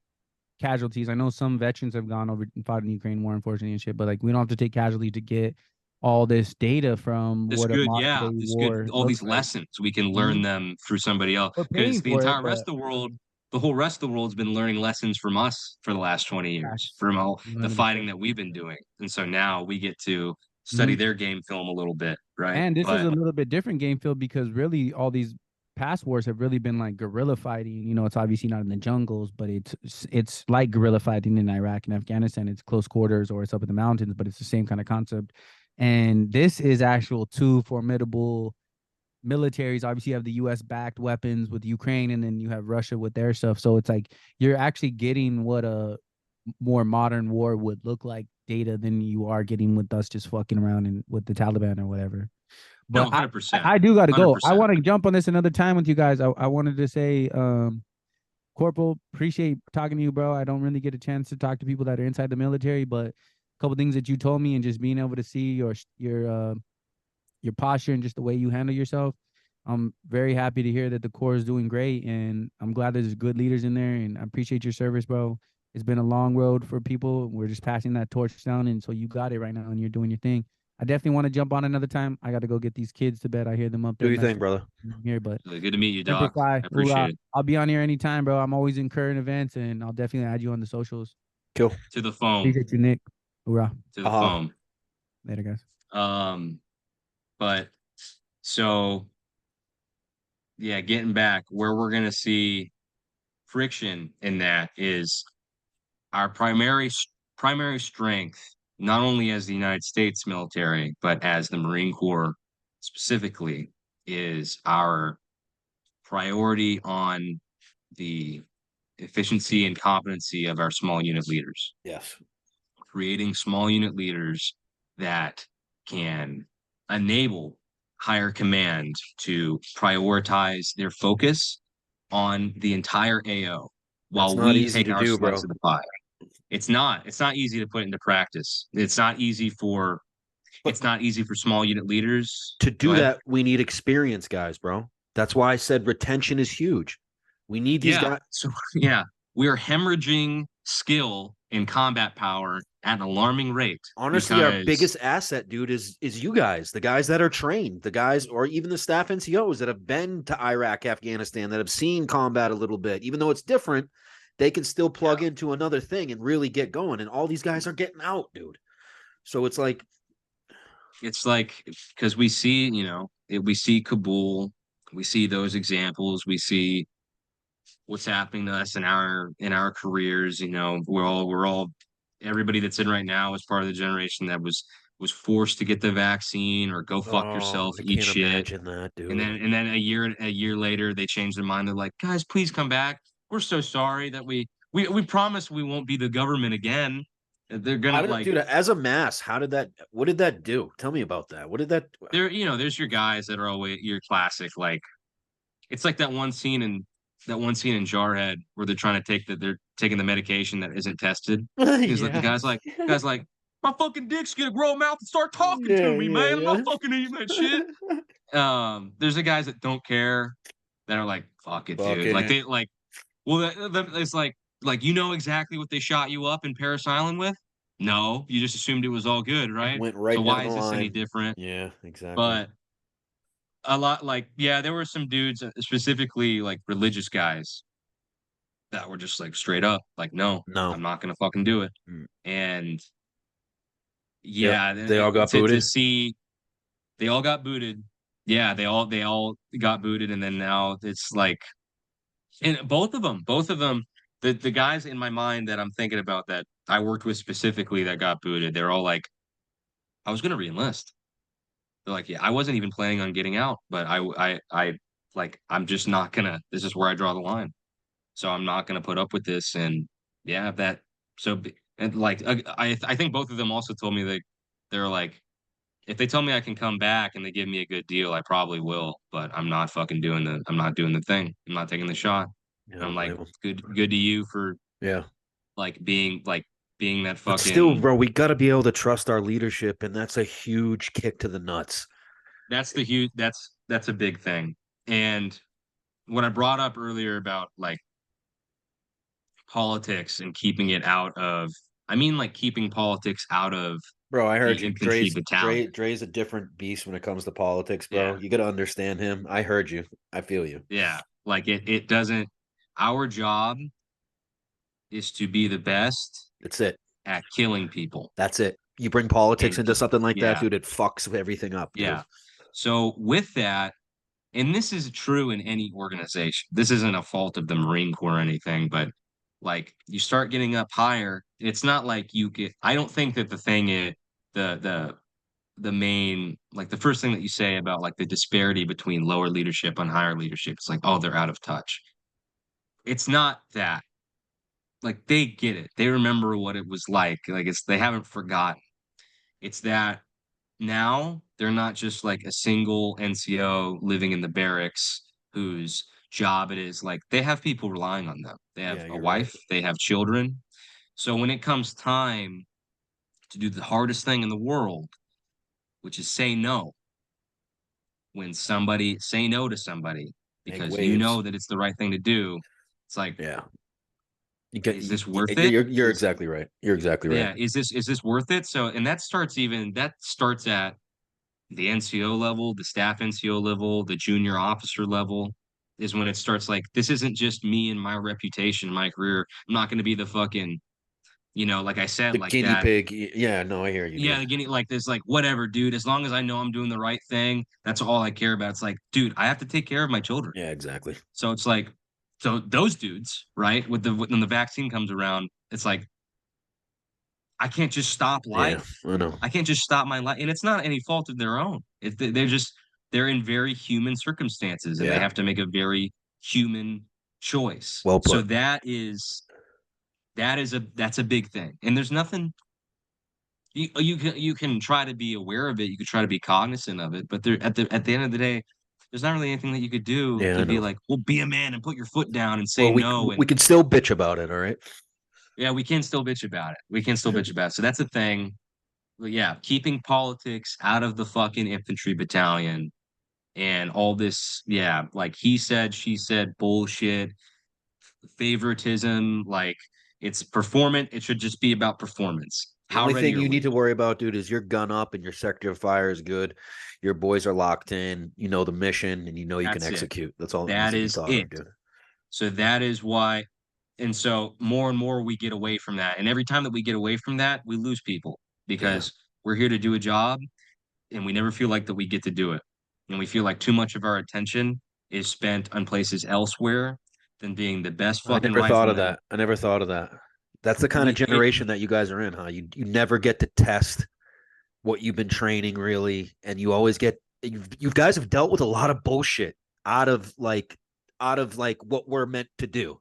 casualties. I know some veterans have gone over and fought in Ukraine war, unfortunately, and shit, but like we don't have to take casualties to get all this data from This what a good, modern yeah. day This war good. All looks these like. lessons we can learn them through somebody else. We're Because paying the for it, entire rest of but the world, the whole rest of the world's been learning lessons from us for the last 20 years, facts. from all the 100%. fighting that we've been doing. And so now we get to study their game film a little bit, right? And this is a little bit different game field because really all these past wars have really been like guerrilla fighting. You know, it's obviously not in the jungles, but it's like guerrilla fighting in Iraq and Afghanistan. It's close quarters or it's up in the mountains, but it's the same kind of concept. And this is actual two formidable militaries. Obviously, you have the U.S. backed weapons with Ukraine, and then you have Russia with their stuff. So it's like you're actually getting what a more modern war would look like data than you are getting with us just fucking around and with the Taliban or whatever. But no, 100%. I do got to go. 100%. I want to jump on this another time with you guys. I wanted to say, Corporal, appreciate talking to you, bro. I don't really get a chance to talk to people that are inside the military, but a couple things that you told me and just being able to see your posture and just the way you handle yourself. I'm very happy to hear that the Corps is doing great, and I'm glad there's good leaders in there, and I appreciate your service, bro. It's been a long road for people. We're just passing that torch down, and so you got it right now, and you're doing your thing. I definitely want to jump on another time. I got to go get these kids to bed. I hear them up there. Do your thing, brother. Here, but Good to meet you, Doc. I appreciate it. I'll be on here anytime, bro. I'm always in current events, and I'll definitely add you on the socials. Cool. To the phone. Appreciate you, Nick. Hoorah. To the phone. Later, guys. But so yeah, getting back where we're gonna see friction in that is our primary strength, not only as the United States military, but as the Marine Corps specifically, is our priority on the efficiency and competency of our small unit leaders. Yes. Creating small unit leaders that can enable higher command to prioritize their focus on the entire AO while we take our slice of the pie. It's not easy to put into practice. It's not easy for small unit leaders to do that. We need experience, guys, bro. That's why I said retention is huge. We need these guys. So yeah, we are hemorrhaging skill and combat power at an alarming rate. Honestly, our biggest asset, dude, is you guys, the guys that are trained, the guys, or even the staff NCOs that have been to Iraq, Afghanistan, that have seen combat a little bit. Even though it's different, they can still plug into another thing and really get going. And all these guys are getting out, dude. So it's like because we see, we see Kabul, we see those examples, we see what's happening to us in our careers. We're all everybody that's in right now is part of the generation that was forced to get the vaccine or go fuck yourself, eat shit. Imagine that, dude. And then a year later they change their mind. They're like, guys, please come back. We're so sorry that we promise we won't be the government again. They're gonna dude, as a mass, what did that do? Tell me about that. What did that there's your guys that are always your classic, like it's like that one scene in Jarhead where they're taking the medication that isn't tested. He's like, the guy's like, my fucking dick's gonna grow a mouth and start talking to me, man. I'm not fucking eating that shit. There's the guys that don't care, that are like, fuck it, dude. Like they like, well, it's like exactly what they shot you up in Paris Island with. No, you just assumed it was all good, right? Went right. So why is this any different? Yeah, exactly. But a lot, there were some dudes, specifically like religious guys, that were just like straight up like, no, I'm not gonna fucking do it. And they all got booted. They all got booted. Yeah, they all got booted, and then now it's like, and both of them, the guys in my mind that I'm thinking about that I worked with specifically that got booted, they're all like, I was gonna re-enlist. They're like, yeah, I wasn't even planning on getting out, but I'm just not gonna. This is where I draw the line. So I'm not gonna put up with this. And yeah, I think both of them also told me they're like, if they tell me I can come back and they give me a good deal, I probably will. But I'm not fucking I'm not doing the thing. I'm not taking the shot. Yeah, I'm like, good to you for being that fucking. But still, bro, we got to be able to trust our leadership, and that's a huge kick to the nuts. That's a big thing. And what I brought up earlier about like politics and keeping it out of, I mean, like keeping politics out of Bro, I heard the you. infantry battalion. Dre's a different beast when it comes to politics, bro. Yeah. You got to understand him. I heard you. I feel you. Yeah. Like it doesn't, our job is to be the best That's it. at killing people. That's it. You bring politics And into something like that, yeah, dude, it fucks everything up, dude. yeah. So with that, and this is true in any organization. This isn't a fault of the Marine Corps or anything, but like you start getting up higher, it's not like you get. I don't think that the thing is the the main, like the first thing that you say about like the disparity between lower leadership and higher leadership. It's like, oh, they're out of touch. It's not that. Like they get it. They remember what it was like. Like it's they haven't forgotten. It's that now they're not just like a single NCO living in the barracks whose job it is. Like they have people relying on them. They have Yeah, a you're right. wife, they have children. So when it comes time to do the hardest thing in the world, which is say no, when somebody say no to somebody Make because you waves. know that it's the right thing to do, it's like, Yeah. You get is this worth it? you're exactly right. You're exactly right. Yeah, is this worth it? So and that starts at the NCO level, the staff NCO level, the junior officer level is when it starts like this isn't just me and my reputation, my career. I'm not going to be the fucking, like I said, The like guinea that. pig. Yeah, no, I hear you, Yeah, dude. the guinea like this, like whatever, dude. As long as I know I'm doing the right thing, that's all I care about. It's like, dude, I have to take care of my children. Yeah, exactly. So it's like, so those dudes, right? When the vaccine comes around, it's like I can't just stop Yeah, life. I know. I can't just stop my life, and it's not any fault of their own. They're in very human circumstances, and they Yeah. have to make a very human choice. Well So put. that's a big thing, and there's nothing you can try to be aware of it. You could try to be cognizant of it, but there at the end of the day, there's not really anything that you could do Yeah, I to be know. like, well, be a man and put your foot down and say Well, no. we And can still bitch about it, all right? yeah, we can still bitch about it. We can still bitch about it. So that's the thing. But yeah, keeping politics out of the fucking infantry battalion and all this, yeah, like he said, she said bullshit, favoritism, like it's performant. It should just be about performance. The How only ready thing are you need we? to worry about, dude, is your gun up and your sector of fire is good. Your boys are locked in. You know the mission, and you know you can That's it. execute. That's all that needs That to be is thought it. of, dude. So that is why. And so more and more we get away from that. And every time that we get away from that, we lose people Yeah, because we're here to do a job and we never feel like that we get to do it. And we feel like too much of our attention is spent on places elsewhere than being the best I fucking never thought of rifleman. that. I never thought of that. That's the kind of We it, generation that you guys are in, huh? You never get to test what you've been training really, and you always get you guys have dealt with a lot of bullshit out of like what we're meant to do.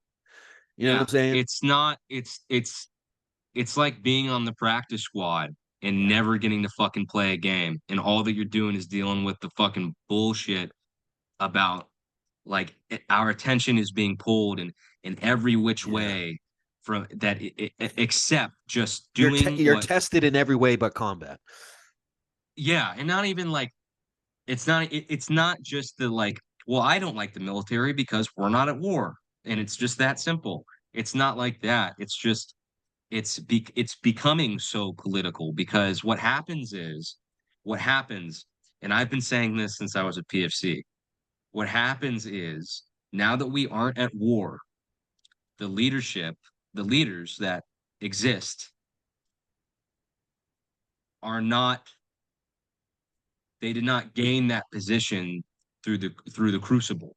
You know what yeah, I'm saying? it's not it's like being on the practice squad and Yeah. never getting to fucking play a game. And all that you're doing is dealing with the fucking bullshit about like our attention is being pulled in every which Yeah. way from that except just doing You're what tested in every way but combat. yeah and not even like it's not just the like well I don't like the military because we're not at war and it's just that simple. It's not like that. It's just it's becoming so political because what happens and I've been saying this since I was a PFC. What happens is now that we aren't at war, the leadership, the leaders that exist are not, they did not gain that position through the crucible,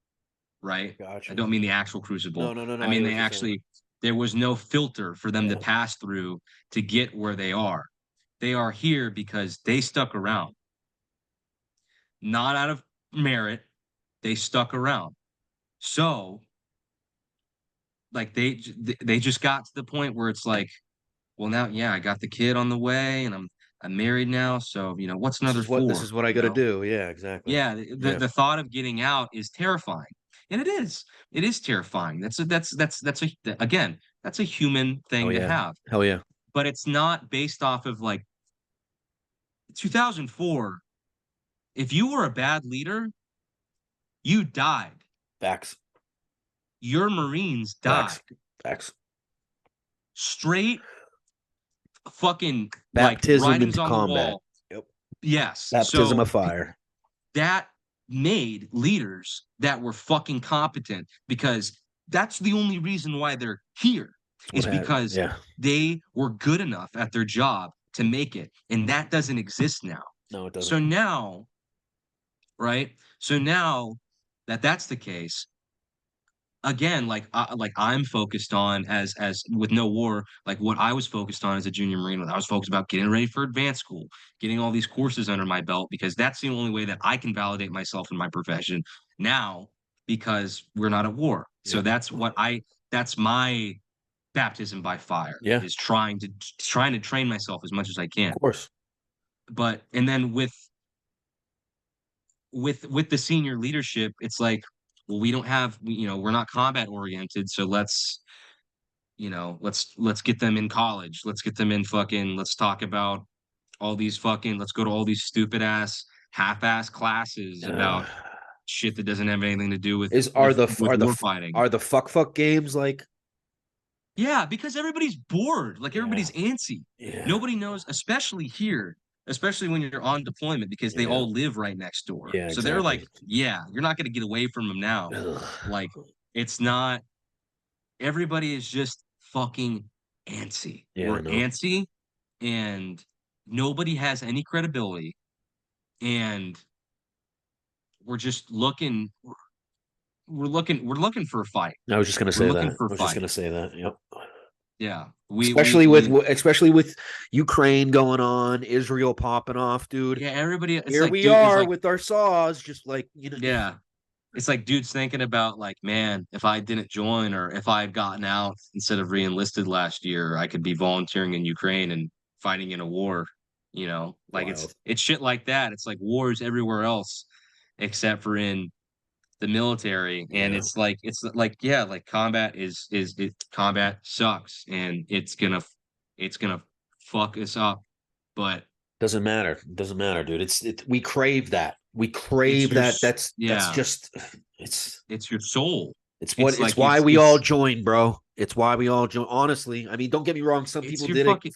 right? I Gotcha. don't mean the actual crucible. No. I I mean hear they what you're saying. actually there was no filter for them to Yeah. pass through to get where they are. They are here because they stuck around, not out of merit. They stuck around. So, like they just got to the point where it's like, well, now, yeah, I got the kid on the way, and I'm married now. So, what's another This four? is what I got to do. Yeah, exactly. Yeah, the Yeah. the thought of getting out is terrifying, and it is. It is terrifying. That's a again, that's a human Hell thing to yeah. have, Hell yeah. but it's not based off of like 2004. If you were a bad leader, you died. Facts. your Marines die. Facts. Straight fucking Baptism like writings into on combat. the wall. Yep. Yes. Baptism So of fire. that made leaders that were fucking competent, because that's the only reason why they're here, is because they were good enough at their job to make it. And that doesn't exist now. No, it doesn't. So now, right? So now that that's the case, again, like I'm focused on as with no war, like what I was focused on as a junior Marine, I was focused about getting ready for advanced school, getting all these courses under my belt, because that's the only way that I can validate myself in my profession now, because we're not at war. So that's my baptism by fire, is trying to train myself as much as I can. Of course. But and then with the senior leadership, it's like, well, we don't have, we're not combat oriented, so let's get them in college, let's get them in let's talk about all these let's go to all these stupid ass half-ass classes about shit that doesn't have anything to do with war fighting. Are the fuck games like? Yeah, because everybody's bored, everybody's antsy. Nobody knows, especially here, especially when you're on deployment, because they all live right next door. So they're like, you're not going to get away from them now. Like, it's not, everybody is just fucking antsy. We're antsy, and nobody has any credibility. And we're just looking, we're looking for a fight. I was just going to say that. Yep. Yeah. Especially with Ukraine going on, Israel popping off, dude. Yeah, everybody. Here we are with our saws, just like, Yeah. It's like dudes thinking about, like, man, if I didn't join, or if I had gotten out instead of re-enlisted last year, I could be volunteering in Ukraine and fighting in a war. Like, it's shit like that. It's like wars everywhere else except for in the military. And it's like combat combat sucks, and it's gonna fuck us up, but doesn't matter, dude. We crave that. That's just it's your soul. It's why we all joined, bro. It's why we all joined. Honestly, I mean, don't get me wrong, some people did it.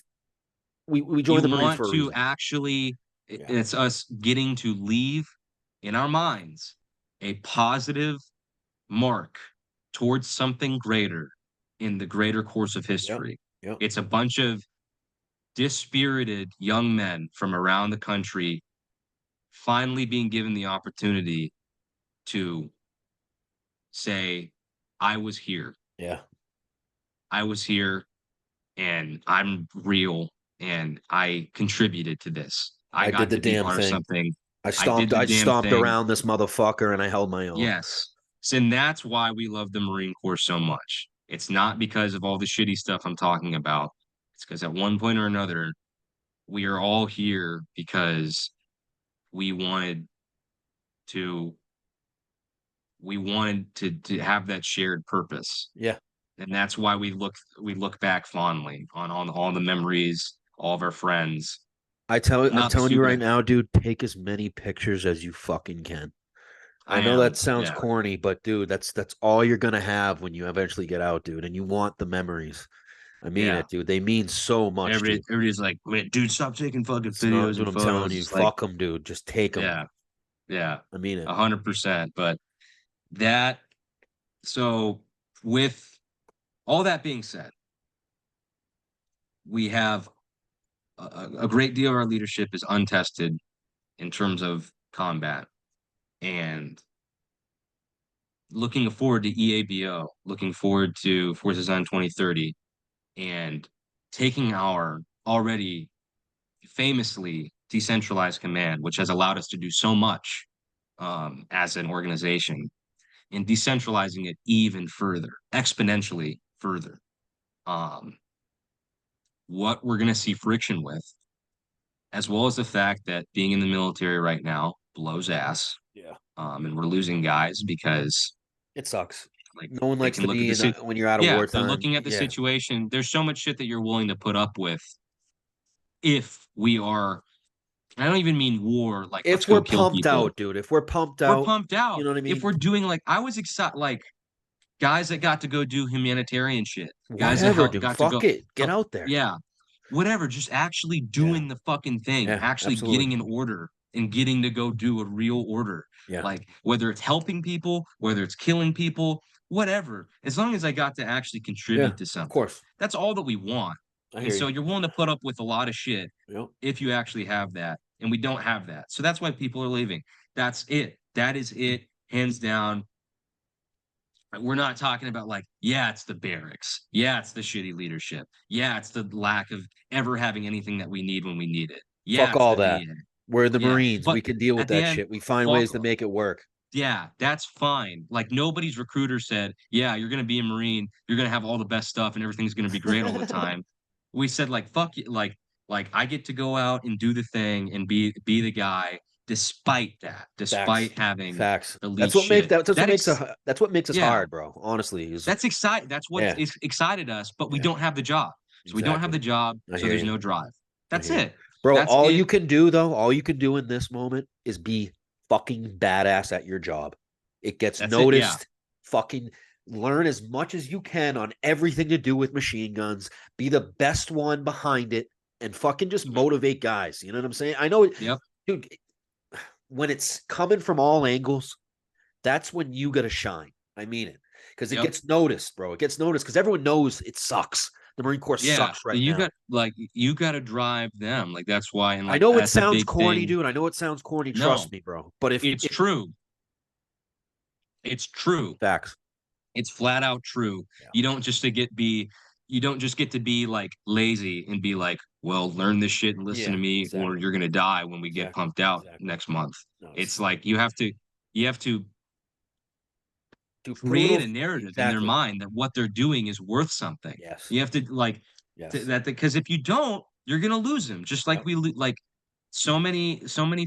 We joined the Marines for a reason. Actually, it's us getting to leave in our minds a positive mark towards something greater in the greater course of history. It's a bunch of dispirited young men from around the country finally being given the opportunity to say, I was here. I was here, and I'm real, and I contributed to this. I got did the to be damn part of thing. something. I stomped around this motherfucker, and I held my own. Yes. And that's why we love the Marine Corps so much. It's not because of all the shitty stuff I'm talking about. It's because at one point or another, we are all here because we wanted to have that shared purpose. And that's why we look back fondly on all the memories, all of our friends. I'm telling you right now, dude, take as many pictures as you fucking can. I know that sounds corny, but dude, that's all you're gonna have when you eventually get out, dude. And you want the memories. I mean it, dude. They mean so much. Everybody's like, dude, stop taking fucking videos. Dude, I'm telling you, fuck them, dude. Just take them. Yeah. I mean it. 100%. But so with all that being said, we have a great deal of our leadership is untested in terms of combat, and looking forward to EABO, looking forward to Force Design 2030, and taking our already famously decentralized command, which has allowed us to do so much as an organization, and decentralizing it even further, exponentially further. What we're going to see friction with, as well as the fact that being in the military right now blows ass. And we're losing guys because it sucks. Like, no one likes to be when you're out of wartime. They're looking at the situation. There's so much shit that you're willing to put up with if we are. I don't even mean war. Like, if we're pumped out, dude. If we're pumped out, we're pumped out. You know what I mean? If we're doing, like, I was excited. Like, guys that got to go do humanitarian shit, guys Whatever, that dude. got to Fuck go it. Get out there. yeah, whatever, just actually doing the fucking thing, Yeah, actually absolutely. getting an order and getting to go do a real order. Yeah. Like whether it's helping people, whether it's killing people, whatever, as long as I got to actually contribute to something. Of course. That's all that we want. I And hear so you. you're willing to put up with a lot of shit Yep. if you actually have that. And we don't have that. So that's why people are leaving. That's it. That is it, hands down. We're not talking about like, yeah, it's the barracks. Yeah, it's the shitty leadership. Yeah, it's the lack of ever having anything that we need when we need it. Yeah, Fuck it's all the that. VA. We're the Yeah, Marines. but We can deal with at the that end, shit. We find fuck ways to 'em. make it work. Yeah, that's fine. Like nobody's recruiter said, yeah, you're gonna be a Marine, you're gonna have all the best stuff and everything's gonna be great all the time. We said like fuck you, like I get to go out and do the thing and be the guy despite that, despite having Facts. the lead That's what makes shit. that's what makes us Yeah, hard, bro. Honestly, is that's exciting. That's what yeah, excited us, but we yeah, don't have the job. So we don't have exactly. the job, I so hear there's you. no drive. I That's hear you. it. Bro, That's all it. you can do though, all you can do in this moment is be fucking badass at your job. It gets That's it, yeah. noticed. Fucking learn as much as you can on everything to do with machine guns. Be the best one behind it and fucking just motivate guys. You know what I'm saying? I know it, Yep. dude, when it's coming from all angles, that's when you gotta shine. I mean it. Because it Yep. gets noticed, bro. It gets noticed because everyone knows it sucks. The Marine Corps Yeah, sucks right you now. got to drive them. Like that's why, and I like know it that's a sounds big corny, thing. dude. I know it sounds corny. No, Trust me, bro. But if it's true. It's true. facts, It's flat out true. Yeah. You don't just get to be like lazy and be like, well, learn this shit and listen Yeah, to me, or exactly. you're gonna die when we get Exactly, pumped out exactly. next month. No, It's like you have to to create brutal a narrative in their mind that what they're doing is worth something. Yes. You have to like Yes. that because if you don't, you're gonna lose them. Just like Yep. like so many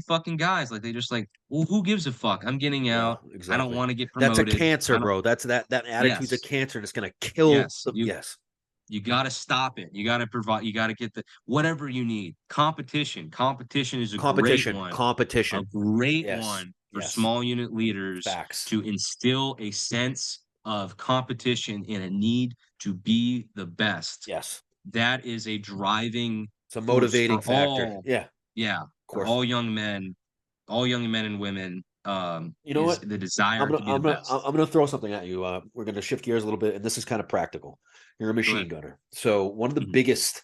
fucking guys, like they just like, well, who gives a fuck? I'm getting out. Yeah, I exactly. don't want to get That's a promoted. cancer, I don't. bro. That attitude's a Yes. cancer and it's gonna kill Yes. yes. You got to stop it. You got to provide. You got to get the whatever you need. Competition. Competition is a great one. A Competition. great Yes. one for Yes. small unit leaders Facts. to instill a sense of competition and a need to be the best. Yes. That is a driving. It's a motivating for factor. all, Yeah. Yeah. For all young men and women. You know what? The desire to be the best. I'm gonna throw something at you. We're gonna shift gears a little bit, and this is kind of practical. You're a machine gunner. So one of the biggest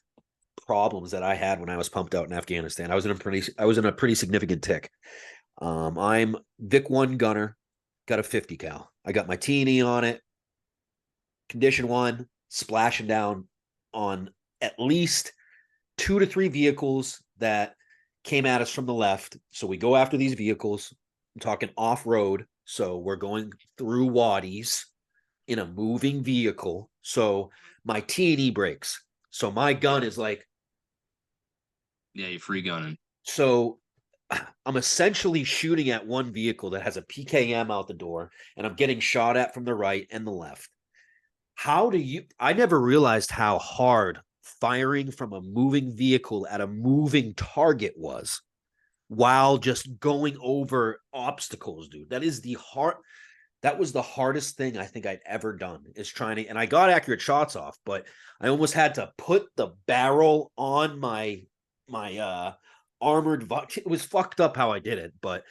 problems that I had when I was pumped out in Afghanistan, I was in a pretty significant tick. I'm Vic 1 gunner, got a 50 cal. I got my T&E on it, condition 1, splashing down on at least 2 to 3 vehicles that came at us from the left. So we go after these vehicles. I'm talking off-road. So we're going through wadis in a moving vehicle. So my T&E breaks. So my gun is like, yeah, you're free gunning. So I'm essentially shooting at one vehicle that has a PKM out the door, and I'm getting shot at from the right and the left. I never realized how hard firing from a moving vehicle at a moving target was while just going over obstacles, dude. That was the hardest thing I think I'd ever done, is trying to, and I got accurate shots off, but I almost had to put the barrel on my armored. It was fucked up how I did it, but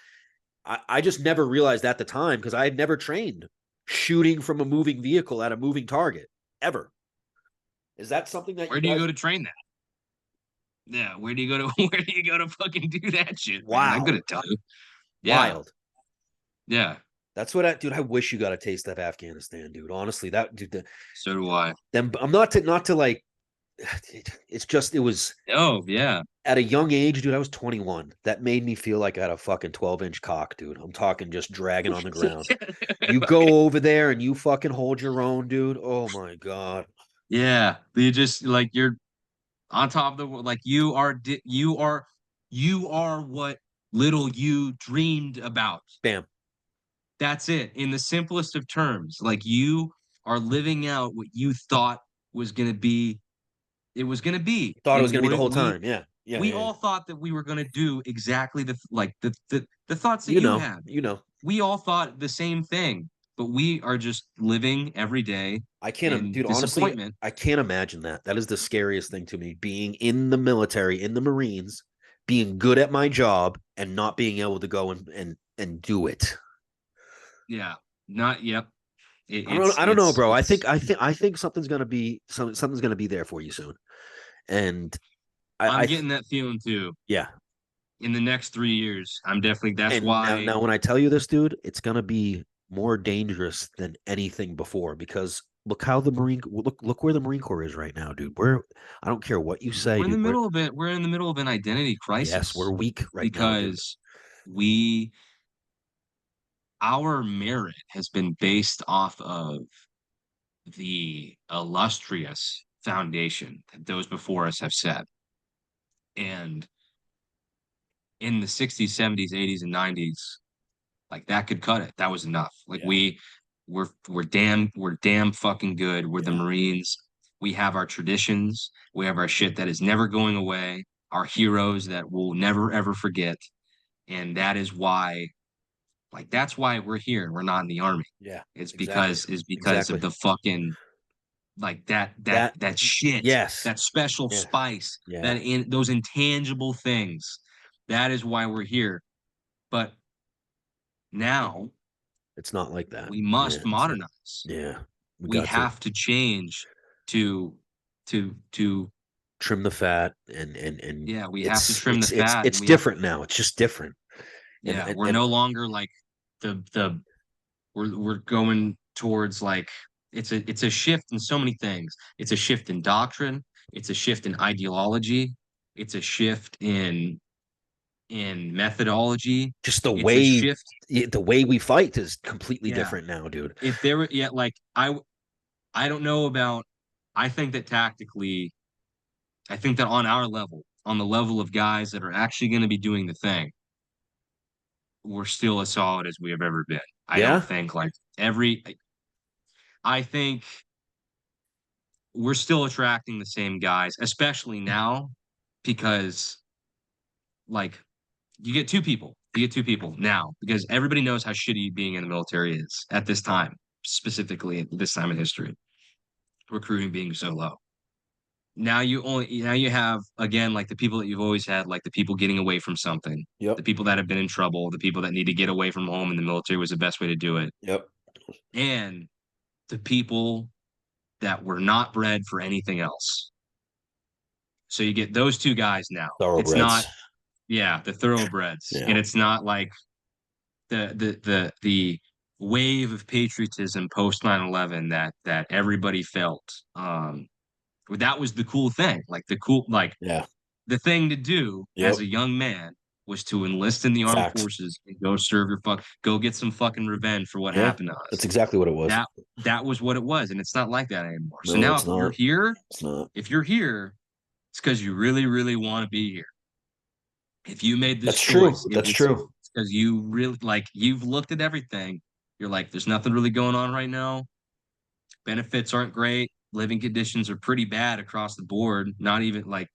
I just never realized at the time because I had never trained shooting from a moving vehicle at a moving target ever. Is that something that where do you go to train that? Yeah, where do you go to fucking do that shit? Wow, man? I'm gonna tell you. Yeah. Wild. Yeah. That's what I wish you got a taste of Afghanistan, dude. Honestly, so do I. Then I'm not to like, it's just, it was. Oh, yeah. At a young age, dude, I was 21. That made me feel like I had a fucking 12-inch cock, dude. I'm talking just dragging on the ground. You go over there and you fucking hold your own, dude. Oh my God. Yeah. You just like, you're on top of the world. Like you are what little you dreamed about. Bam. That's it. In the simplest of terms, like you are living out what you thought was going to be. It was going to be. Thought it was going to be the whole time. Yeah. We all thought that we were going to do exactly the thoughts that you have. You know. We all thought the same thing. but we are just living every day. I can't, dude, honestly, disappointment. I can't imagine that. That is the scariest thing to me, being in the military, in the Marines, being good at my job and not being able to go and do it. Yeah, not yep. I don't know, bro. I think something's gonna be something's gonna be there for you soon. And I'm getting that feeling too. Yeah. In the next 3 years, I'm definitely. That's why. Now, when I tell you this, dude, it's gonna be more dangerous than anything before, because look how the look where the Marine Corps is right now, dude. I don't care what you say. We're in the middle of it. We're in the middle of an identity crisis. Yes, we're weak right now because our merit has been based off of the illustrious foundation that those before us have set. And in the 60s, 70s, 80s, and 90s, like that could cut it. That was enough. Like we're damn fucking good. We're the Marines. We have our traditions. We have our shit that is never going away. Our heroes that we'll never ever forget. And that is why, like, that's why we're here. We're not in the army. Yeah. It's because of the fucking, like, that shit. Yes. That special spice. Yeah. Those intangible things. That is why we're here. But now it's not like that. We must modernize. We have to change to trim the fat and we have to trim the fat. It's different now. It's just different. Yeah, we're no longer like we're going towards, like, it's a shift in so many things. It's a shift in doctrine. It's a shift in ideology. It's a shift in methodology. Just the way we fight is completely different now, dude. If there were like I don't know about. I think that tactically, I think that on our level, on the level of guys that are actually going to be doing the thing, we're still as solid as we have ever been. I don't think I think we're still attracting the same guys, especially now, because, like, you get two people now, because everybody knows how shitty being in the military is at this time, specifically at this time in history, recruiting being so low. Now you have, again, like, the people that you've always had, like the people getting away from something, the people that have been in trouble, the people that need to get away from home, and the military was the best way to do it. And the people that were not bred for anything else. So you get those two guys now. It's not, the thoroughbreds, and it's not like the wave of patriotism post 9/11 that everybody felt. That was the cool thing. Like the thing to do as a young man was to enlist in the armed forces and go serve go get some fucking revenge for what happened to us. That's exactly what it was. That was what it was, and it's not like that anymore. No, so now, if you're here, it's because you really, really want to be here. If you made this choice, that's true. It's because you really, like, you've looked at everything. You're like, there's nothing really going on right now. Benefits aren't great. Living conditions are pretty bad across the board. Not even like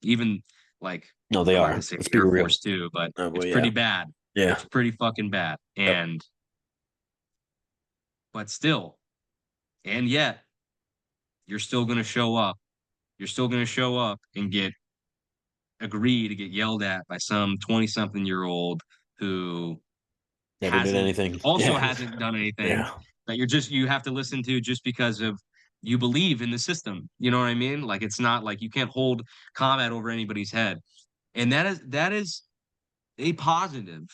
no, they are. Let's be Air Force too, but it's pretty bad. Yeah, it's pretty fucking bad. And but still, and yet, you're still going to show up. You're still going to show up and agree to get yelled at by some 20-something-year-old who never did anything. Hasn't done anything. That you have to listen to just because of you believe in the system. You know what I mean? Like, it's not like you can't hold combat over anybody's head. And that is a positive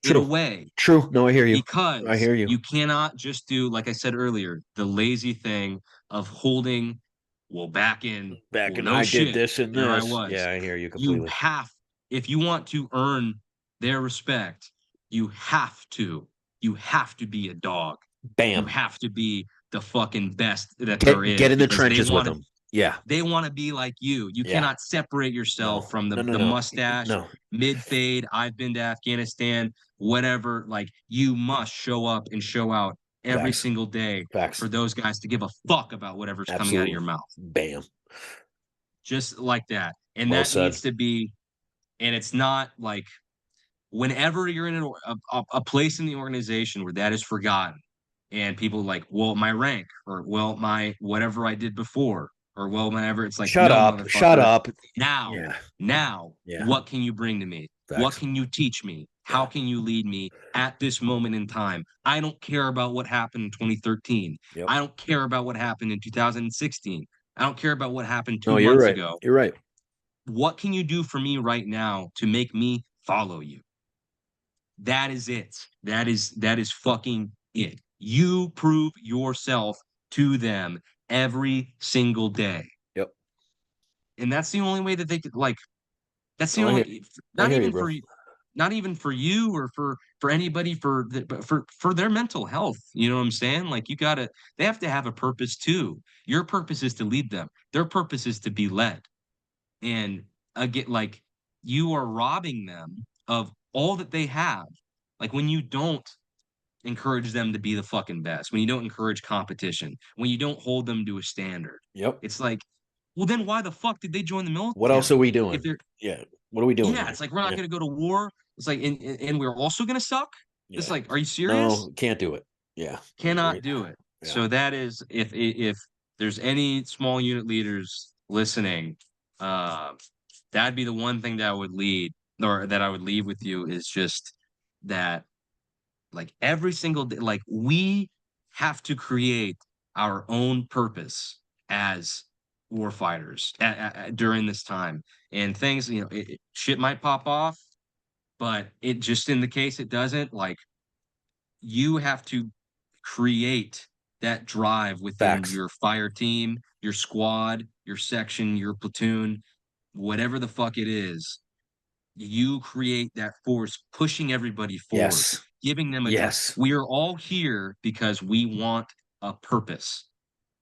in a way. True. No, I hear you. Because I hear you. You cannot just do, like I said earlier, the lazy thing of holding, back in I did this and this. I was. Yeah, I hear you completely. If you want to earn their respect, you have to be a dog. Bam. You have to be the fucking best that there is. Get in the trenches with them. Yeah. They want to be like you. You cannot separate yourself from the mustache, mid-fade, I've been to Afghanistan, whatever. Like, you must show up and show out every single day for those guys to give a fuck about whatever's coming out of your mouth. Bam. Just like that. And that needs to be, and it's not like, whenever you're in a place in the organization where that is forgotten, And people like, well, my rank, or well, my whatever I did before, or well, whenever. It's like, shut no, up, shut motherfucker. up. Now, Yeah. what can you bring to me? Facts. What can you teach me? How can you lead me at this moment in time? I don't care about what happened in 2013. Yep. I don't care about what happened in 2016. I don't care about what happened 2 No, you're months right. ago. You're right. What can you do for me right now to make me follow you? That is it. That is fucking it. You prove yourself to them every single day. Yep. And that's the only way that they could, like, that's the I only, hear not you, even bro. for, not even for you or for anybody, but for their mental health. You know what I'm saying? Like, they have to have a purpose too. Your purpose is to lead them. Their purpose is to be led. And again, like, you are robbing them of all that they have. Like, when you don't encourage them to be the fucking best, when you don't encourage competition, when you don't hold them to a standard. Yep. It's like, well, then why the fuck did they join the military? What else are we If doing? they're, Yeah. What are we doing? yeah, it's like, we're not going to go to war. It's like, and we're also going to suck. It's like, are you serious? No, can't do it. Yeah. Cannot do it. Yeah. So that is, if there's any small unit leaders listening, that'd be the one thing that I would leave with you, is just that, like, every single day, like, we have to create our own purpose as war fighters during this time. And things, shit might pop off, but it just, in the case it doesn't, like, you have to create that drive within your fire team, your squad, your section, your platoon, whatever the fuck it is. You create that force pushing everybody forward, giving them a drive. We are all here because we want a purpose.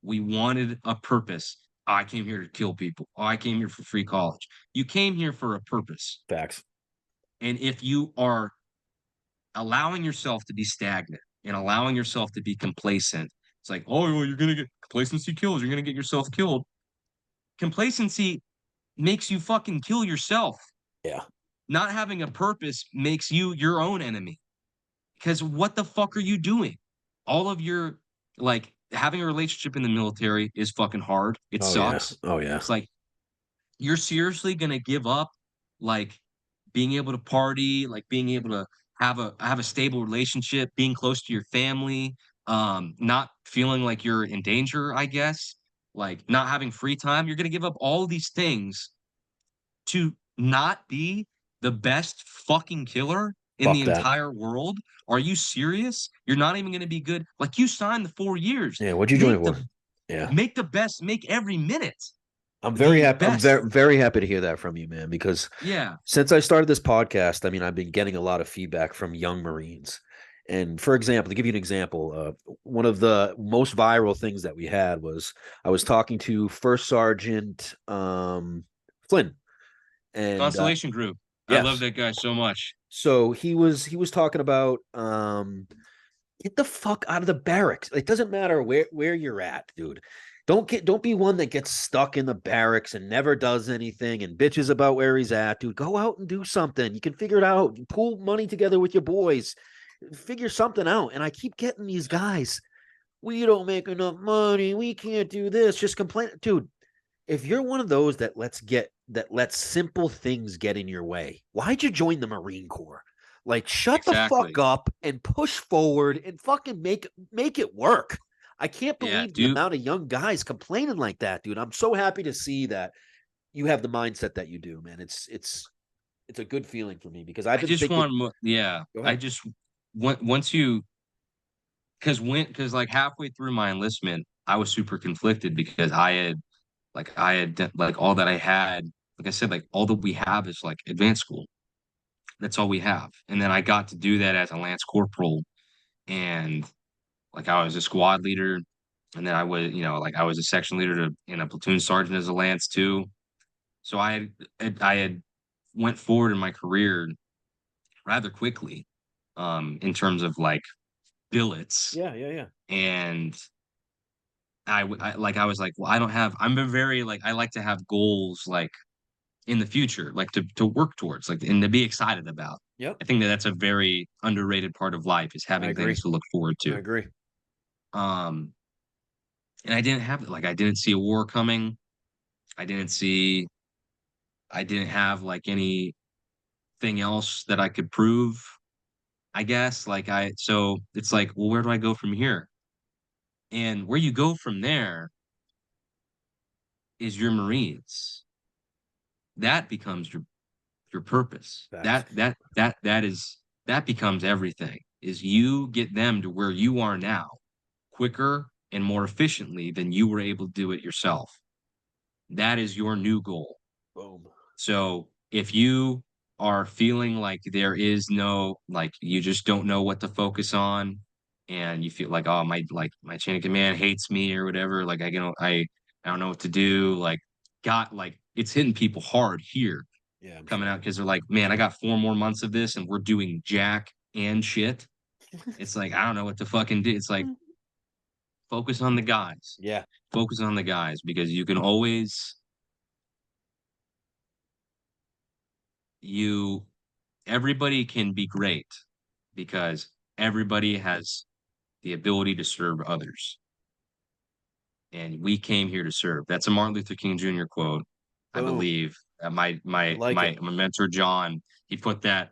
We wanted a purpose. I came here to kill people. I came here for free college. You came here for a purpose. Facts. And if you are allowing yourself to be stagnant and allowing yourself to be complacent, it's like, oh, well, you're going to get complacency kills. You're going to get yourself killed. Complacency makes you fucking kill yourself. Yeah. Not having a purpose makes you your own enemy. Because what the fuck are you doing? All of your, like, having a relationship in the military is fucking hard. It sucks. Yeah. Oh, yeah. It's like, you're seriously going to give up, like, being able to party, like, being able to have a stable relationship, being close to your family, not feeling like you're in danger, I guess, like, not having free time. You're going to give up all of these things to not be the best fucking killer in the entire world? Are you serious? You're not even going to be good. Like, you signed the 4 years. Yeah. What'd you join for? Yeah. Make the best. Make every minute. I'm very happy. I'm very happy to hear that from you, man, because since I started this podcast, I mean, I've been getting a lot of feedback from young Marines. And for example, to give you an example, one of the most viral things that we had was I was talking to First Sergeant Flynn. And Constellation Group. I love that guy so much. So he was talking about get the fuck out of the barracks. It doesn't matter where you're at, dude. Don't be one that gets stuck in the barracks and never does anything and bitches about where he's at, dude. Go out and do something. You can figure it out. You pool money together with your boys. Figure something out. And I keep getting these guys, we don't make enough money. We can't do this. Just complain. Dude, if you're one of those that lets simple things get in your way, why'd you join the Marine Corps? Like, shut the fuck up and push forward and fucking make it work. I can't believe the amount of young guys complaining like that, dude. I'm so happy to see that you have the mindset that you do, man. It's a good feeling for me because I just once you, because like halfway through my enlistment, I was super conflicted because I had all that I had, like I said, like all that we have is like advanced school. That's all we have. And then I got to do that as a Lance Corporal, and like I was a squad leader, and then I was, I was a section leader and a platoon sergeant as a Lance too. So I had went forward in my career rather quickly, in terms of like billets. Yeah. And I was like, well, I'm very like, I like to have goals like in the future, like to work towards, like, and to be excited about. Yep. I think that's a very underrated part of life, is having things to look forward to. I agree. And I didn't have it. Like, I didn't see a war coming. I didn't have like anything else that I could prove, I guess. So it's like, well, where do I go from here? And where you go from there is your Marines. That becomes your purpose. Facts. That becomes everything. Is you get them to where you are now quicker and more efficiently than you were able to do it yourself. That is your new goal. Boom. So if you are feeling like there is no, like, you just don't know what to focus on, and you feel like, oh, my chain of command hates me or whatever, like, I don't know what to do, like, it's hitting people hard here. Yeah, I'm coming sure. out because they're like, man, I got 4 more months of this and we're doing jack and shit. It's like, I don't know what to fucking do. It's like, focus on the guys. Yeah. Focus on the guys, because you can always everybody can be great because everybody has the ability to serve others. And we came here to serve. That's a Martin Luther King Jr. quote, I Boom. believe. My mentor John, he wrote that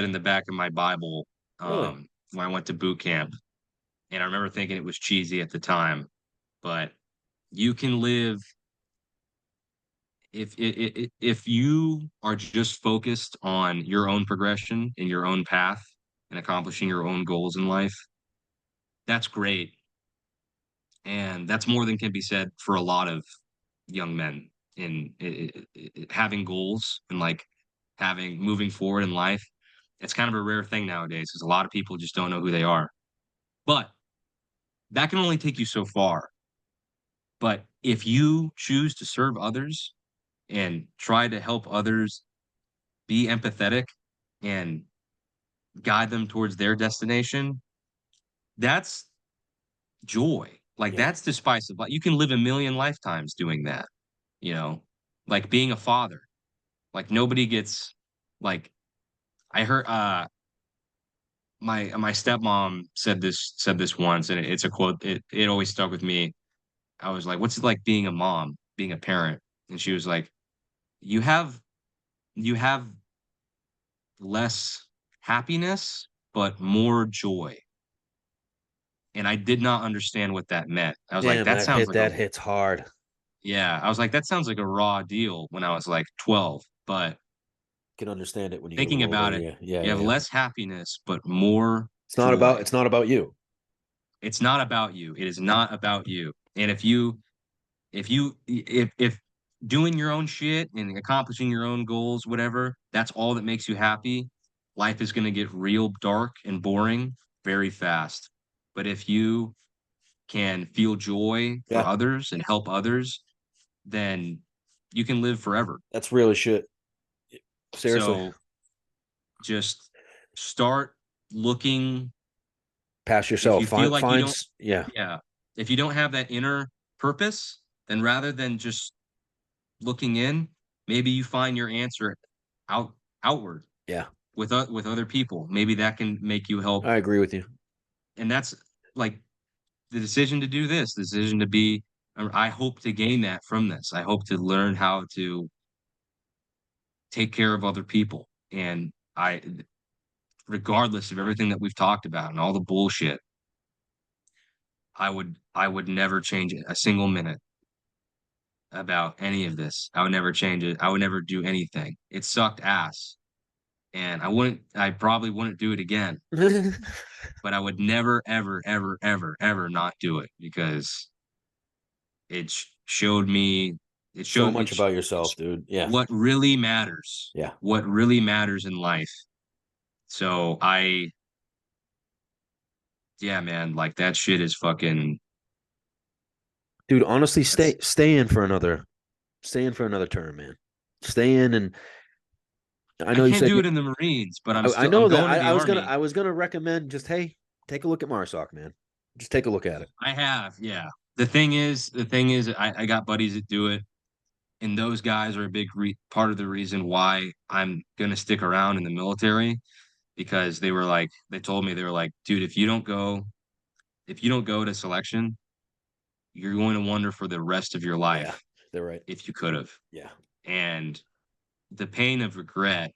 in the back of my Bible Really? when I went to boot camp. And I remember thinking it was cheesy at the time, but you can live if you are just focused on your own progression and your own path and accomplishing your own goals in life, that's great. And that's more than can be said for a lot of young men in having goals and like moving forward in life. It's kind of a rare thing nowadays because a lot of people just don't know who they are. But that can only take you so far. But if you choose to serve others and try to help others be empathetic and guide them towards their destination, that's joy. Like, Yeah. that's the spice of life. You can live a million lifetimes doing that, like being a father. Like, nobody gets, like, I heard my stepmom said this once, and it's a quote. It always stuck with me. I was like, what's it like being a mom, being a parent? And she was like, you have you have less happiness, but more joy. And I did not understand what that meant. I was like, Damn, that sounds like that hits hard. yeah. I was like, that sounds like a raw deal when I was like 12. But Can understand it when you get a thinking little about older. it, Yeah. Yeah. you have Yeah. less happiness, but more It's not joy. about you. It's not about you. It is not about you. And if doing your own shit and accomplishing your own goals, whatever, that's all that makes you happy, life is going to get real dark and boring very fast. But if you can feel joy for Yeah. others and help others, then you can live forever. That's really shit. Seriously. So just start looking. Pass If yourself. you feel like you don't, Yeah. yeah, if you don't have that inner purpose, then rather than just looking in, maybe you find your answer outward. Yeah. With other people. Maybe that can make you help. I agree with you. And that's like the decision to do this, the decision to be. I hope to gain that from this. I hope to learn how to take care of other people. And regardless of everything that we've talked about and all the bullshit, I would never change it a single minute about any of this. I would never change it. I would never do anything. It sucked ass. And I probably wouldn't do it again, but I would never, ever, ever, ever, ever not do it because it showed me, So much about yourself, dude. Yeah. what really matters. Yeah. What really matters in life. So yeah, man, like that shit is fucking. Dude, honestly, stay in for another term, man. Stay in, and I know you can't said do it in the Marines, but I know I'm that going to the Army. I was gonna recommend just, hey, take a look at Marsoc, man. Just take a look at it. I have, yeah. The thing is, I got buddies that do it, and those guys are a big part of the reason why I'm gonna stick around in the military, because they told me, they were like, dude, if you don't go, if you don't go to selection, you're going to wonder for the rest of your life. Yeah, they're right. If you could have. Yeah. And the pain of regret.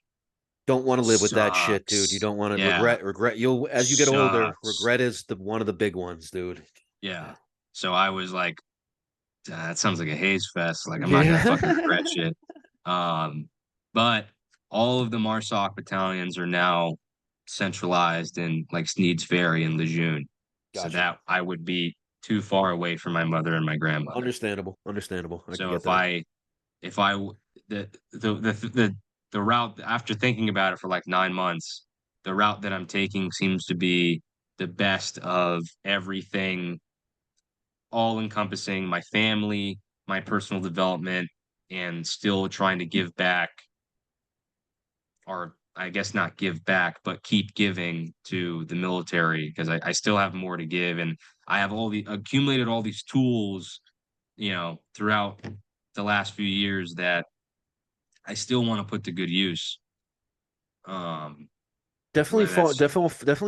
Don't want to live with that shit, dude. You Sucks. don't want to Yeah. regret. You'll as you get older, Sucks. regret is one of the big ones, dude. Yeah. So I was like, that sounds like a haze fest. Like, I'm not gonna fucking regret shit. But all of the MARSOC battalions are now centralized in like Sneed's Ferry and Lejeune. So Gotcha. that I would be too far away from my mother and my grandmother. Understandable. I So can get that. if I the route, after thinking about it for like 9 months, the route that I'm taking seems to be the best of everything, all encompassing my family, my personal development, and still trying to give back, or I guess not give back, but keep giving to the military, because I still have more to give. And I have accumulated all these tools, throughout the last few years that I still want to put to good use. Definitely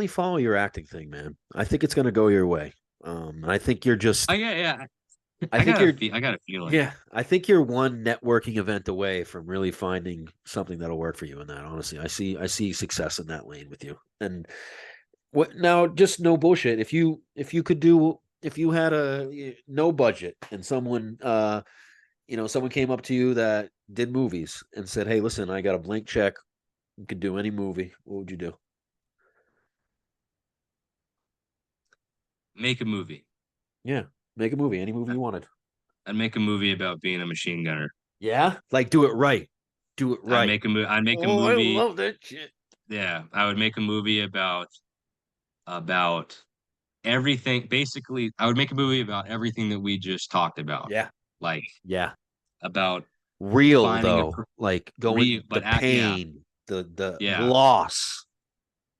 follow your acting thing, man. I think it's gonna go your way. I think you're just. Yeah. I think I got a feeling. Yeah, I think you're one networking event away from really finding something that'll work for you in that. Honestly, I see success in that lane with you. And what now? Just no bullshit. If you had a no budget and someone someone came up to you that did movies and said, "Hey, listen, I got a blank check. You could do any movie." What would you do? Make a movie. Yeah, make a movie. Any movie you wanted. I'd make a movie about being a machine gunner. Yeah, like do it right. Do it right. I'd make a movie. I love that shit. Yeah, I would make a movie about everything. Basically, I would make a movie about everything that we just talked about. Yeah, like yeah, about real though, like going the pain, the loss,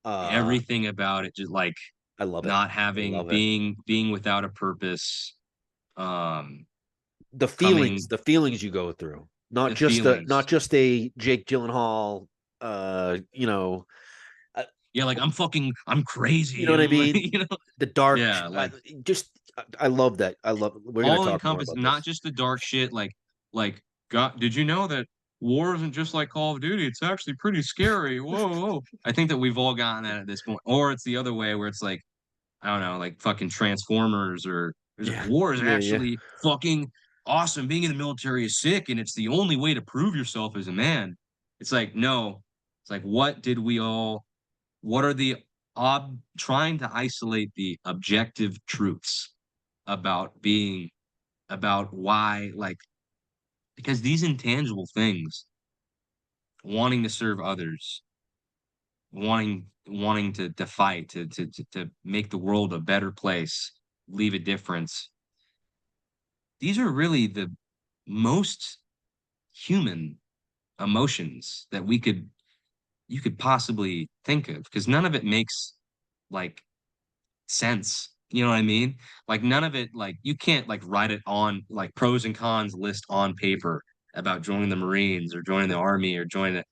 everything about it. Just like I love it. Not having being without a purpose. The feelings you go through, not just a Jake Gyllenhaal, like I'm crazy. You know what I mean? The dark. Yeah, like I love that. We're gonna talk more about not this. just the dark shit. Like, God, did you know that war isn't just like Call of Duty? It's actually pretty scary. Whoa. I think that we've all gotten that at this point, or it's the other way where it's like, I don't know, like fucking Transformers, or war is actually fucking awesome. Being in the military is sick, and it's the only way to prove yourself as a man. It's like, no. It's like, what are the trying to isolate the objective truths about why, like, because these intangible things, wanting to serve others, wanting to fight, to make the world a better place, leave a difference. These are really the most human emotions that you could possibly think of, because none of it makes like sense. You know what I mean? Like, none of it, like, you can't like write it on like pros and cons list on paper about joining the Marines or joining the Army or going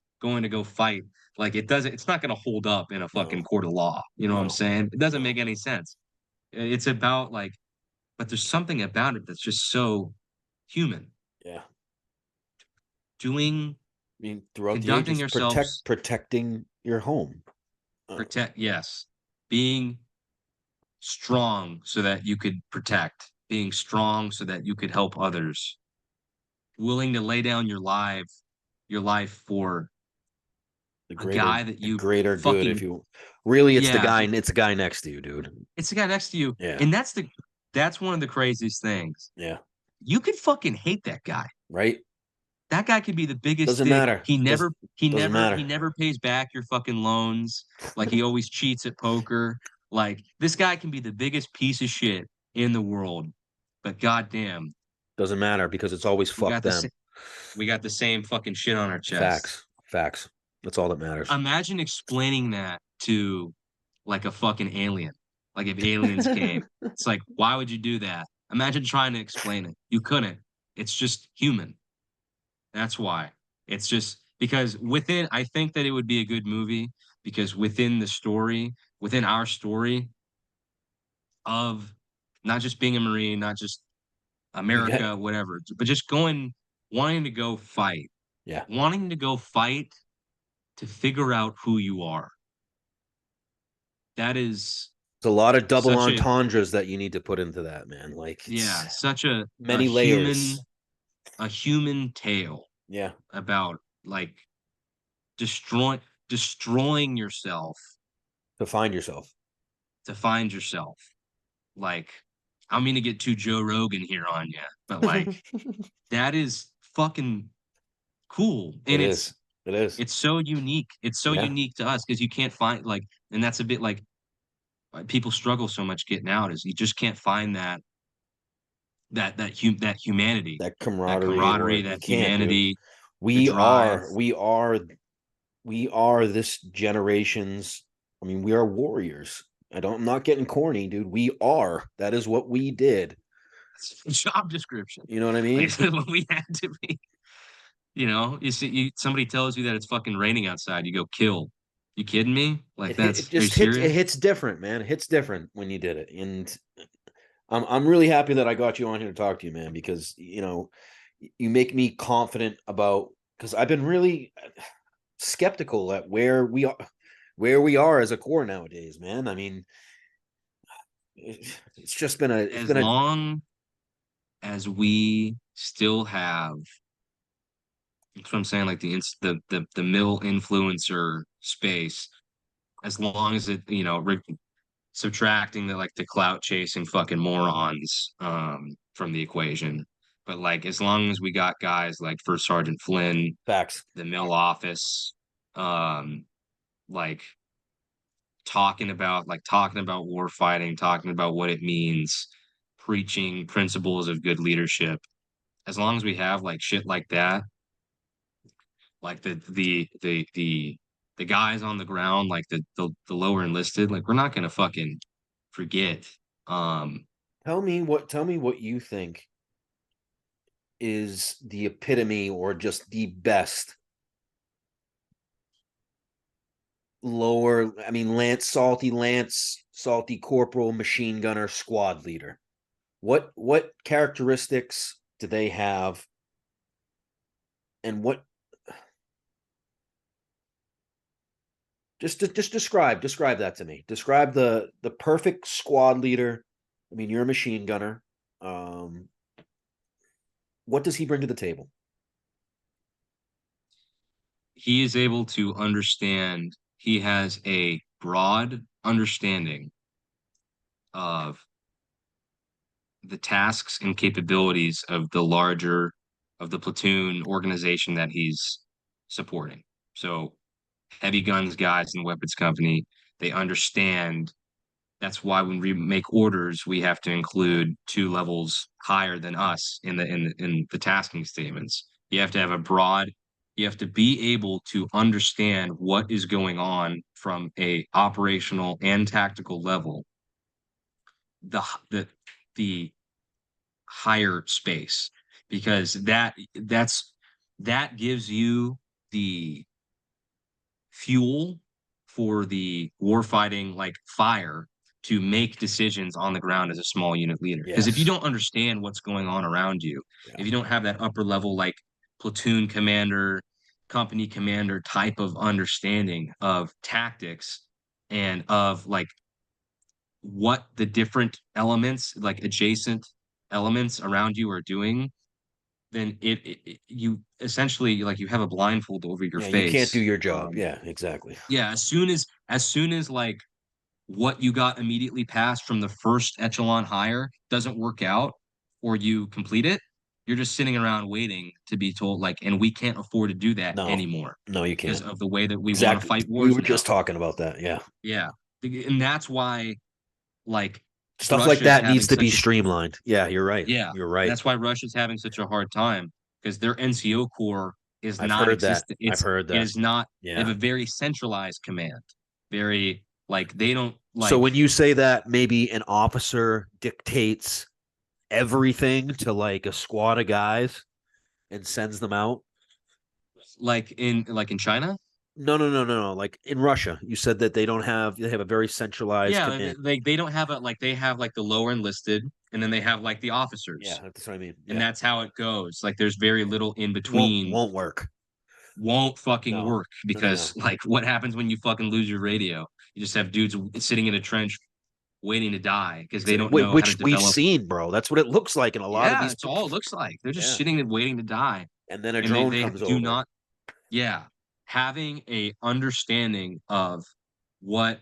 to go fight. Like, it's not going to hold up in a fucking court of law. You know what I'm saying? It doesn't make any sense. It's about like, but there's something about it that's just so human. Yeah. Throughout conducting the ages, yourselves, protecting your home. Yes. Being strong so that you could protect, being strong so that you could help others, willing to lay down your life for a guy that you greater good. If you really, it's the guy next to you, dude. It's the guy next to you. Yeah. And that's one of the craziest things. Yeah. You could fucking hate that guy. Right. That guy could be the biggest. Doesn't matter. He never pays back your fucking loans. Like, he always cheats at poker. Like, this guy can be the biggest piece of shit in the world, but goddamn, doesn't matter, because it's always fuck them. We got the same fucking shit on our chest. Facts. That's all that matters. Imagine explaining that to like a fucking alien. Like, if aliens came, it's like, why would you do that? Imagine trying to explain it. You couldn't. It's just human. That's why. It's just because I think that it would be a good movie, because within our story, of not just being a Marine, not just America, whatever, but just wanting to go fight. Yeah. Wanting to go fight to figure out who you are. That is It's a lot of double entendres that you need to put into that, man. Like, such a many layers. A human tale. Yeah. About like destroying yourself to find yourself. Like, I don't mean to get too Joe Rogan here on you, but like that is fucking cool. And it is. It's so unique. It's so unique to us because you can't find like, and that's a bit like people struggle so much getting out is you just can't find that humanity, that camaraderie, that humanity. We are this generation's. I mean, we are warriors. I'm not getting corny, dude. That is what we did. Job description. You know what I mean? Like, what we had to be. You know, somebody tells you that it's fucking raining outside, you go kill. You kidding me? Like it hits different, man. It hits different when you did it. And I'm really happy that I got you on here to talk to you, man, because you make me confident about, because I've been really skeptical at where we are as a Corps nowadays, man. I mean, it's just been as long as we still have, that's what I'm saying, like the mill influencer space, as long as it, subtracting the clout chasing fucking morons from the equation. But like, as long as we got guys like First Sergeant Flynn, facts, the mill office, like talking about war fighting, talking about what it means, preaching principles of good leadership. As long as we have like shit like that, like the guys on the ground, like the lower enlisted, like we're not gonna fucking forget. Tell me what you think is the epitome or just the best salty corporal, machine gunner, squad leader. What characteristics do they have, and what just describe that to me. Describe the perfect squad leader. I mean, you're a machine gunner. What does he bring to the table? He is able to understand. He has a broad understanding of the tasks and capabilities of the platoon organization that he's supporting. So heavy guns guys in the weapons company, they understand. That's why when we make orders, we have to include 2 levels higher than us in the tasking statements. You have to have you have to be able to understand what is going on from a operational and tactical level, the higher space, because that gives you the fuel for the warfighting fire to make decisions on the ground as a small unit leader. Because if you don't understand what's going on around you, if you don't have that upper level platoon commander, company commander type of understanding of tactics and of what the different elements, adjacent elements around you are doing, then you essentially you have a blindfold over your face. You can't do your job. Exactly. As soon as what you got immediately passed from the first echelon higher doesn't work out, or you complete it, you're just sitting around waiting to be told and we can't afford to do that anymore. No, you can't, because of the way that we want to fight wars. We were just talking about that. Yeah. And that's why stuff Russia's like that needs to be streamlined. You're right. Yeah, you're right. That's why Russia's having such a hard time, because their NCO Corps is not existent. I've heard that. It is not. They have a very centralized command. Very they don't So when you say that maybe an officer dictates everything to a squad of guys and sends them out, in China. No. Like in Russia, you said that they have a very centralized Yeah, command. they don't have they have like the lower enlisted, and then they have like the Yeah, officers, that's what I mean. and Yeah, that's how it goes. Like there's very little in won't between. won't work. Won't fucking No, work no. because like what happens when you fucking lose your radio? You just have dudes sitting in a trench waiting to die because they don't know how to Which we've develop. seen, bro. That's what it looks like in a lot of Yeah, these. it's all it looks like. They're just Yeah, sitting and waiting to die, and then a and drone they comes do over. not. Yeah, having a understanding of what,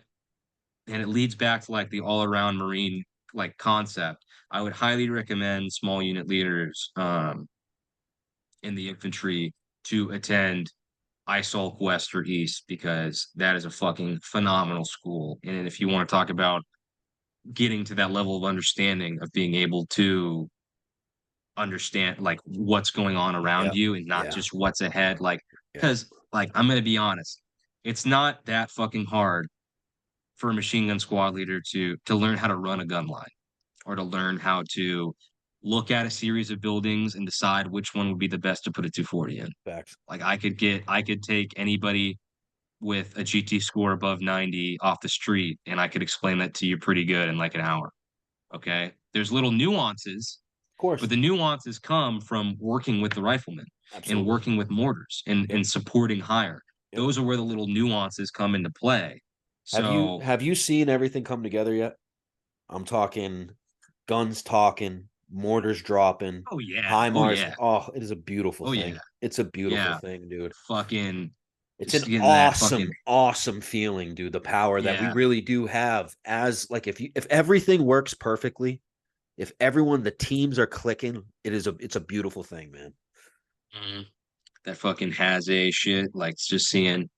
and it leads back to like the all around marine like concept. I would highly recommend small unit leaders in the infantry to attend ISOLC West or East because that is a fucking phenomenal school. And if you want to talk about getting to that level of understanding of being able to understand like what's going on around Yeah, you and not yeah, just what's ahead, like yeah. because like I'm gonna be honest, it's not that fucking hard for a machine gun squad leader to learn how to run a gun line or to learn how to look at a series of buildings and decide which one would be the best to put a 240 in. Facts. Like I could take anybody with a GT score above 90 off the street, and I could explain that to you pretty good in like an hour. Okay. There's little nuances, Of course, but the nuances come from working with the riflemen and absolutely. working with mortars Yep. and supporting higher. Yep. Those are where the little nuances come into play. So Have you seen everything come together yet? I'm talking guns talking, mortars dropping, oh yeah, oh HIMARS. yeah, Oh, it is a beautiful oh thing. yeah, It's a beautiful yeah. thing, dude. Fucking It's just an getting that awesome, fucking awesome feeling, dude. The power that we yeah. really do have as like if everything works perfectly, if everyone the teams are clicking, it's a beautiful thing, man. Mhm. That fucking has a shit. Like just seeing,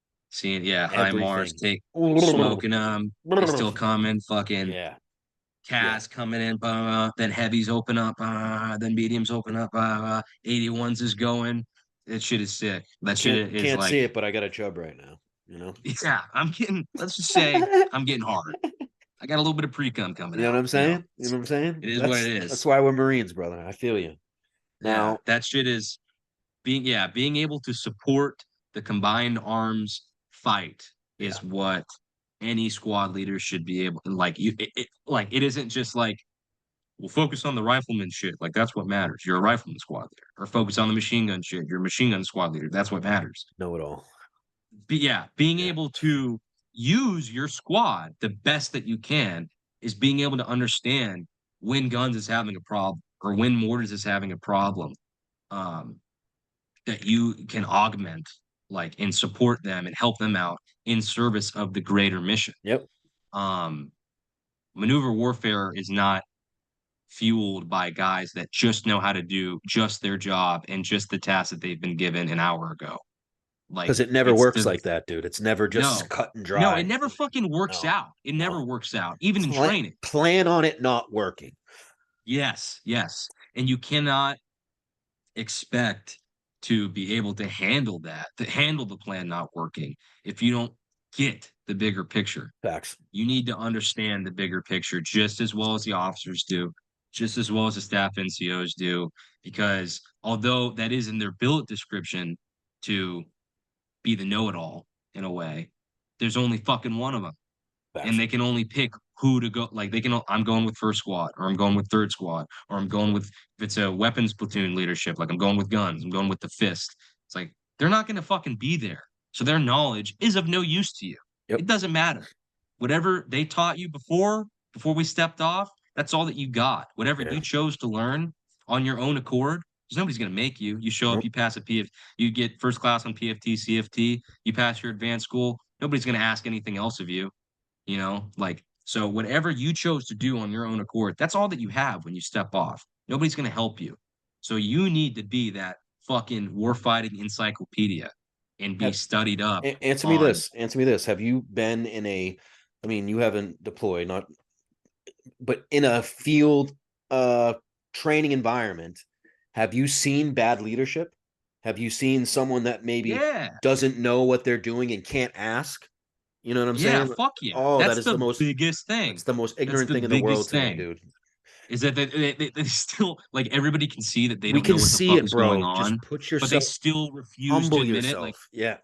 yeah, high Mars Everything. take smoking them. They still coming. Fucking Yeah. Yeah. Cas coming in. Then heavies open up. Then mediums open up. 81s is going. That shit is sick. That shit is Can't like, see it, but I got a chub right now. You know. yeah. I'm getting. Let's just say I'm getting hard. I got a little bit of pre-cum coming You know out. what I'm saying? You know what I'm saying? It is what it That's is. why we're Marines, brother. I feel you. Yeah, Now, that shit is being able to support the combined arms fight yeah, is what any squad leader should be able like like it isn't just like we'll focus on the rifleman shit like that's what matters, you're a rifleman squad leader, or focus on the machine gun shit, you're a machine gun squad leader, that's what matters. know it all. But yeah, being Yeah. able to use your squad the best that you can is being able to understand when guns is having a problem or when mortars is having a problem, um that you can augment like and support them and help them out in service of the greater mission. Yep. um Maneuver warfare is not fueled by guys that just know how to do just their job and just the task that they've been given an hour ago. Because Like it never it's works the like that, dude. It's never just no cut and no dry. it never fucking works No, out, it no. never works out even in training. Plan on it not working. Yes, and you cannot expect to be able to handle that, to handle the plan not working, if you don't get the bigger picture. Facts. You need to understand the bigger picture just as well as the officers do, just as well as the staff NCOs do, because although that is in their billet description to be the know-it-all in a way, there's only fucking one of them. Facts. And they can only pick who to go. Like I'm going with first squad, or I'm going with third squad, or I'm going with, if it's a weapons platoon leadership, like I'm going with guns, I'm going with the fist. It's like they're not going to fucking be there, so their knowledge is of no use to you. Yep. It doesn't matter. Whatever they taught you before we stepped off, that's all that you got. Whatever you chose to learn on your own accord, because nobody's going to make you. You show up, you pass a PF, you get first class on PFT, CFT, you pass your advanced school. Nobody's going to ask anything else of you. You know, like, so whatever you chose to do on your own accord, that's all that you have when you step off. Nobody's going to help you. So you need to be that fucking warfighting encyclopedia and be studied up. Answer me this. Answer me this. Have you been in a, I mean, you haven't deployed, not, but in a field training environment, have you seen bad leadership? Have you seen someone that maybe doesn't know what they're doing and can't ask? You know what I'm saying? Yeah, fuck yeah. Oh, that's that is the most biggest thing. That's the most ignorant thing in the world to me, dude. Is that they still, like, everybody can see that they don't We know can what the see fuck it, is bro. going on, Just put yourself, but they still refuse to humble admit yourself. it. Like,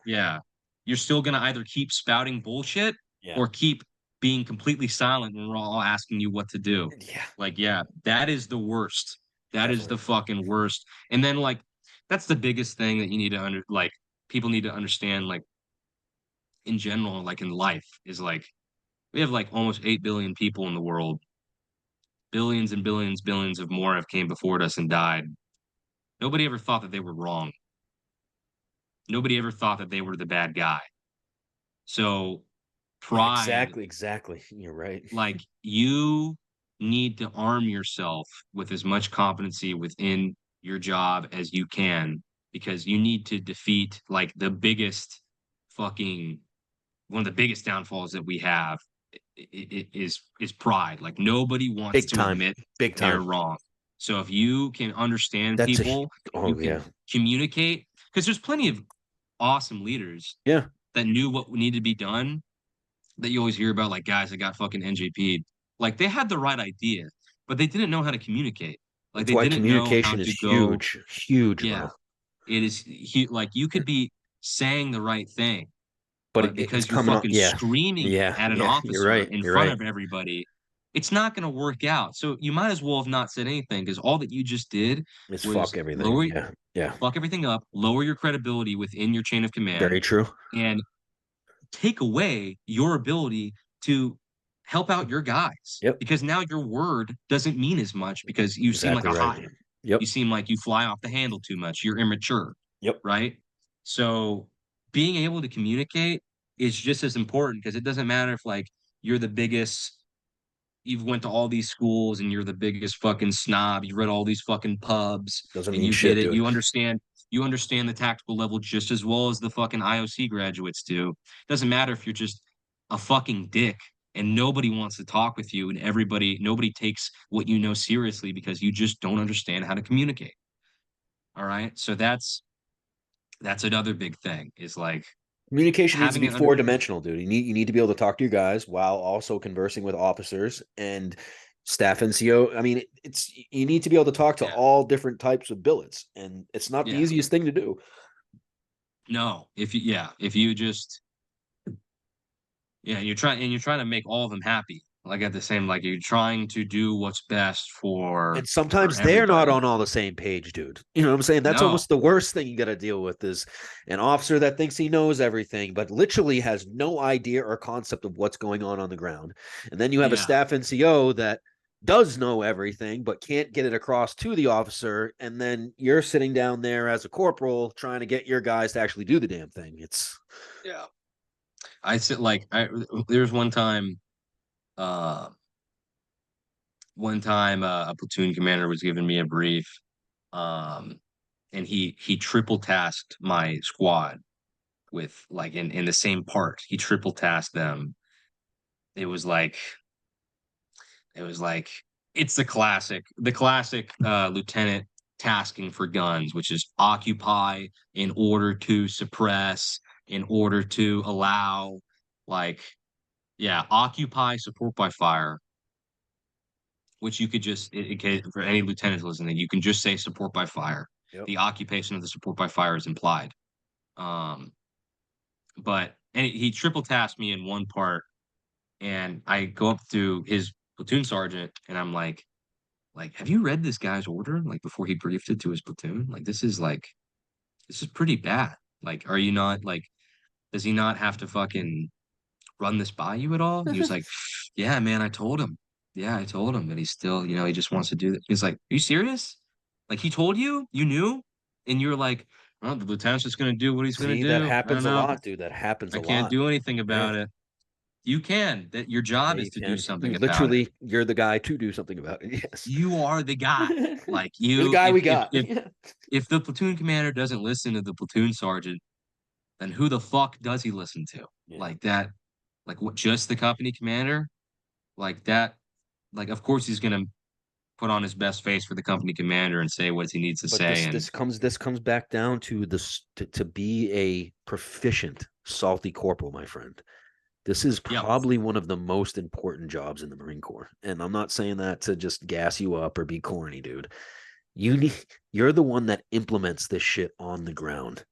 yeah, you're still gonna either keep spouting bullshit or keep being completely silent when we're all asking you what to do. Yeah. Like, yeah, that is the worst. That is the fucking worst. And then like that's the biggest thing that you need to people need to understand, like in general, like in life, is like we have like almost 8 billion people in the world. Billions and billions of more have came before us and died. Nobody ever thought that they were wrong. Nobody ever thought that they were the bad guy. So pride, exactly. You're right. like you need to arm yourself with as much competency within your job as you can, because you need to defeat like the biggest fucking one of the biggest downfalls that we have is pride. Like nobody wants to admit they're wrong. So if you can understand people, you can communicate, because there's plenty of awesome leaders that knew what needed to be done, that you always hear about, like guys that got fucking NJP'd. Like they had the right idea, but they didn't know how to communicate. Like That's why they didn't know how communication is to go. huge, Yeah, bro. it is like you could be saying the right thing, but because it's you're coming fucking screaming at an officer in front of everybody, it's not going to work out. So you might as well have not said anything, because all that you just did was was fuck everything. fuck everything up, lower your credibility within your chain of command. Very true. And take away your ability to help out your guys. Because now your word doesn't mean as much, because you seem like a hot. You seem like you fly off the handle too much. You're immature. Right? So being able to communicate is just as important, because it doesn't matter if like you're the biggest, you've went to all these schools and you're the biggest fucking snob, you've read all these fucking pubs, doesn't and mean you shit, get it. dude. You understand the tactical level just as well as the fucking IOC graduates do. Doesn't matter if you're just a fucking dick and nobody wants to talk with you, and nobody takes what you know seriously, because you just don't understand how to communicate. All right. So that's another big thing, is like communication needs to be four-dimensional, dude. You need to be able to talk to your guys while also conversing with officers and staff NCO. I mean, you need to be able to talk to all different types of billets, and it's not the easiest thing to do. No, if you just you're trying to make all of them happy. Like at the same, like you're trying to do what's best for. And sometimes they're not on all the same page, dude. You know what I'm saying? That's almost the worst thing you got to deal with, is an officer that thinks he knows everything, but literally has no idea or concept of what's going on the ground. And then you have a staff NCO that does know everything, but can't get it across to the officer. And then you're sitting down there as a corporal trying to get your guys to actually do the damn thing. It's there's one time a platoon commander was giving me a brief, and he triple tasked my squad with like in the same part. He triple tasked them. It was like it's the classic lieutenant tasking for guns, which is occupy in order to suppress, in order to allow, occupy, support by fire, which you could just, for any lieutenants listening, you can just say support by fire. The occupation of the support by fire is implied. But he triple tasked me in one part, and I go up to his platoon sergeant, and I'm like, have you read this guy's order? Like before he briefed it to his platoon? Like, this is pretty bad. Like, are you not does he not have to fucking run this by you at all? He was like, yeah, man, I told him. Yeah, I told him, but he's still, he just wants to do that. He's like, are you serious? Like, he told you, you knew, and you're like, well, the lieutenant's just going to do what he's going to do. That happens a lot, dude. That happens a lot. I can't do anything about it. You can. That your job is to do something about it. Literally, you're the guy to do something about it. Yes. You are the guy. Like you're the guy we got. If the platoon commander doesn't listen to the platoon sergeant, then who the fuck does he listen to? Like that, like what, just the company commander? Like that, like of course he's gonna put on his best face for the company commander and say what he needs to say. This comes back down to this to be a proficient salty corporal, my friend. This is probably one of the most important jobs in the Marine Corps. And I'm not saying that to just gas you up or be corny, dude. You're the one that implements this shit on the ground.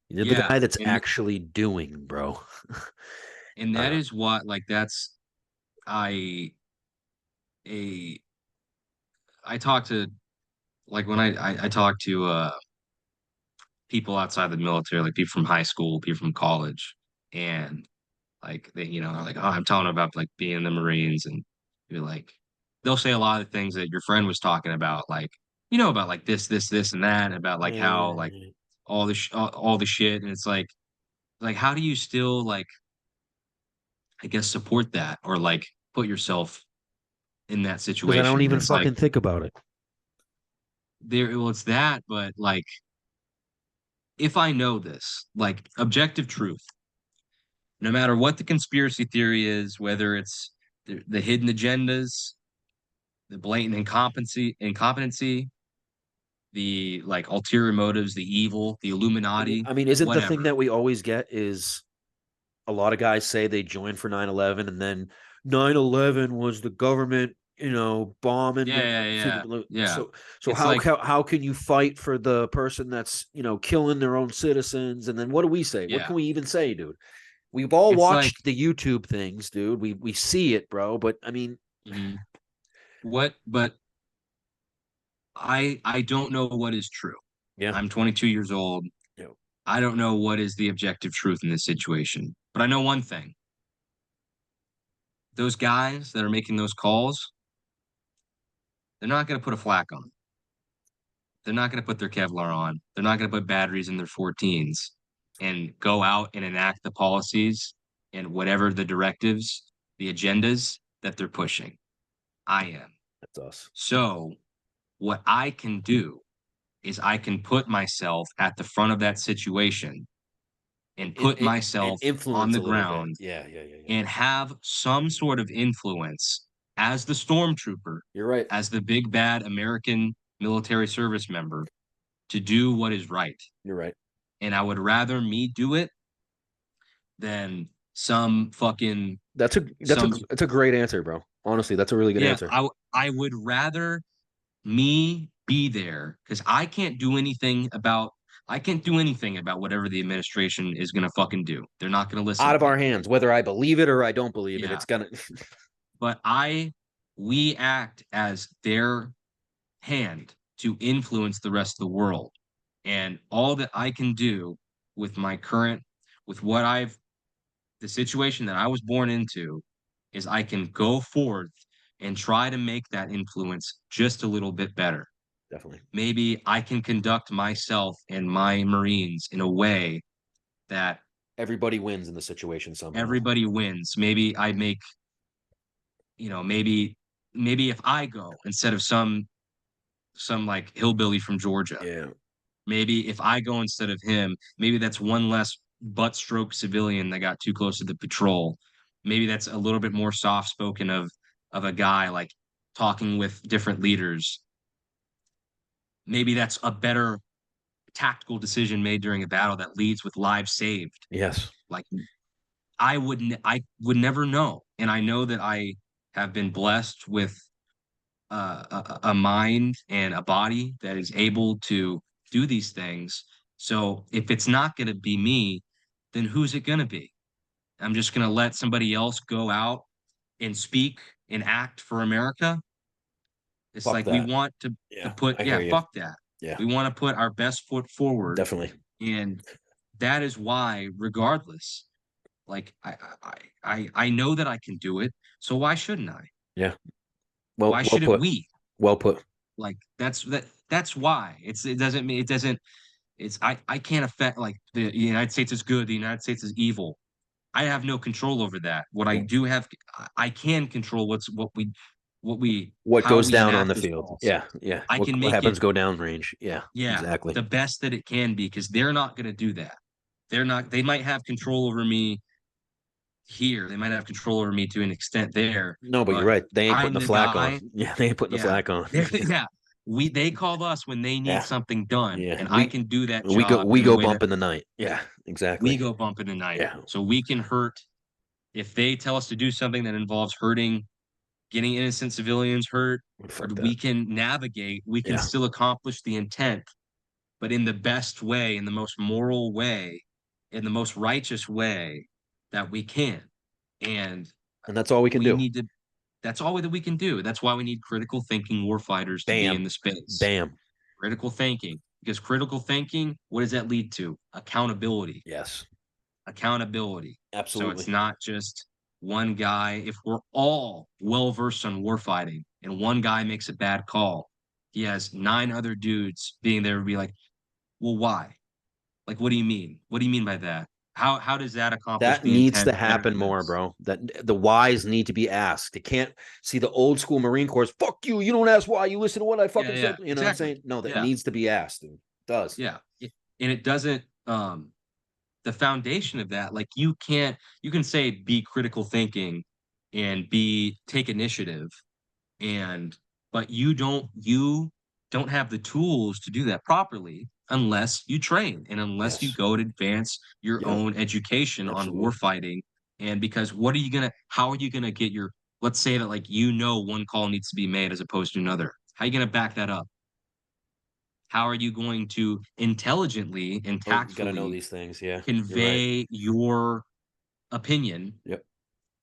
You're the guy that's actually doing, bro. And that is what, like, that's I talk to, like, when I talk to people outside the military, like people from high school, people from college, and like they, you know, are like, oh, I'm telling them about like being in the Marines, and you're like, they'll say a lot of things that your friend was talking about, like, you know, about like this, and that, and about like how like all the shit, and it's like how do you still like, I guess, support that or like put yourself in that situation? Because I don't even it's fucking like, think about it. well, it's that, but like, if I know this, like objective truth, no matter what the conspiracy theory is, whether it's the hidden agendas, the blatant incompetency, the like ulterior motives, the evil, the Illuminati, I mean, isn't the thing whatever. that we always get is a lot of guys say they joined for 9/11 and then 9/11 was the government, bombing. Yeah. So It's like, how can you fight for the person that's, killing their own citizens? And then what do we say? What yeah, can we even say, dude? We've all it's like, watched the YouTube things, dude. We see it, bro. But I mean, mhm. But I don't know what is true. yeah, I'm 22 years old. yeah. I don't know what is the objective truth in this situation, but I know one thing. Those guys that are making those calls, they're not going to put a flak on. They're not going to put their Kevlar on. They're not going to put batteries in their 14s and go out and enact the policies and whatever the directives, the agendas that they're pushing. I am. That's us. So what I can do is I can put myself at the front of that situation and put myself on the ground. Yeah. And have some sort of influence as the stormtrooper. You're right. As the big bad American military service member to do what is right. You're right. And I would rather me do it than some fucking. That's a great answer, bro. Honestly, that's a really good answer. I would rather me be there because I can't do anything about whatever the administration is gonna fucking do. They're not gonna listen. Out of our hands, whether I believe it or I don't believe it, it's gonna. But we act as their hand to influence the rest of the world. And all that I can do with the situation that I was born into is I can go forth and try to make that influence just a little bit better. Definitely. Maybe I can conduct myself and my Marines in a way that everybody wins in the situation somehow. Everybody wins. Maybe I make, maybe if I go instead of some like hillbilly from Georgia. Yeah. Maybe if I go instead of him, maybe that's one less butt stroke civilian that got too close to the patrol. Maybe that's a little bit more soft spoken of a guy like talking with different leaders. Maybe that's a better tactical decision made during a battle that leads with lives saved. Yes. Like I would never know. And I know that I have been blessed with a mind and a body that is able to do these things. So if it's not going to be me, then who's it going to be? I'm just going to let somebody else go out and speak and act for America. It's fuck like that. We want to put, fuck that. Yeah. We want to put our best foot forward. Definitely. And that is why, regardless, like I know that I can do it. So why shouldn't I? Yeah. Why shouldn't we? Well put. Like that's why I can't affect like the United States is good, the United States is evil. I have no control over that. What I do have, I can control what goes down on the field. Yeah. I can make what happens go down range. Yeah. Exactly. The best that it can be, because they're not going to do that. They might have control over me here. They might have control over me to an extent there. No, but you're right. They ain't putting the flag on. Yeah, they ain't putting the flag on. Yeah. They call us when they need something done. Yeah. And I can do that. We go bump in the night. Yeah, exactly. We go bump in the night. Yeah. So we can hurt. If they tell us to do something that involves hurting, getting innocent civilians hurt, we can navigate. We can still accomplish the intent but in the best way, in the most moral way, in the most righteous way that we can. And that's all we can we do. need to, that's all that we can do. That's why we need critical thinking warfighters to be in the space. Bam. Critical thinking. Because critical thinking, what does that lead to? Accountability. Yes. Accountability. Absolutely. So it's not just one guy. If we're all well versed on warfighting and one guy makes a bad call, he has 9 other dudes being there to be like, well, why? Like, what do you mean? What do you mean by that? How does that accomplish That the needs intent to happen more, bro. That the whys need to be asked. It can't see the old school Marine Corps. Fuck you. You don't ask why. You listen to what I fucking said. You know what I'm saying? No, that needs to be asked, dude. It does. Yeah. And it doesn't the foundation of that, like you can say be critical thinking and take initiative, and but you don't have the tools to do that properly unless you train and unless you go to advance your own education on warfighting. And because how are you gonna get your, let's say that like one call needs to be made as opposed to another. How are you gonna back that up? How are you going to intelligently and tactfully know these things? Yeah, convey your opinion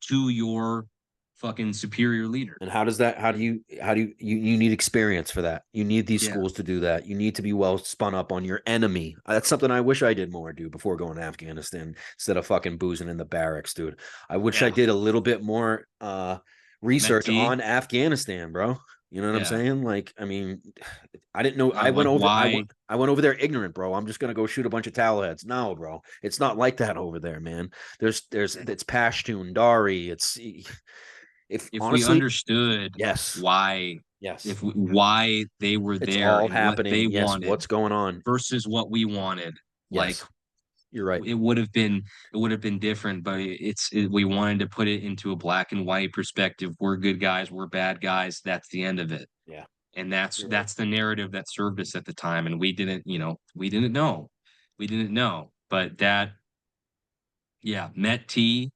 to your fucking superior leader? And how do you need experience for that? You need these schools to do that. You need to be well spun up on your enemy. That's something I wish I did more, dude, before going to Afghanistan instead of fucking boozing in the barracks, dude. I wish I did a little bit more research on Afghanistan, bro. You know what I'm saying? Like, I mean, I didn't know. I went over there ignorant, bro. I'm just gonna go shoot a bunch of towel heads. No, bro, it's not like that over there, man. It's Pashtun, Dari. It's if honestly, we understood why why they were it's there all and happening. what they wanted, what's going on versus what we wanted. Like, you're right. It would have been different, but we wanted to put it into a black and white perspective. We're good guys, we're bad guys. That's the end of it. Yeah. And that's the narrative that served us at the time. And we didn't know. But that, Met T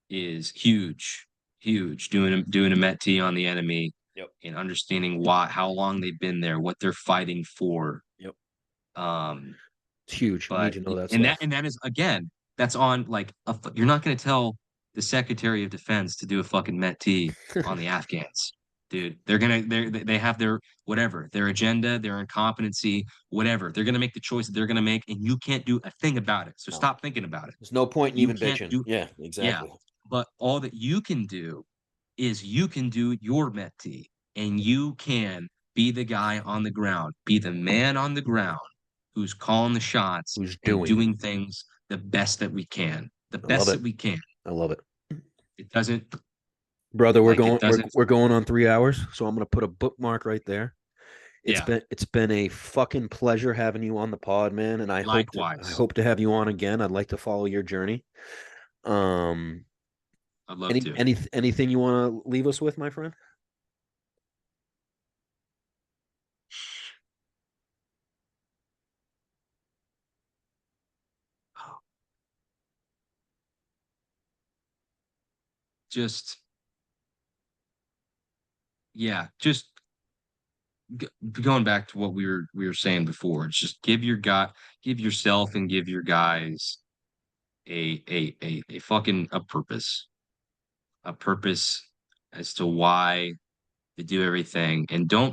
is huge. Doing a Met T on the enemy and understanding how long they've been there, what they're fighting for. It's huge. But, you need to know that stuff. And that is, again, that's on like you're not going to tell the Secretary of Defense to do a fucking Met T on the Afghans, dude. They have their whatever, their agenda, their incompetency, whatever. They're going to make the choice that they're going to make, and you can't do a thing about it. So stop thinking about it. There's no point in even bitching. Exactly. Yeah, but all that you can do is you can do your Met T, and you can be the guy on the ground, be the man on the ground who's calling the shots, who's doing things the best that we can, I love it. It doesn't, brother. We're going on 3 hours, so I'm gonna put a bookmark right there. It's been a fucking pleasure having you on the pod, man. And I hope to have you on again. I'd like to follow your journey. I'd love to. Anything you want to leave us with, my friend? Just going back to what we were saying before. It's just give yourself and give your guys a fucking a purpose as to why they do everything, and do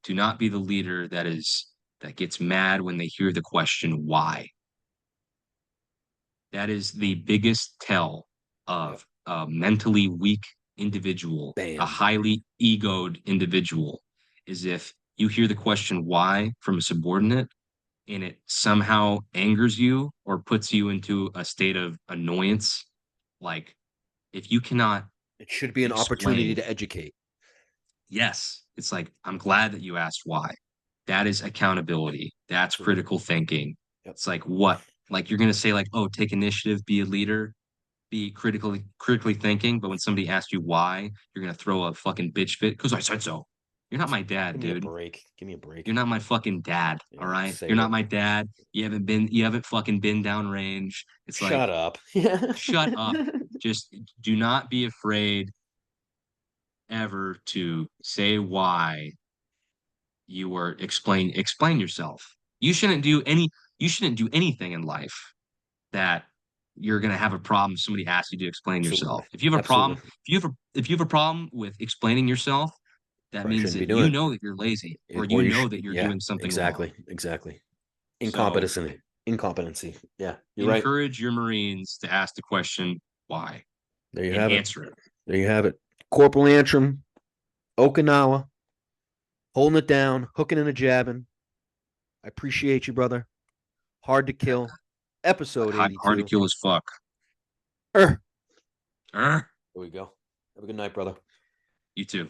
not be the leader that gets mad when they hear the question why. That is the biggest tell of a mentally weak individual, a highly egoed individual, is if you hear the question why from a subordinate and it somehow angers you or puts you into a state of annoyance. Like, if you cannot, it should be an opportunity to educate. Yes. It's like, I'm glad that you asked why. That is accountability. That's critical thinking. It's like, what? Like, you're going to say like, oh, take initiative, be a leader, be critically thinking. But when somebody asks you why, you're going to throw a fucking bitch fit because I said so. You're not my dad, dude. Give me a break. You're not my fucking dad. All right. You're not my dad. You haven't fucking been downrange. It's like, shut up. Shut up. Just do not be afraid ever to say why you were explain yourself. You shouldn't do anything in life that you're gonna have a problem if somebody asks you to explain yourself. If you have a problem, if you have a problem with explaining yourself, that Probably means shouldn't that be you doing it. know that you're lazy, or Or you you know sh- that you're yeah, doing something exactly, wrong. exactly. So Incompetency. Yeah, you're right. encourage your Marines to ask the question why There you and have it. answer it. There you have it. Corporal Antrim, Okinawa, holding it down, hooking and a jabbing. I appreciate you, brother. Hard to kill. Episode Hard to 82. kill as fuck. There Er, we go. Have a good night, brother. you too.